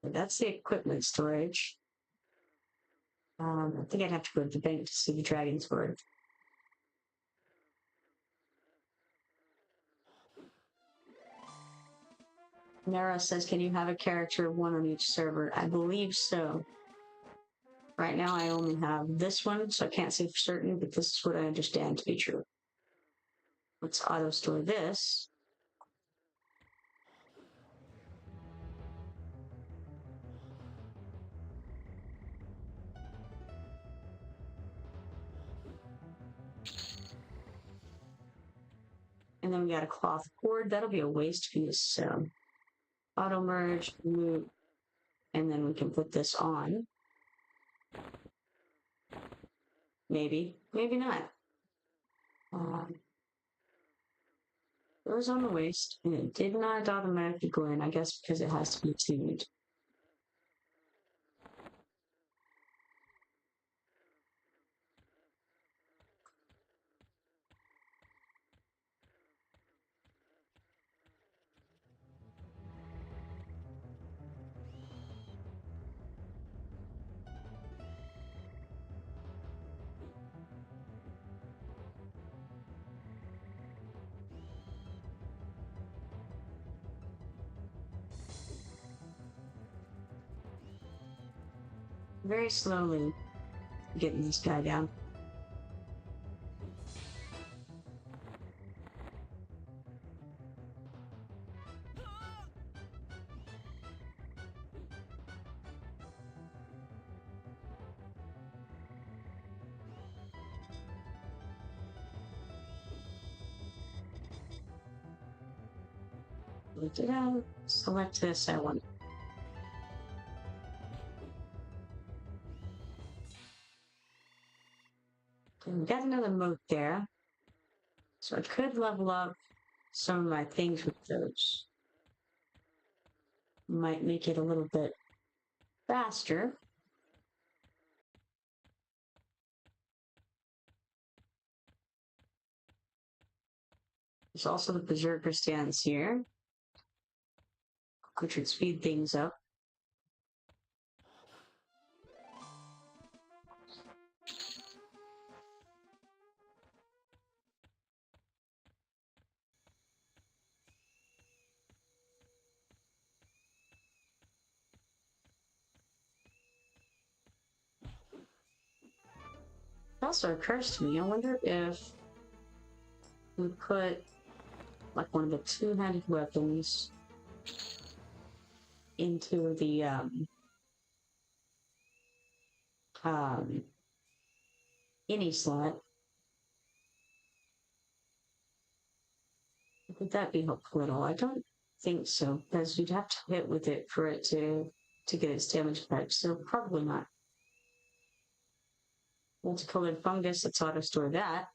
But that's the equipment storage. I think I'd have to go to the bank to see the dragon sword. Nara says, can you have a character one on each server? I believe so. Right now I only have this one, so I can't say for certain, but this is what I understand to be true. Let's auto-store this. And then we got a cloth cord. That'll be a waste piece, so auto merge, move, and then we can put this on. Maybe, maybe not. Goes on the waist, and it did not automatically go in, I guess because it has to be tuned. Very slowly getting this guy down. Lift it out, select this, I want. And we got another moat there. So I could level up some of my things with those. Might make it a little bit faster. There's also the Berserker stands here, which would speed things up. It also occurs to me, I wonder if we put like one of the two-handed weapons into the any slot. Would that be helpful at all? I don't think so, because you'd have to hit with it for it to get its damage effect, so probably not. Multicolored fungus, let's auto store that.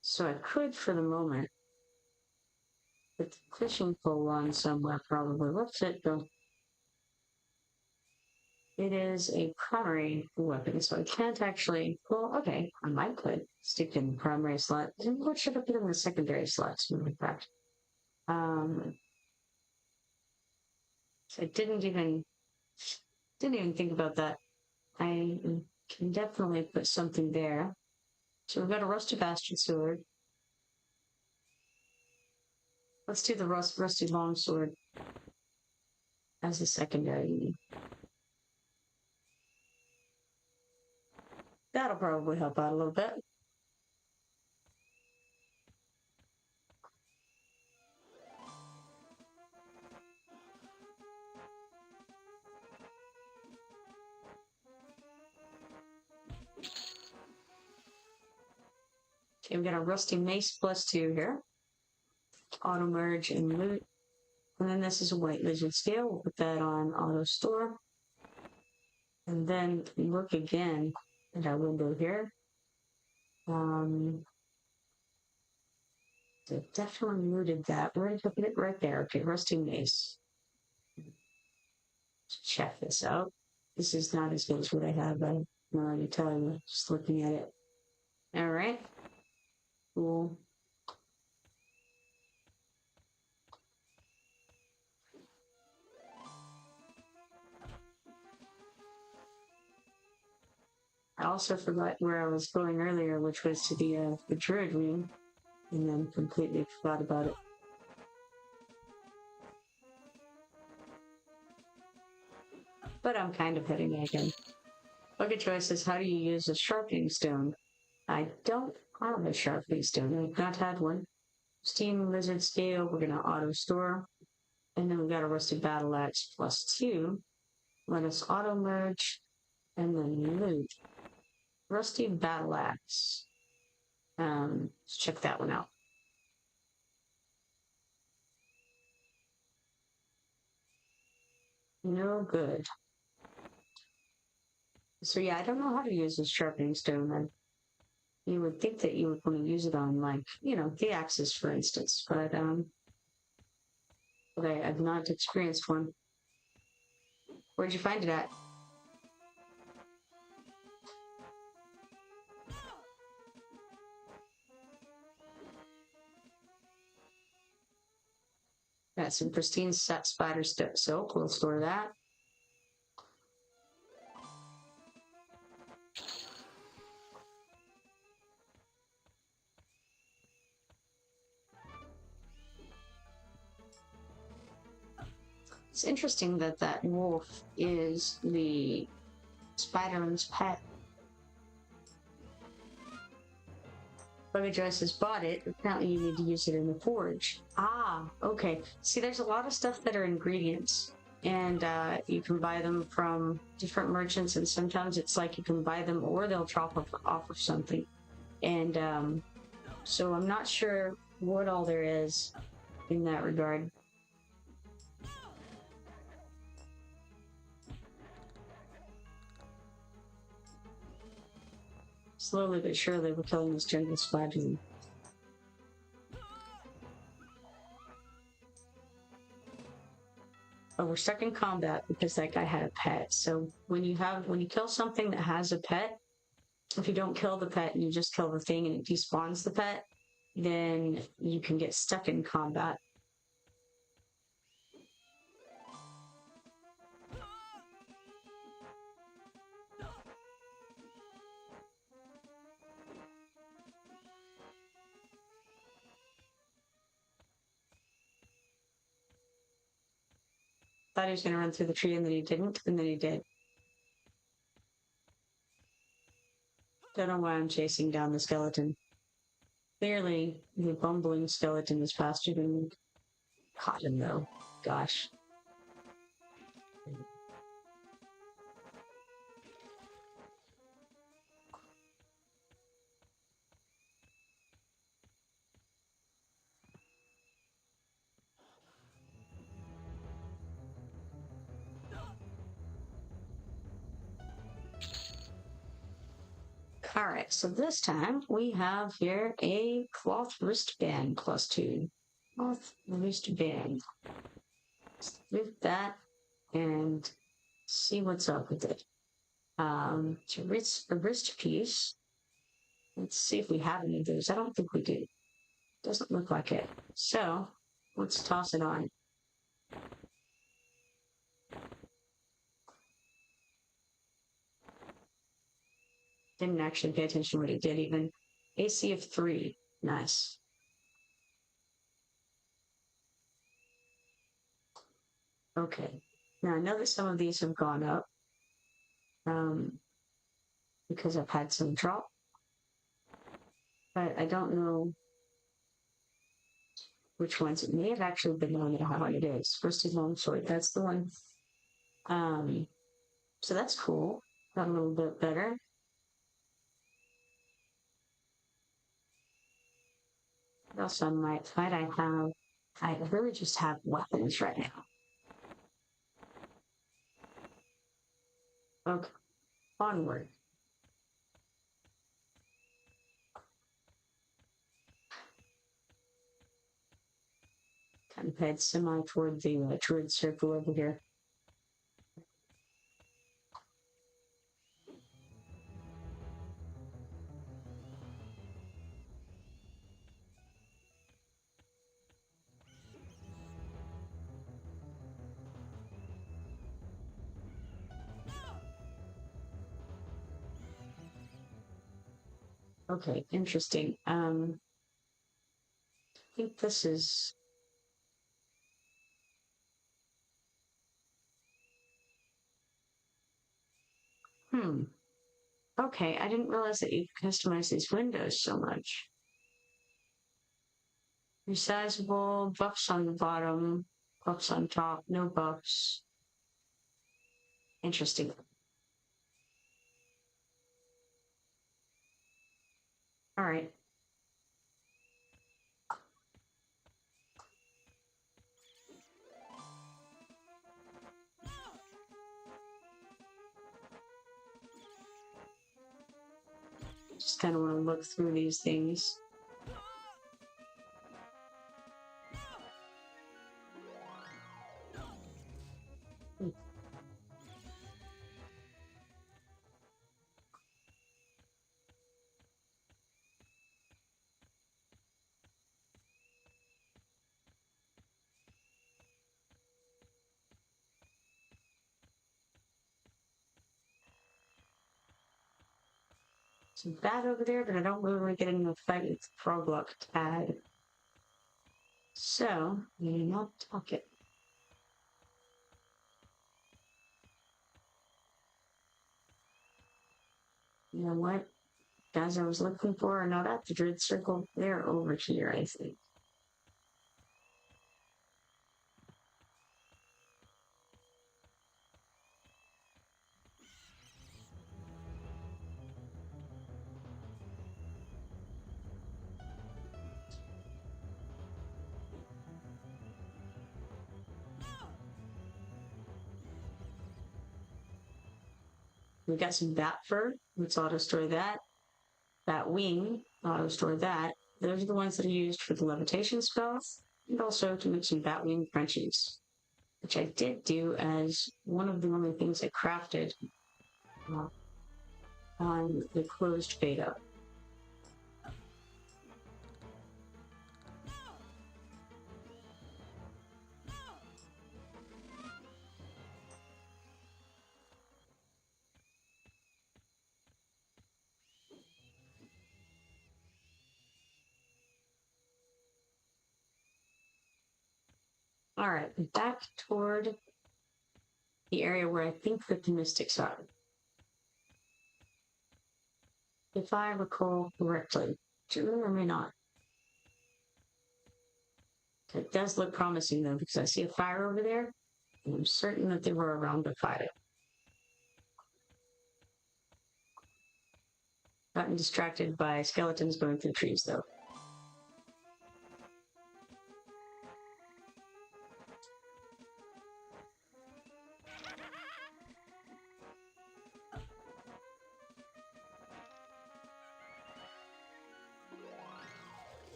So I could, for the moment, put the fishing pole on somewhere, probably. What's it go? It is a primary weapon, so I can't actually. Well, okay, I might could stick in the primary slot. What should I put in the secondary slots? In fact, so I didn't even think about that. I can definitely put something there. So we've got a rusty bastard sword. Let's do the rusty longsword as a secondary. That'll probably help out a little bit. Okay, we've got a rusty mace +2 here. Auto merge and loot. And then this is a white lizard scale. We'll put that on auto store. And then look again at our window here. So definitely looted that. We're going to put it right there. Okay, rusty mace. Let's check this out. This is not as good as what I have. I'm already telling you, just looking at it. All right. Cool. I also forgot where I was going earlier, which was to the druid room, and then completely forgot about it. But I'm kind of hitting it again. Bucket choice is, how do you use a sharpening stone? I don't have a sharpening stone. I've not had one. Steam lizard scale, we're going to auto store. And then we've got a rusty battle axe +2. Let us auto merge and then loot. Rusty battle axe. Let's check that one out. No good. So yeah, I don't know how to use this sharpening stone. You would think that you would want to use it on, like, you know, the axes, for instance, but I've not experienced one. Where'd you find it at? Got some pristine spider soap. We'll store that. It's interesting that that wolf is the Spiderman's pet. Buggy Joyce has bought it. Apparently you need to use it in the forge. Ah, okay. See, there's a lot of stuff that are ingredients. And you can buy them from different merchants, and sometimes it's like you can buy them or they'll drop off of something. And so I'm not sure what all there is in that regard. Slowly but surely we're killing this jungle spider. Oh, we're stuck in combat because that guy had a pet. So when you kill something that has a pet, if you don't kill the pet and you just kill the thing and it despawns the pet, then you can get stuck in combat. Thought he was going to run through the tree and then he didn't, and then he did. Don't know why I'm chasing down the skeleton. Clearly, the bumbling skeleton is faster than me. Caught him, though. Gosh. Alright, so this time we have here a cloth wristband +2. Cloth wristband. Let's move that and see what's up with it. It's a wrist piece. Let's see if we have any of those. I don't think we do. Doesn't look like it. So let's toss it on. Didn't actually pay attention to what it did even. AC of 3. Nice. Okay. Now I know that some of these have gone up. Because I've had some drop. But I don't know which ones. It may have actually been one that how it is. First is longsword. That's the one. So that's cool. Got a little bit better. What else I might fight? I really just have weapons right now. Okay. Onward. Kind of head semi toward the druid circle over here. Okay, interesting. I think this is... Okay, I didn't realize that you could customize these windows so much. Resizable, buffs on the bottom, buffs on top, no buffs. Interesting. All right. Just kind of want to look through these things. Some bad over there, but I don't really want to get into a fight with Froglock Tad. So, you're not talking. You know what? Guys I was looking for are not at the Druid Circle. They're over here, I think. We got some bat fur. Let's auto-store that. Bat wing. Auto-store that. Those are the ones that are used for the levitation spells. And also to make some bat wing crunchies. Which I did do as one of the only things I crafted on the closed beta. All right, back toward the area where I think the mystics are. If I recall correctly, true or may not. It does look promising though, because I see a fire over there, and I'm certain that they were around to fight it. Gotten distracted by skeletons going through trees though.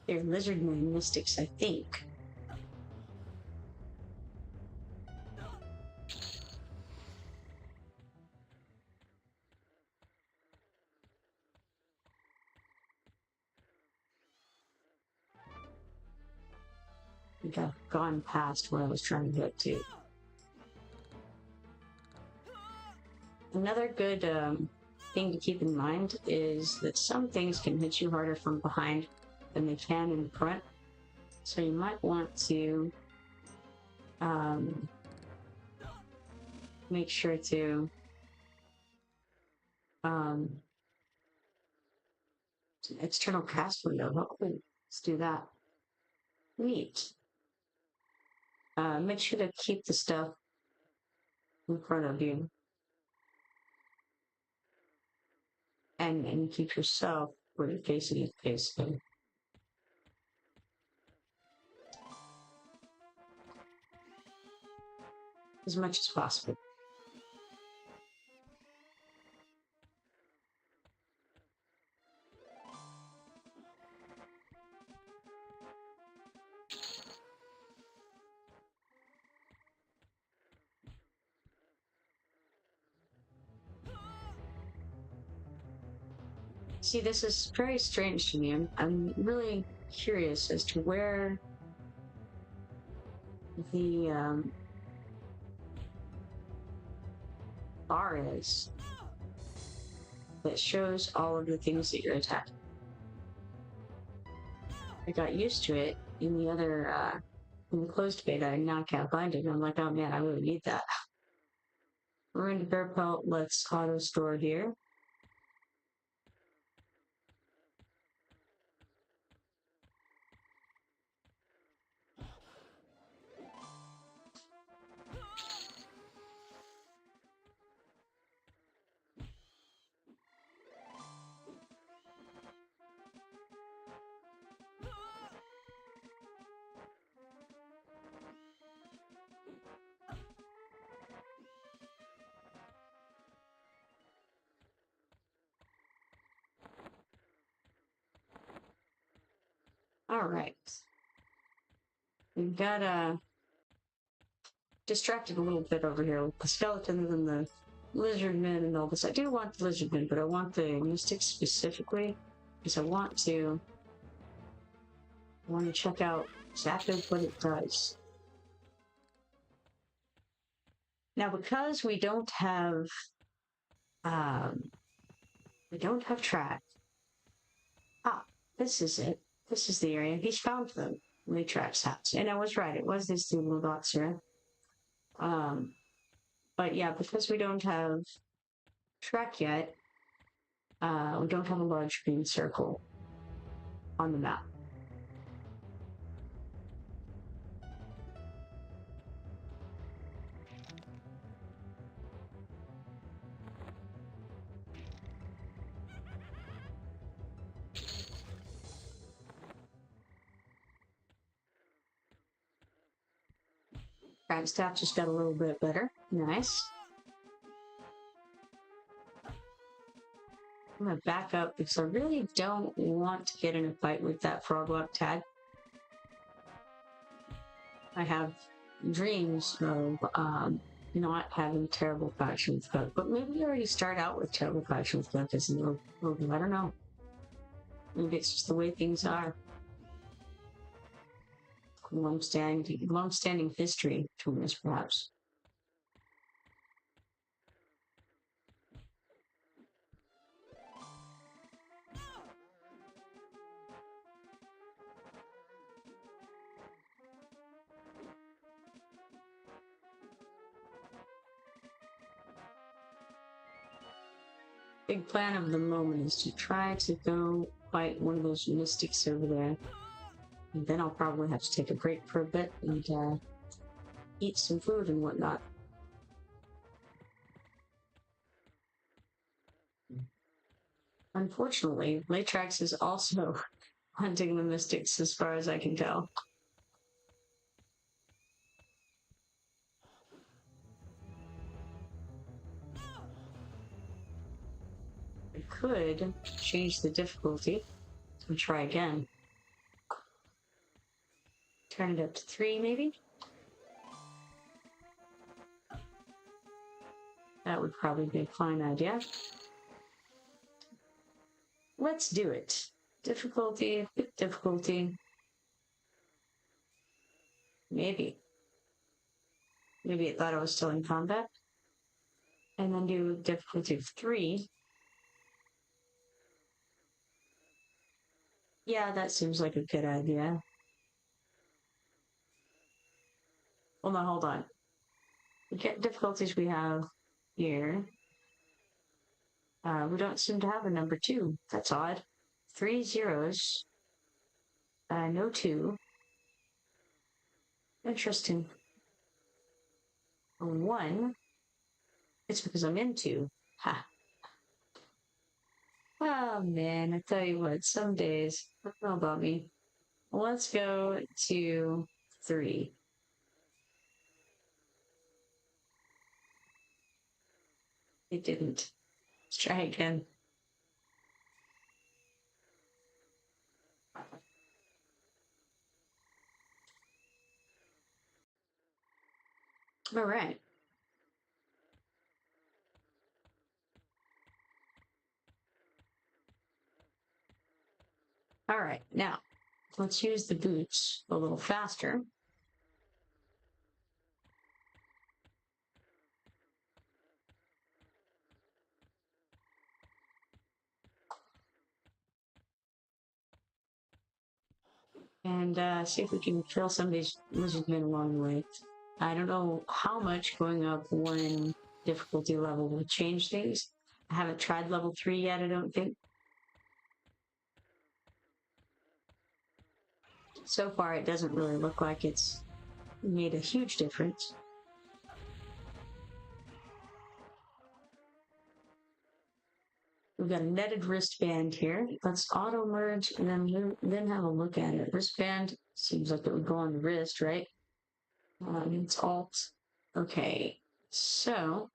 They're lizardmen mystics, I think. I think I've gone past where I was trying to get to. Another good thing to keep in mind is that some things can hit you harder from behind than they can in front. So you might want to make sure to external cast window. Hopefully, let's do that. Neat. Make sure to keep the stuff in front of you. And keep yourself where you're facing it, basically. As much as possible. See, this is very strange to me. I'm really curious as to where the bar is that shows all of the things that you're attacking. I got used to it in the other, in the closed beta, and now I can't find it. And I'm like, oh man, I really need that. We're into bear pelt. Let's auto store here. All right. We've got distracted a little bit over here with the skeletons and the lizard men and all this. I do want the lizard men, but I want the mystics specifically because I want to check out exactly what it does. Now, because we don't have track. Ah, this is it. This is the area. He's found them. Matrix house. And I was right. It was these two little dots here. But yeah, because we don't have track yet, we don't have a large green circle on the map. Crab staff just got a little bit better. Nice. I'm gonna back up because I really don't want to get in a fight with that frog-lock tag. I have dreams of not having terrible faction with Gug, but maybe we already start out with terrible faction with Gug as a little, I don't know. Maybe it's just the way things are. Long-standing history between us, perhaps. Big plan of the moment is to try to go fight one of those mystics over there. And then I'll probably have to take a break for a bit and eat some food and whatnot. Unfortunately, Matrax is also hunting the mystics as far as I can tell. I could change the difficulty and try again. Turn it up to 3, maybe? That would probably be a fine idea. Let's do it. Difficulty, difficulty. Maybe. Maybe it thought I was still in combat. And then do difficulty of 3. Yeah, that seems like a good idea. Well, no, hold on. The difficulties we have here. We don't seem to have a number 2. That's odd. 3 zeros. No 2. Interesting. 1. It's because I'm in 2. Ha. Oh, man, I tell you what, some days, I don't know about me. Let's go to 3. It didn't. Let's try again. All right. All right, now let's use the boots a little faster. And see if we can kill some of these lizard men along the way. I don't know how much going up one difficulty level will change things. I haven't tried level 3 yet, I don't think. So far, it doesn't really look like it's made a huge difference. We've got a netted wristband here. Let's auto merge and then have a look at it. Wristband seems like it would go on the wrist, right? It's alt. Okay, so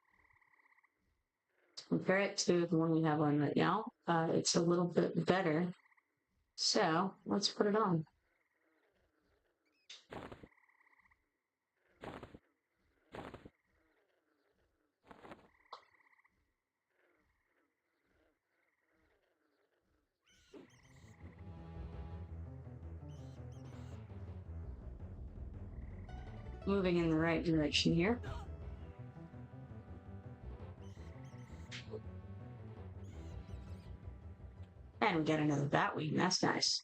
compare it to the one we have on right now. It's a little bit better. So let's put it on. Moving in the right direction here. And we got another Batwing. That's nice.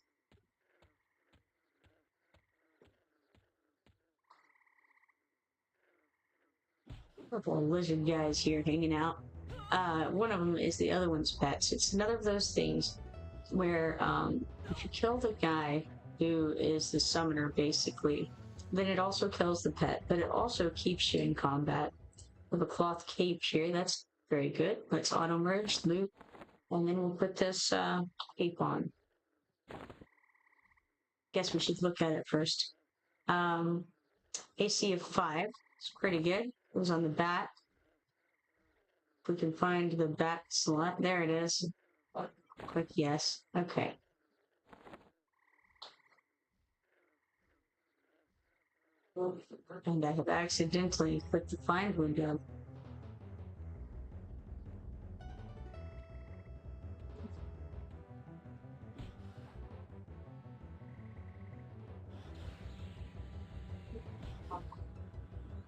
Couple of lizard guys here hanging out. One of them is the other one's pets. It's another of those things where if you kill the guy who is the summoner, basically, then it also kills the pet, but it also keeps you in combat. With a cloth cape here, that's very good. Let's auto merge, loot, and then we'll put this cape on. Guess we should look at it first. AC of 5, it's pretty good. It was on the bat. If we can find the bat slot, there it is. Click yes. Okay. And I have accidentally clicked the find window.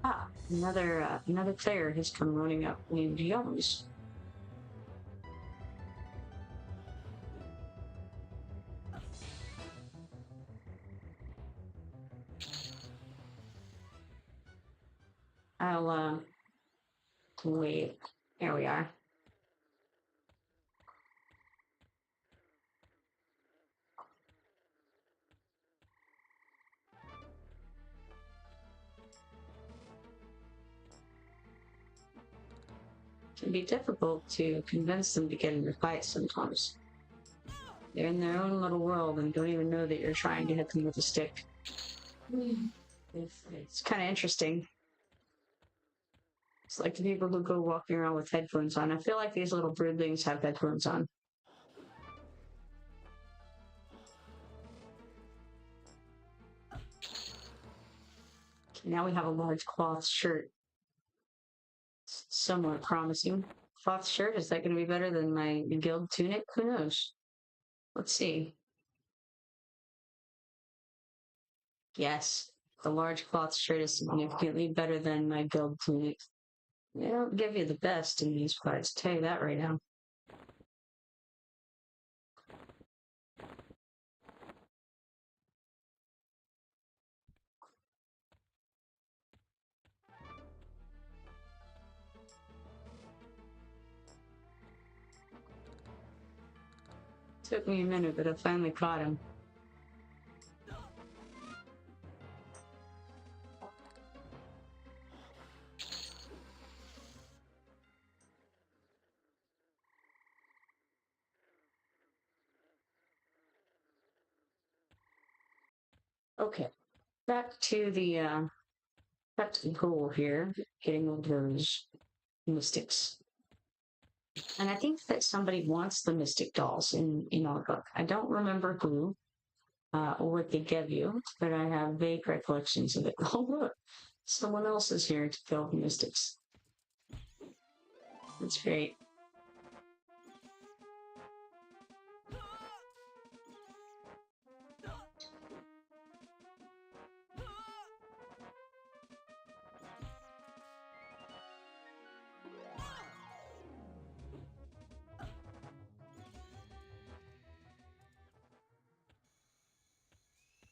Ah, another player has come running up named Jones. I'll wait. Here we are. It can be difficult to convince them to get into fights sometimes. They're in their own little world and don't even know that you're trying to hit them with a stick. It's kind of interesting. It's like the people who go walking around with headphones on. I feel like these little broodlings have headphones on. Now we have a large cloth shirt. Somewhat promising. Cloth shirt, is that going to be better than my guild tunic? Who knows? Let's see. Yes, the large cloth shirt is significantly better than my guild tunic. They don't give you the best in these parts, I'll tell you that right now. Took me a minute, but I finally caught him. Okay, back to the goal here, getting all those mystics. And I think that somebody wants the mystic dolls in our book. I don't remember who or what they give you, but I have vague recollections of it. Oh look, someone else is here to kill the mystics. That's great.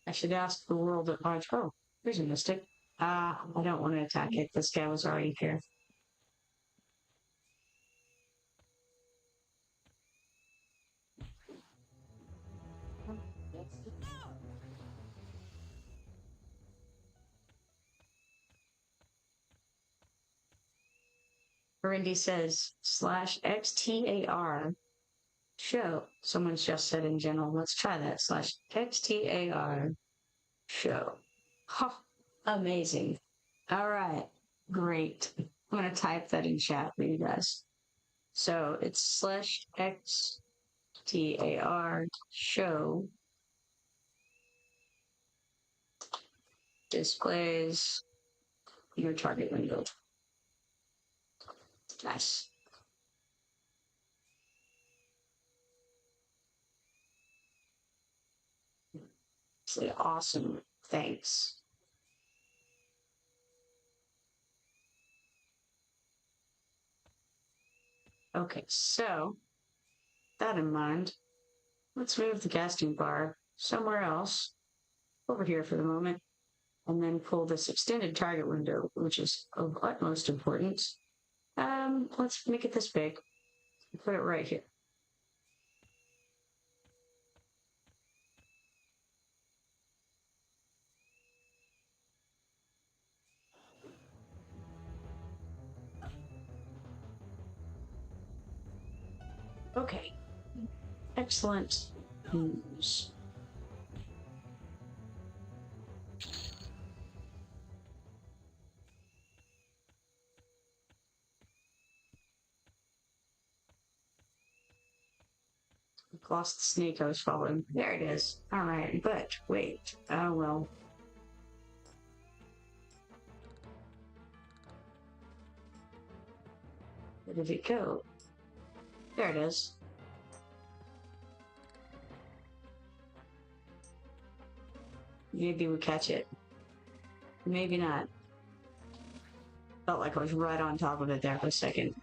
I should ask the world at large. Oh, there's a mystic. I don't want to attack it. This guy was already here. Berindy says /XTAR show. Someone's just said in general. Let's try that. /XTAR show. Huh. Amazing. All right. Great. I'm going to type that in chat for you guys. So it's /XTAR show displays your target window. Nice. Say awesome. Thanks. Okay, so that in mind, let's move the casting bar somewhere else, over here for the moment, and then pull this extended target window, which is of utmost importance. Let's make it this big. Put it right here. Okay. Excellent news. Lost the snake I was following. There it is. All right, but wait. Oh well. Where did it go? There it is. Maybe we catch it. Maybe not. Felt like I was right on top of it there for a second.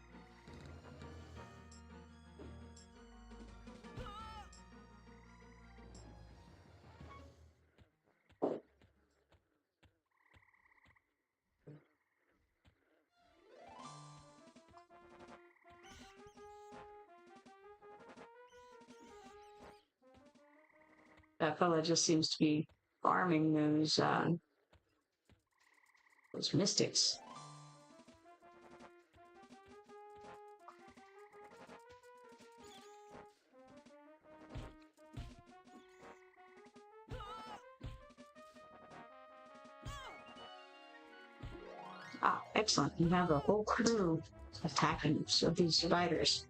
That fella just seems to be farming those mystics. Ah, excellent. You have a whole crew attacking of these spiders.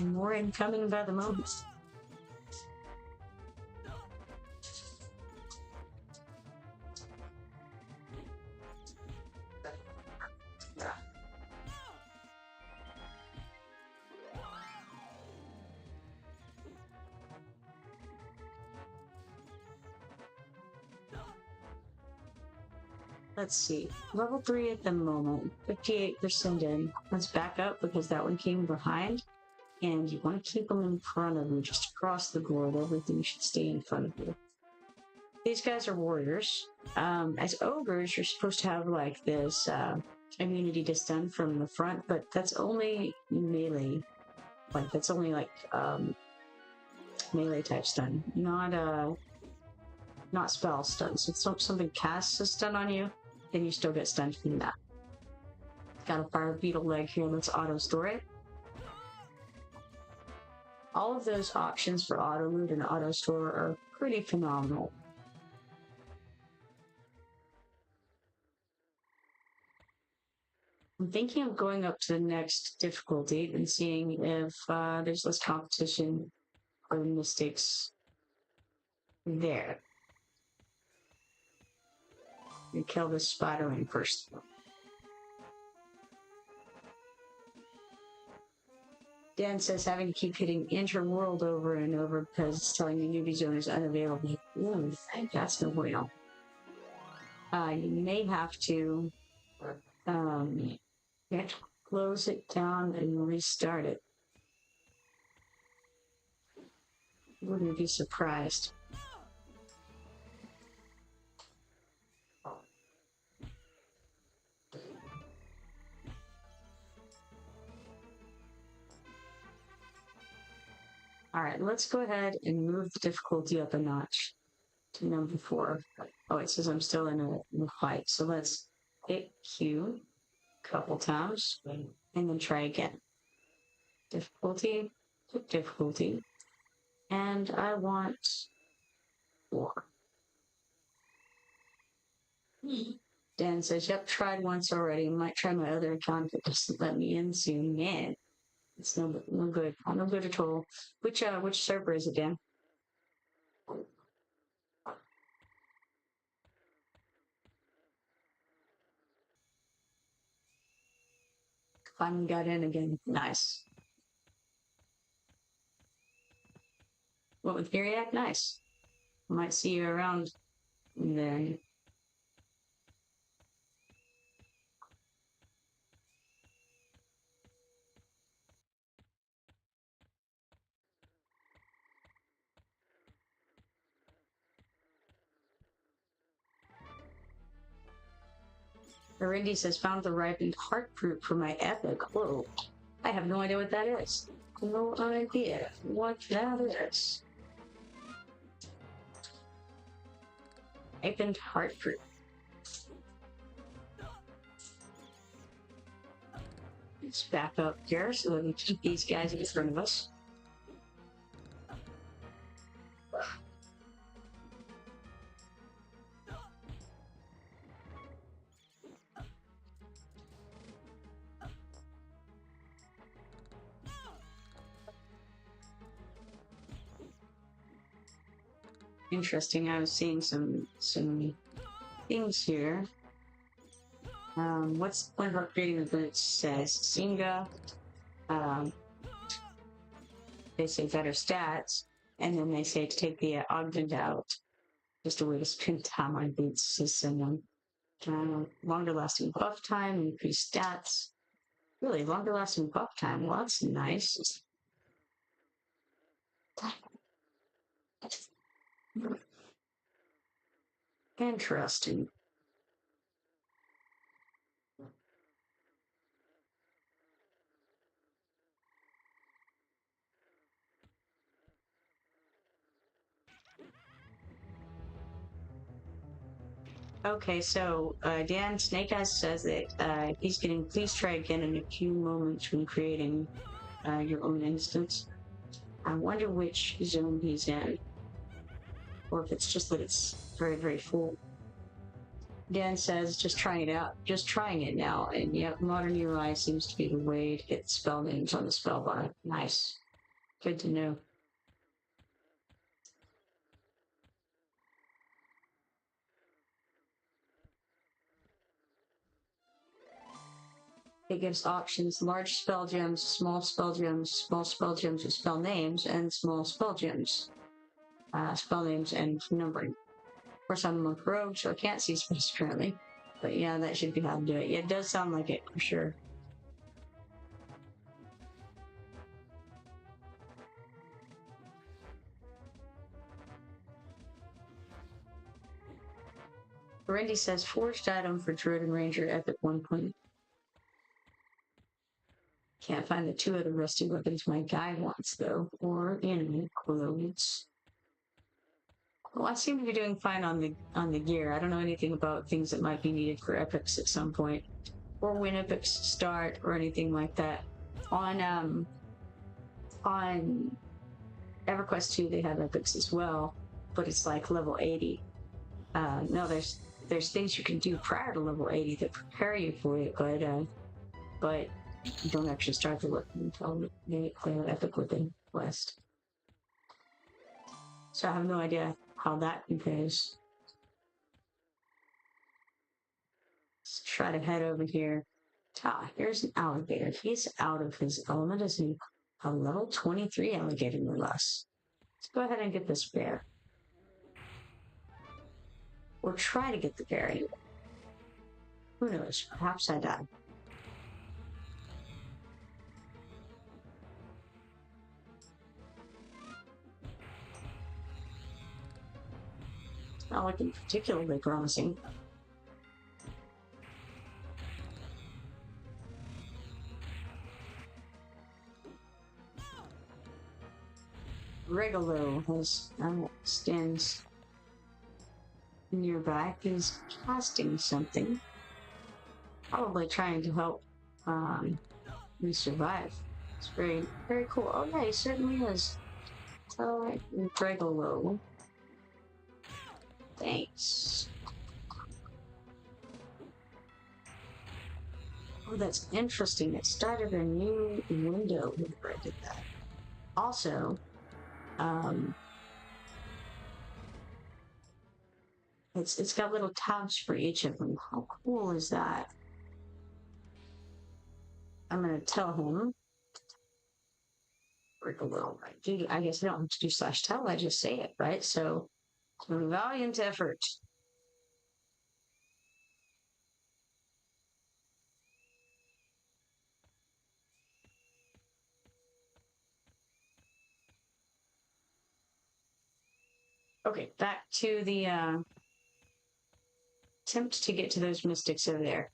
And more incoming by the moment. Let's see. Level 3 at the moment. 58% in. Let's back up because that one came behind. And you want to keep them in front of you, just across the board. Everything should stay in front of you. These guys are warriors. As ogres, you're supposed to have like this immunity to stun from the front, but that's only melee. Like that's only like melee type stun, not spell stun. So if something casts a stun on you, then you still get stunned from that. Got a fire beetle leg here. Let's auto store it. All of those options for auto loot and auto store are pretty phenomenal. I'm thinking of going up to the next difficulty and seeing if there's less competition or mistakes there. And kill this spider in first. Dan says having to keep hitting enter world over and over because it's telling the newbie zone is unavailable. Ooh, that's no bueno. You may have to you have to close it down and restart it. Wouldn't be surprised. Alright, let's go ahead and move the difficulty up a notch to number 4. Oh, it says I'm still in a fight, so let's hit Q a couple times and then try again. Difficulty, difficulty, and I want 4. Dan says, yep, tried once already. Might try my other account if it doesn't let me in soon. Man, it's no good. No good at all. Which server is it, Dan? Finally got in again. Nice. What with Kipoerneke? Nice. Might see you around then. Arindy says, found the ripened heart fruit for my epic. Whoa. I have no idea what that is. No idea what that is. Ripened heart fruit. Let's back up here so that we keep these guys in front of us. Interesting. I was seeing some things here. What's one of upgrading the boots says? Singa. They say better stats, and then they say to take the augment out. Just a way to spend time on boots to send them. Longer lasting buff time, increased stats. Really, longer lasting buff time. Well, that's nice. Interesting. Okay, so Dan Snake Eyes says that he's getting please try again in a few moments when creating your own instance. I wonder which zone he's in, or if it's just that it's very, very full. Dan says just trying it out, just trying it now, and yep, modern UI seems to be the way to get spell names on the spell bar. Nice. Good to know. It gives options: large spell gems, small spell gems, small spell gems with spell names, and small spell gems. Spell names and numbering. Of course, I'm a rogue, so I can't see spells currently. But yeah, that should be how to do it. Yeah, it does sound like it, for sure. Randy says, forged item for Druid and Ranger, epic 1 point. Can't find the 2 other rusty weapons my guy wants, though. Or, clothes. Well, I seem to be doing fine on the gear. I don't know anything about things that might be needed for epics at some point, or when epics start, or anything like that. On Everquest 2, they have epics as well, but it's like level 80. No, there's things you can do prior to level 80 that prepare you for it, but you don't actually start the weapon until they clear epic within quest. So I have no idea how that compares. Let's try to head over here. Here's an alligator. He's out of his element, isn't he? A level 23 alligator, no less. Let's go ahead and get this bear. Or try to get the bear anyway. Who knows? Perhaps I die. It's not looking particularly promising. Regalo stands nearby. He's casting something. Probably trying to help me survive. It's very, very cool. Oh yeah, he certainly is. Regalo. Thanks. Oh, that's interesting. It started a new window whenever I did that. Also, it's got little tabs for each of them. How cool is that? I'm gonna tell him. Regalo. I guess I don't have to do /tell. I just say it, right? So, valiant effort. Okay, back to the attempt to get to those mystics over there.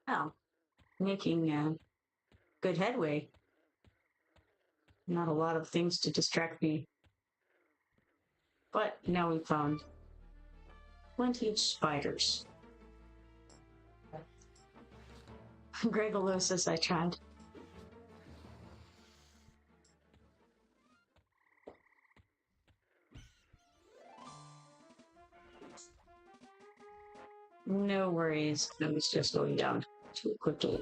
Oh, making good headway. Not a lot of things to distract me. But now we found plenty of spiders. Gregalosis, I tried. No worries. I was just going down too quickly.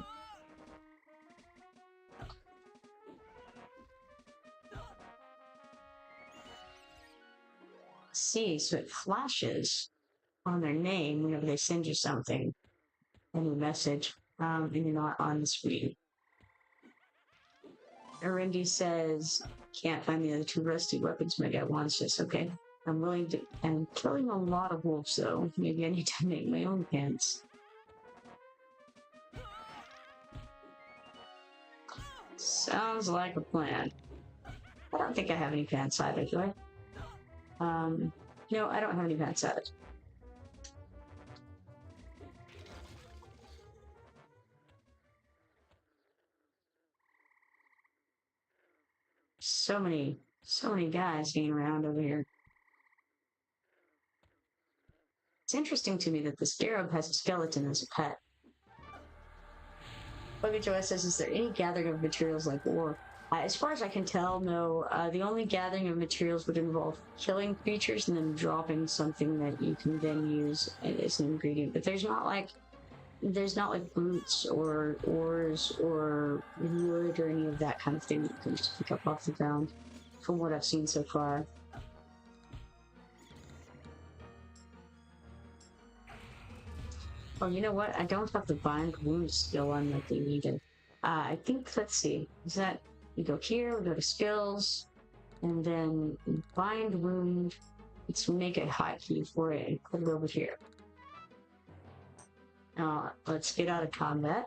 See, so it flashes on their name whenever they send you something, any message, and you're not on the screen. Arendi says, can't find the other 2 rusty weapons my guy wants this. Okay. I'm killing a lot of wolves though. Maybe I need to make my own pants. Sounds like a plan. I don't think I have any pants either, do I? No, I don't have any pants either. So many guys hanging around over here. It's interesting to me that the scarab has a skeleton as a pet. Buggy Joy says, is there any gathering of materials like ore? As far as I can tell, no. The only gathering of materials would involve killing creatures and then dropping something that you can then use as an ingredient. But there's not like roots or ores or wood or any of that kind of thing that you can just pick up off the ground, from what I've seen so far. Oh, you know what? I don't have the bind wound skill on that thing either. I think, let's see, is that, we go here, we go to skills, and then bind wound, let's make a hotkey for it and put it over here. Let's get out of combat,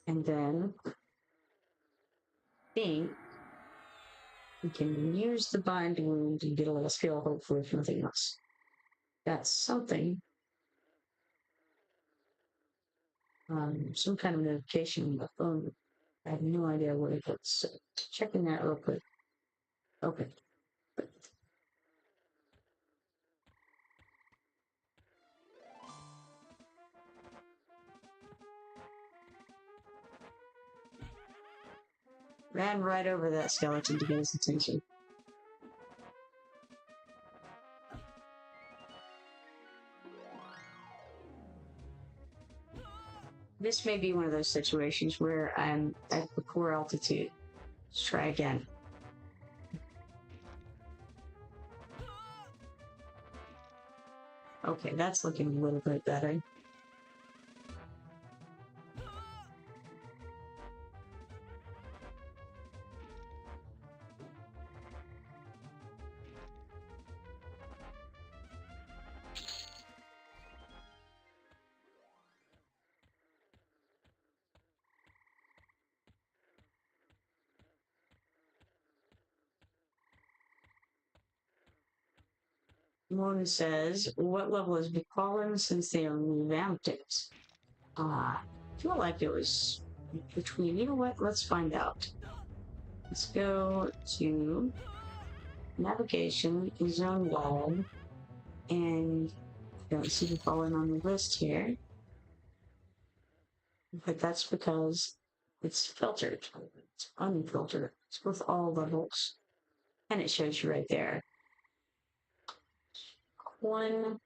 and then I think we can use the bind wound and get a little skill, hopefully, if nothing else. That's something. Some kind of notification on the phone. I have no idea what it is. So, checking that real quick. Okay. Ran right over that skeleton to get his attention. This may be one of those situations where I'm at the poor altitude. Let's try again. Okay, that's looking a little bit better. One says, what level has befallen since they revamped it? I feel like it was between, you know what, let's find out. Let's go to navigation, zone log, and I don't see befallen on the list here. But that's because it's filtered. It's unfiltered. It's with all levels. And it shows you right there. One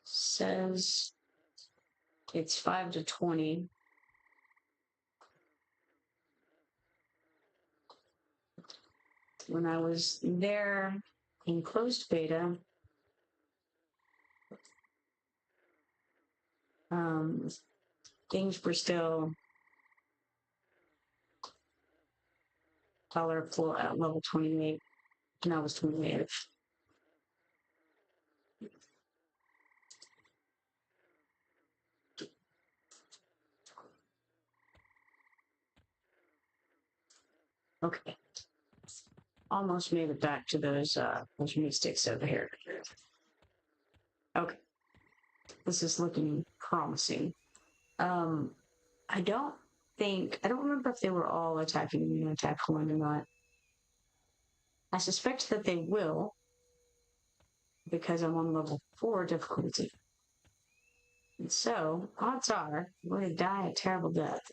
says it's 5 to 20. When I was there in closed beta, things were still colorful at level 28, and I was 28. Okay. Almost made it back to those mystics over here. Okay. This is looking promising. I don't remember if they were all attacking the attack one or not. I suspect that they will, because I'm on level 4 difficulty. And so, odds are, I'm going to die a terrible death.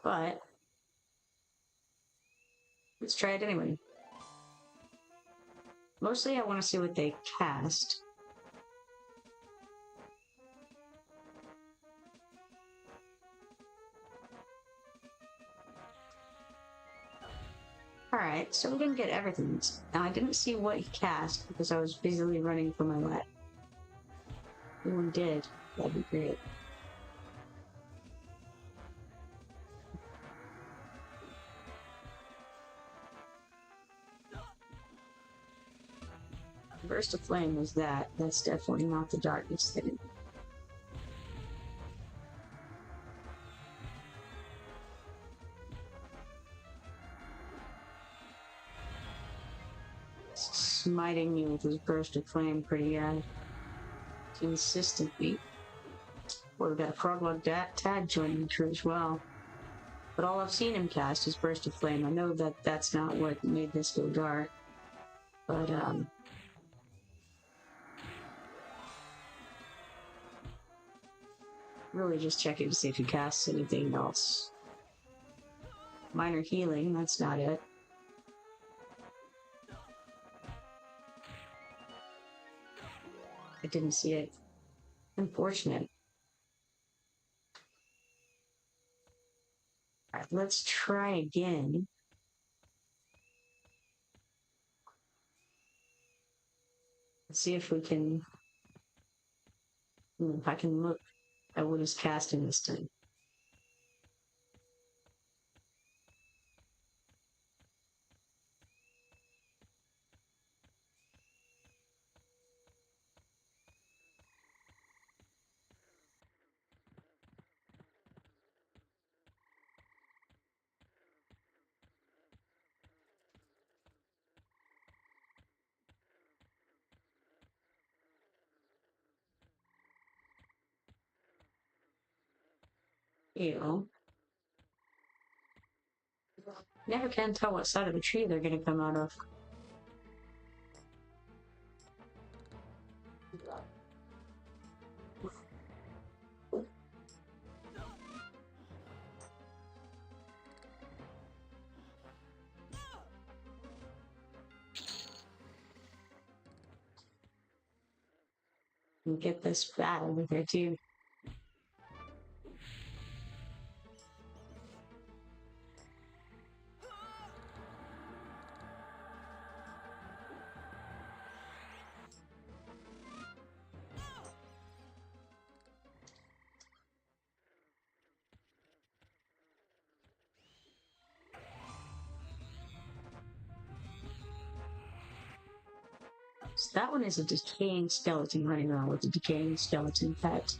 But, let's try it anyway. Mostly I want to see what they cast. Alright, so we didn't get everything. Now, I didn't see what he cast because I was busily running for my life. If anyone did, that'd be great. Burst of Flame was that. That's definitely not the darkness thing. Smiting you with his Burst of Flame pretty consistently. Well, we've got a Froglog Tad joining the crew as well. But all I've seen him cast is Burst of Flame. I know that that's not what made this go dark. But, really just checking to see if he casts anything else. Minor healing, that's not it. I didn't see it. Unfortunate. Alright, let's try again. Let's see if we can... if I can look at what he's casting this time. Ew. Never can tell what side of the tree they're gonna come out of. And get this bat over here too. So that one is a decaying skeleton running around with a decaying skeleton pet.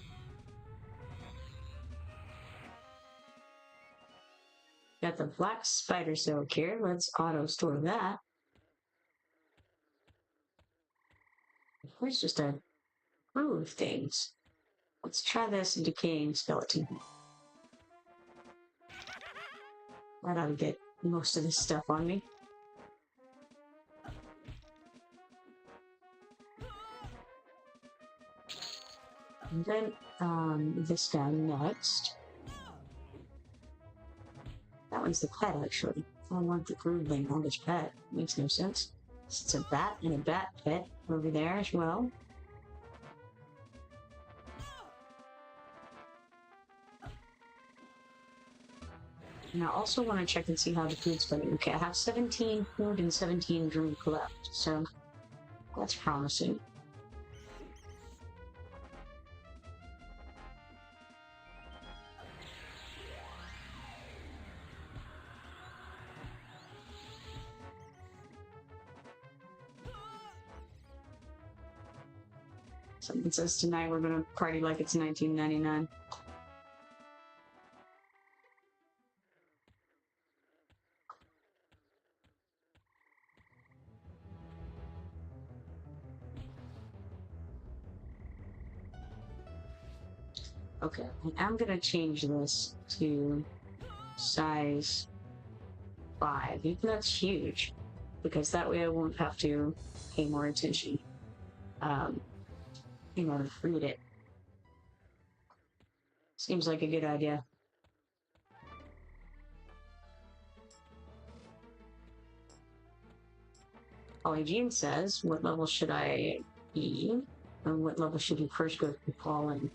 Got the black spider silk here. Let's auto store that. Here's just a crew of things. Let's try this decaying skeleton. That ought to get most of this stuff on me. And then this guy next. That one's the pet, actually. I want the broodling on this pet. Makes no sense. It's a bat and a bat pet over there as well. And I also want to check and see how the food's going. Okay, I have 17 food and 17 drink left, so that's promising. Something says tonight we're gonna party like it's 1999. Okay, I'm gonna change this to size 5, even though that's huge, because that way I won't have to pay more attention in order to read it. Seems like a good idea. Polygene says, what level should I be? Or what level should you first go to Fallen?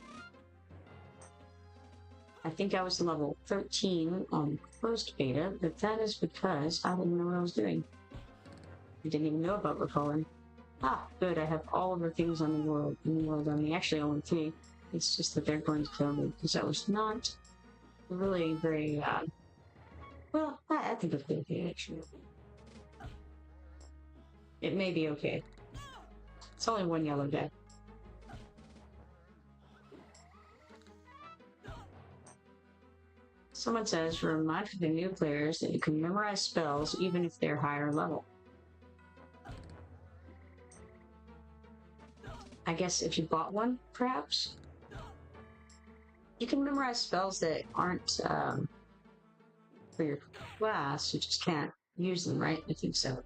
I think I was level 13 on first beta, but that is because I didn't know what I was doing. I didn't even know about Recalling. Ah, good, I have all of the things on the world on me. Actually, only 3. It's just that they're going to kill me, because I was not really very, well, I think it's okay, actually. It may be okay. It's only one yellow guy. Someone says, remind for the new players that you can memorize spells even if they're higher level. I guess if you bought one, perhaps? You can memorize spells that aren't for your class, you just can't use them, right? I think so.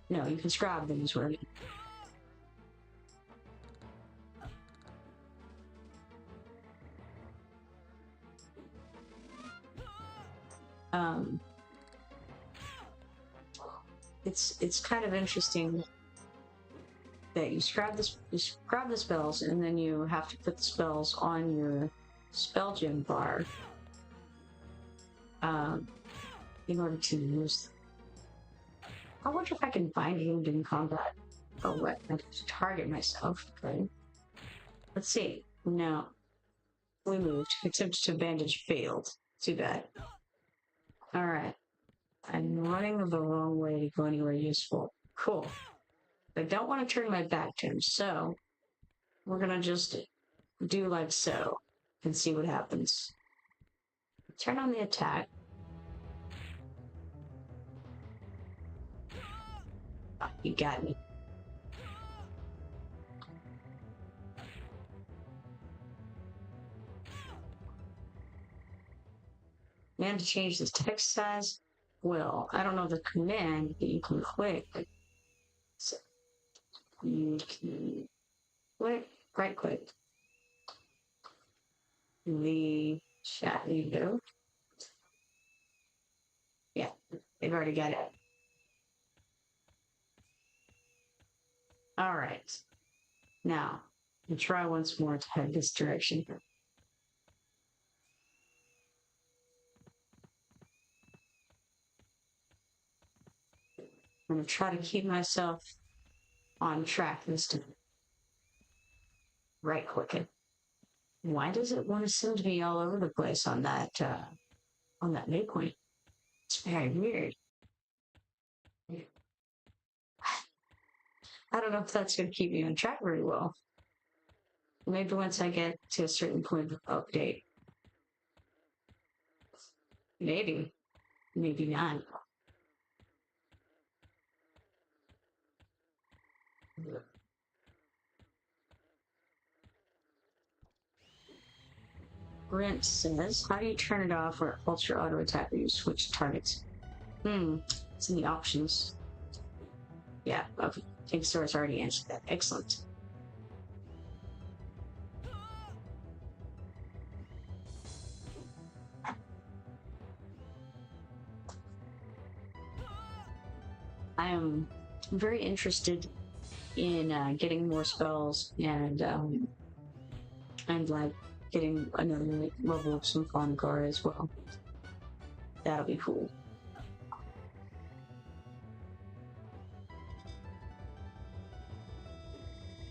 No, you can scrap them as well. It's kind of interesting that you scrap the spells, and then you have to put the spells on your spell gem bar in order to use them. I wonder if I can find wound in combat. Oh, what? I have to target myself. Okay. Let's see. No. We moved. Attempts to bandage failed. Too bad. Alright. I'm running the wrong way to go anywhere useful. Cool. I don't want to turn my back to him, so we're gonna just do like so and see what happens. Turn on the attack. Oh, you got me. And to change the text size? Well, I don't know the command that you can click. So you can click, right click. The chat window. Yeah, they've already got it. All right. Now, we'll try once more to head this direction. I'm going to try to keep myself on track this time. Right clicking. Why does it want to seem to be all over the place on that midpoint? It's very weird. I don't know if that's going to keep me on track very well. Maybe once I get to a certain point of update. Maybe. Maybe not. Brent says, how do you turn it off or ultra auto attack or you switch targets? It's in the options. Yeah, okay. Tank Store's already answered that. Excellent. I am very interested in getting more spells and like getting another level of some Fongar as well. That'll be cool.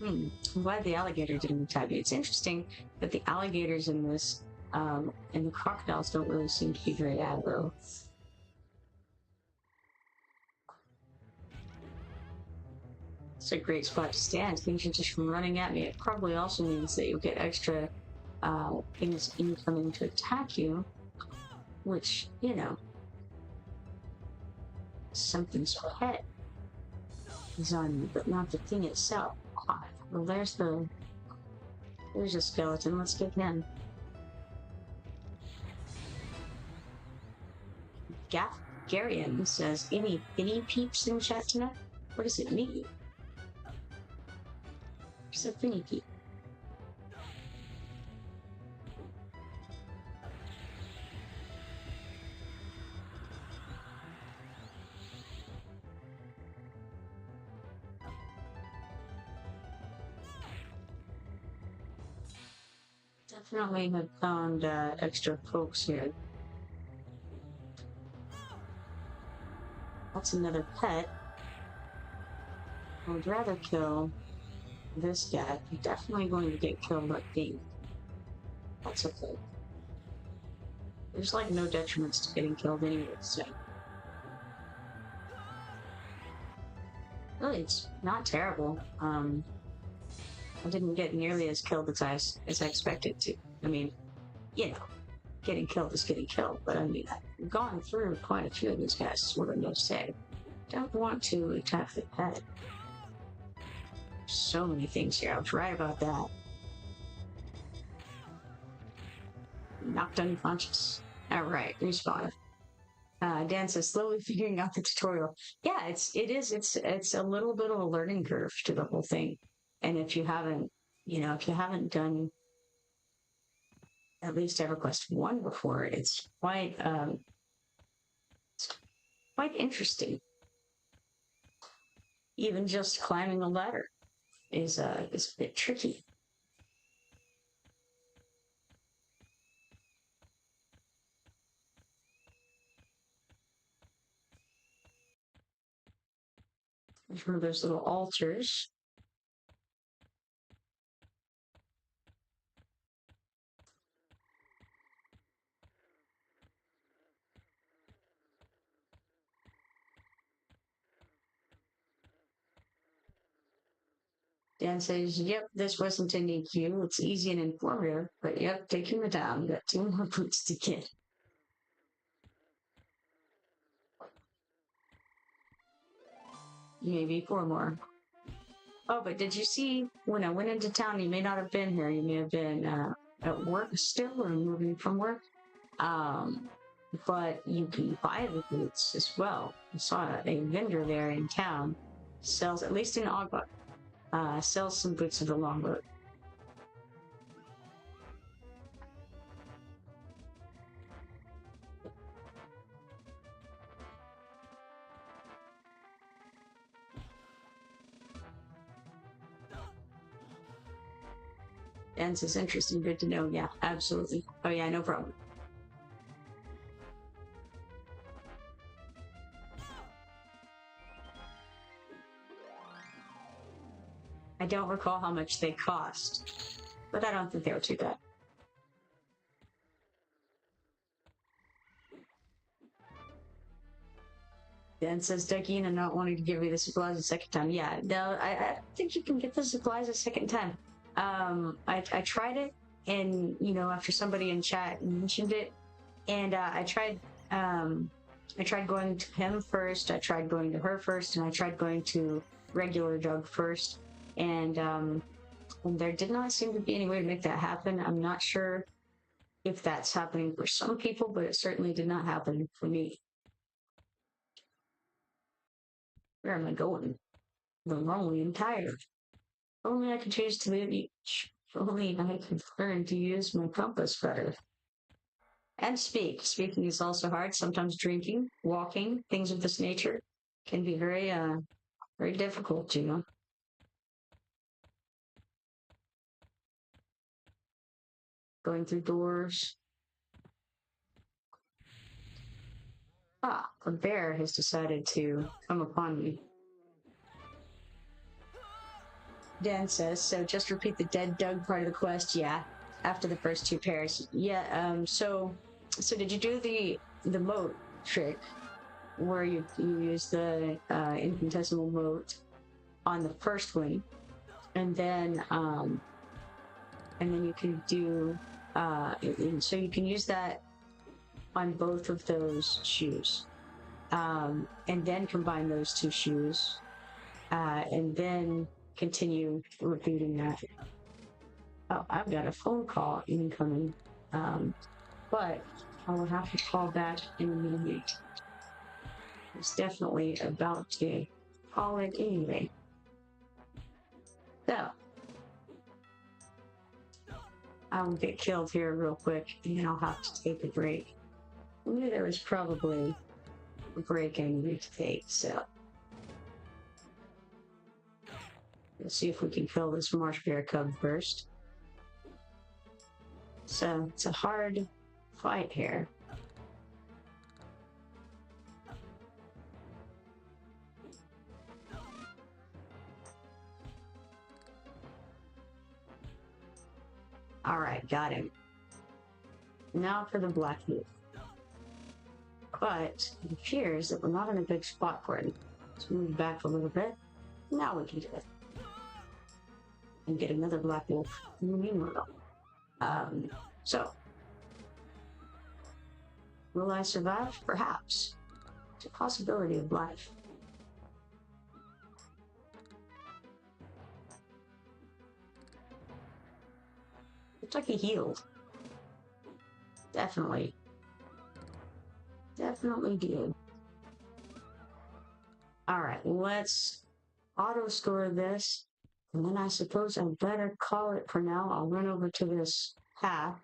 I'm glad the alligator didn't attack me. It's interesting that the alligators in this and the crocodiles don't really seem to be very aggro. It's a great spot to stand. Things are just running at me. It probably also means that you'll get extra things incoming to attack you, which, you know, something's pet is on you, but not the thing itself. Well, there's a skeleton. Let's get him. Garian says, any peeps in chat tonight? What does it mean? It's a finny peep. Definitely have found extra folks here. That's another pet. I would rather kill this guy. I'm definitely going to get killed by Pink. That's okay. There's like no detriments to getting killed anyway, so. Really, it's not terrible. I didn't get nearly as killed as I expected to. I mean, you know, getting killed is getting killed, but I mean, I've gone through quite a few of these guys, is what I'm going to say. Don't want to attack the pet. So many things here. I was right about that. Knocked unconscious. Alright, respawn. Dan says slowly figuring out the tutorial. Yeah, it's a little bit of a learning curve to the whole thing. And if you haven't, if you haven't done at least EverQuest 1 before, it's quite interesting. Even just climbing a ladder is a bit tricky. There's one of those little altars. Dan says, yep, this wasn't an EQ. It's easy and informative, but yep, taking the time. Got 2 more boots to get. Maybe 4 more. Oh, but did you see when I went into town? You may not have been here. You may have been at work still or moving from work. But you can buy the boots as well. I saw a vendor there in town sells, at least in Ogre, sells some boots of the longboat. And it's interesting, good to know. Yeah, absolutely. Oh yeah, no problem. I don't recall how much they cost, but I don't think they were too bad. Dan says, Ducky, and not wanting to give me the supplies a second time. Yeah, no, I think you can get the supplies a second time. I tried it, and after somebody in chat mentioned it, and I tried going to him first, I tried going to her first, and I tried going to regular Doug first, and there did not seem to be any way to make that happen. I'm not sure if that's happening for some people, but it certainly did not happen for me. Where am I going? I'm lonely and tired. Only I could choose to live each. Only I could learn to use my compass better. And speak. Speaking is also hard. Sometimes drinking, walking, things of this nature can be very, very difficult, Going through doors. Ah, a bear has decided to come upon me. Dan says, so just repeat the dead Doug part of the quest. Yeah, after the first 2 pairs. Yeah, so did you do the moat trick where you use the infinitesimal moat on the first one, and then you can do so you can use that on both of those shoes, and then combine those 2 shoes, and then continue repeating that. Oh, I've got a phone call incoming, but I will have to call back in a minute. It's definitely about to call it anyway. So, I will get killed here real quick, and then I'll have to take a break. I knew there was probably a break I needed to take, so. Let's see if we can kill this marsh bear cub first. So, it's a hard fight here. Alright, got him. Now for the black wolf. But it appears that we're not in a big spot for it. Let's move back a little bit. Now we can do it. And get another black wolf in the meanwhile. So. Will I survive? Perhaps. It's a possibility of life. Looks like he healed. Definitely. definitely do. All right, let's auto store this. And then I suppose I better call it for now. I'll run over to this path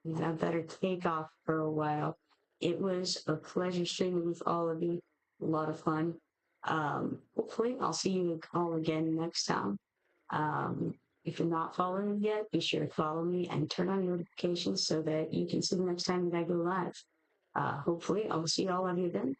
and I better take off for a while. It was a pleasure streaming with all of you. A lot of fun. Hopefully I'll see you all again next time. If you're not following me yet, be sure to follow me and turn on notifications so that you can see the next time that I go live. Hopefully I'll see all of you then.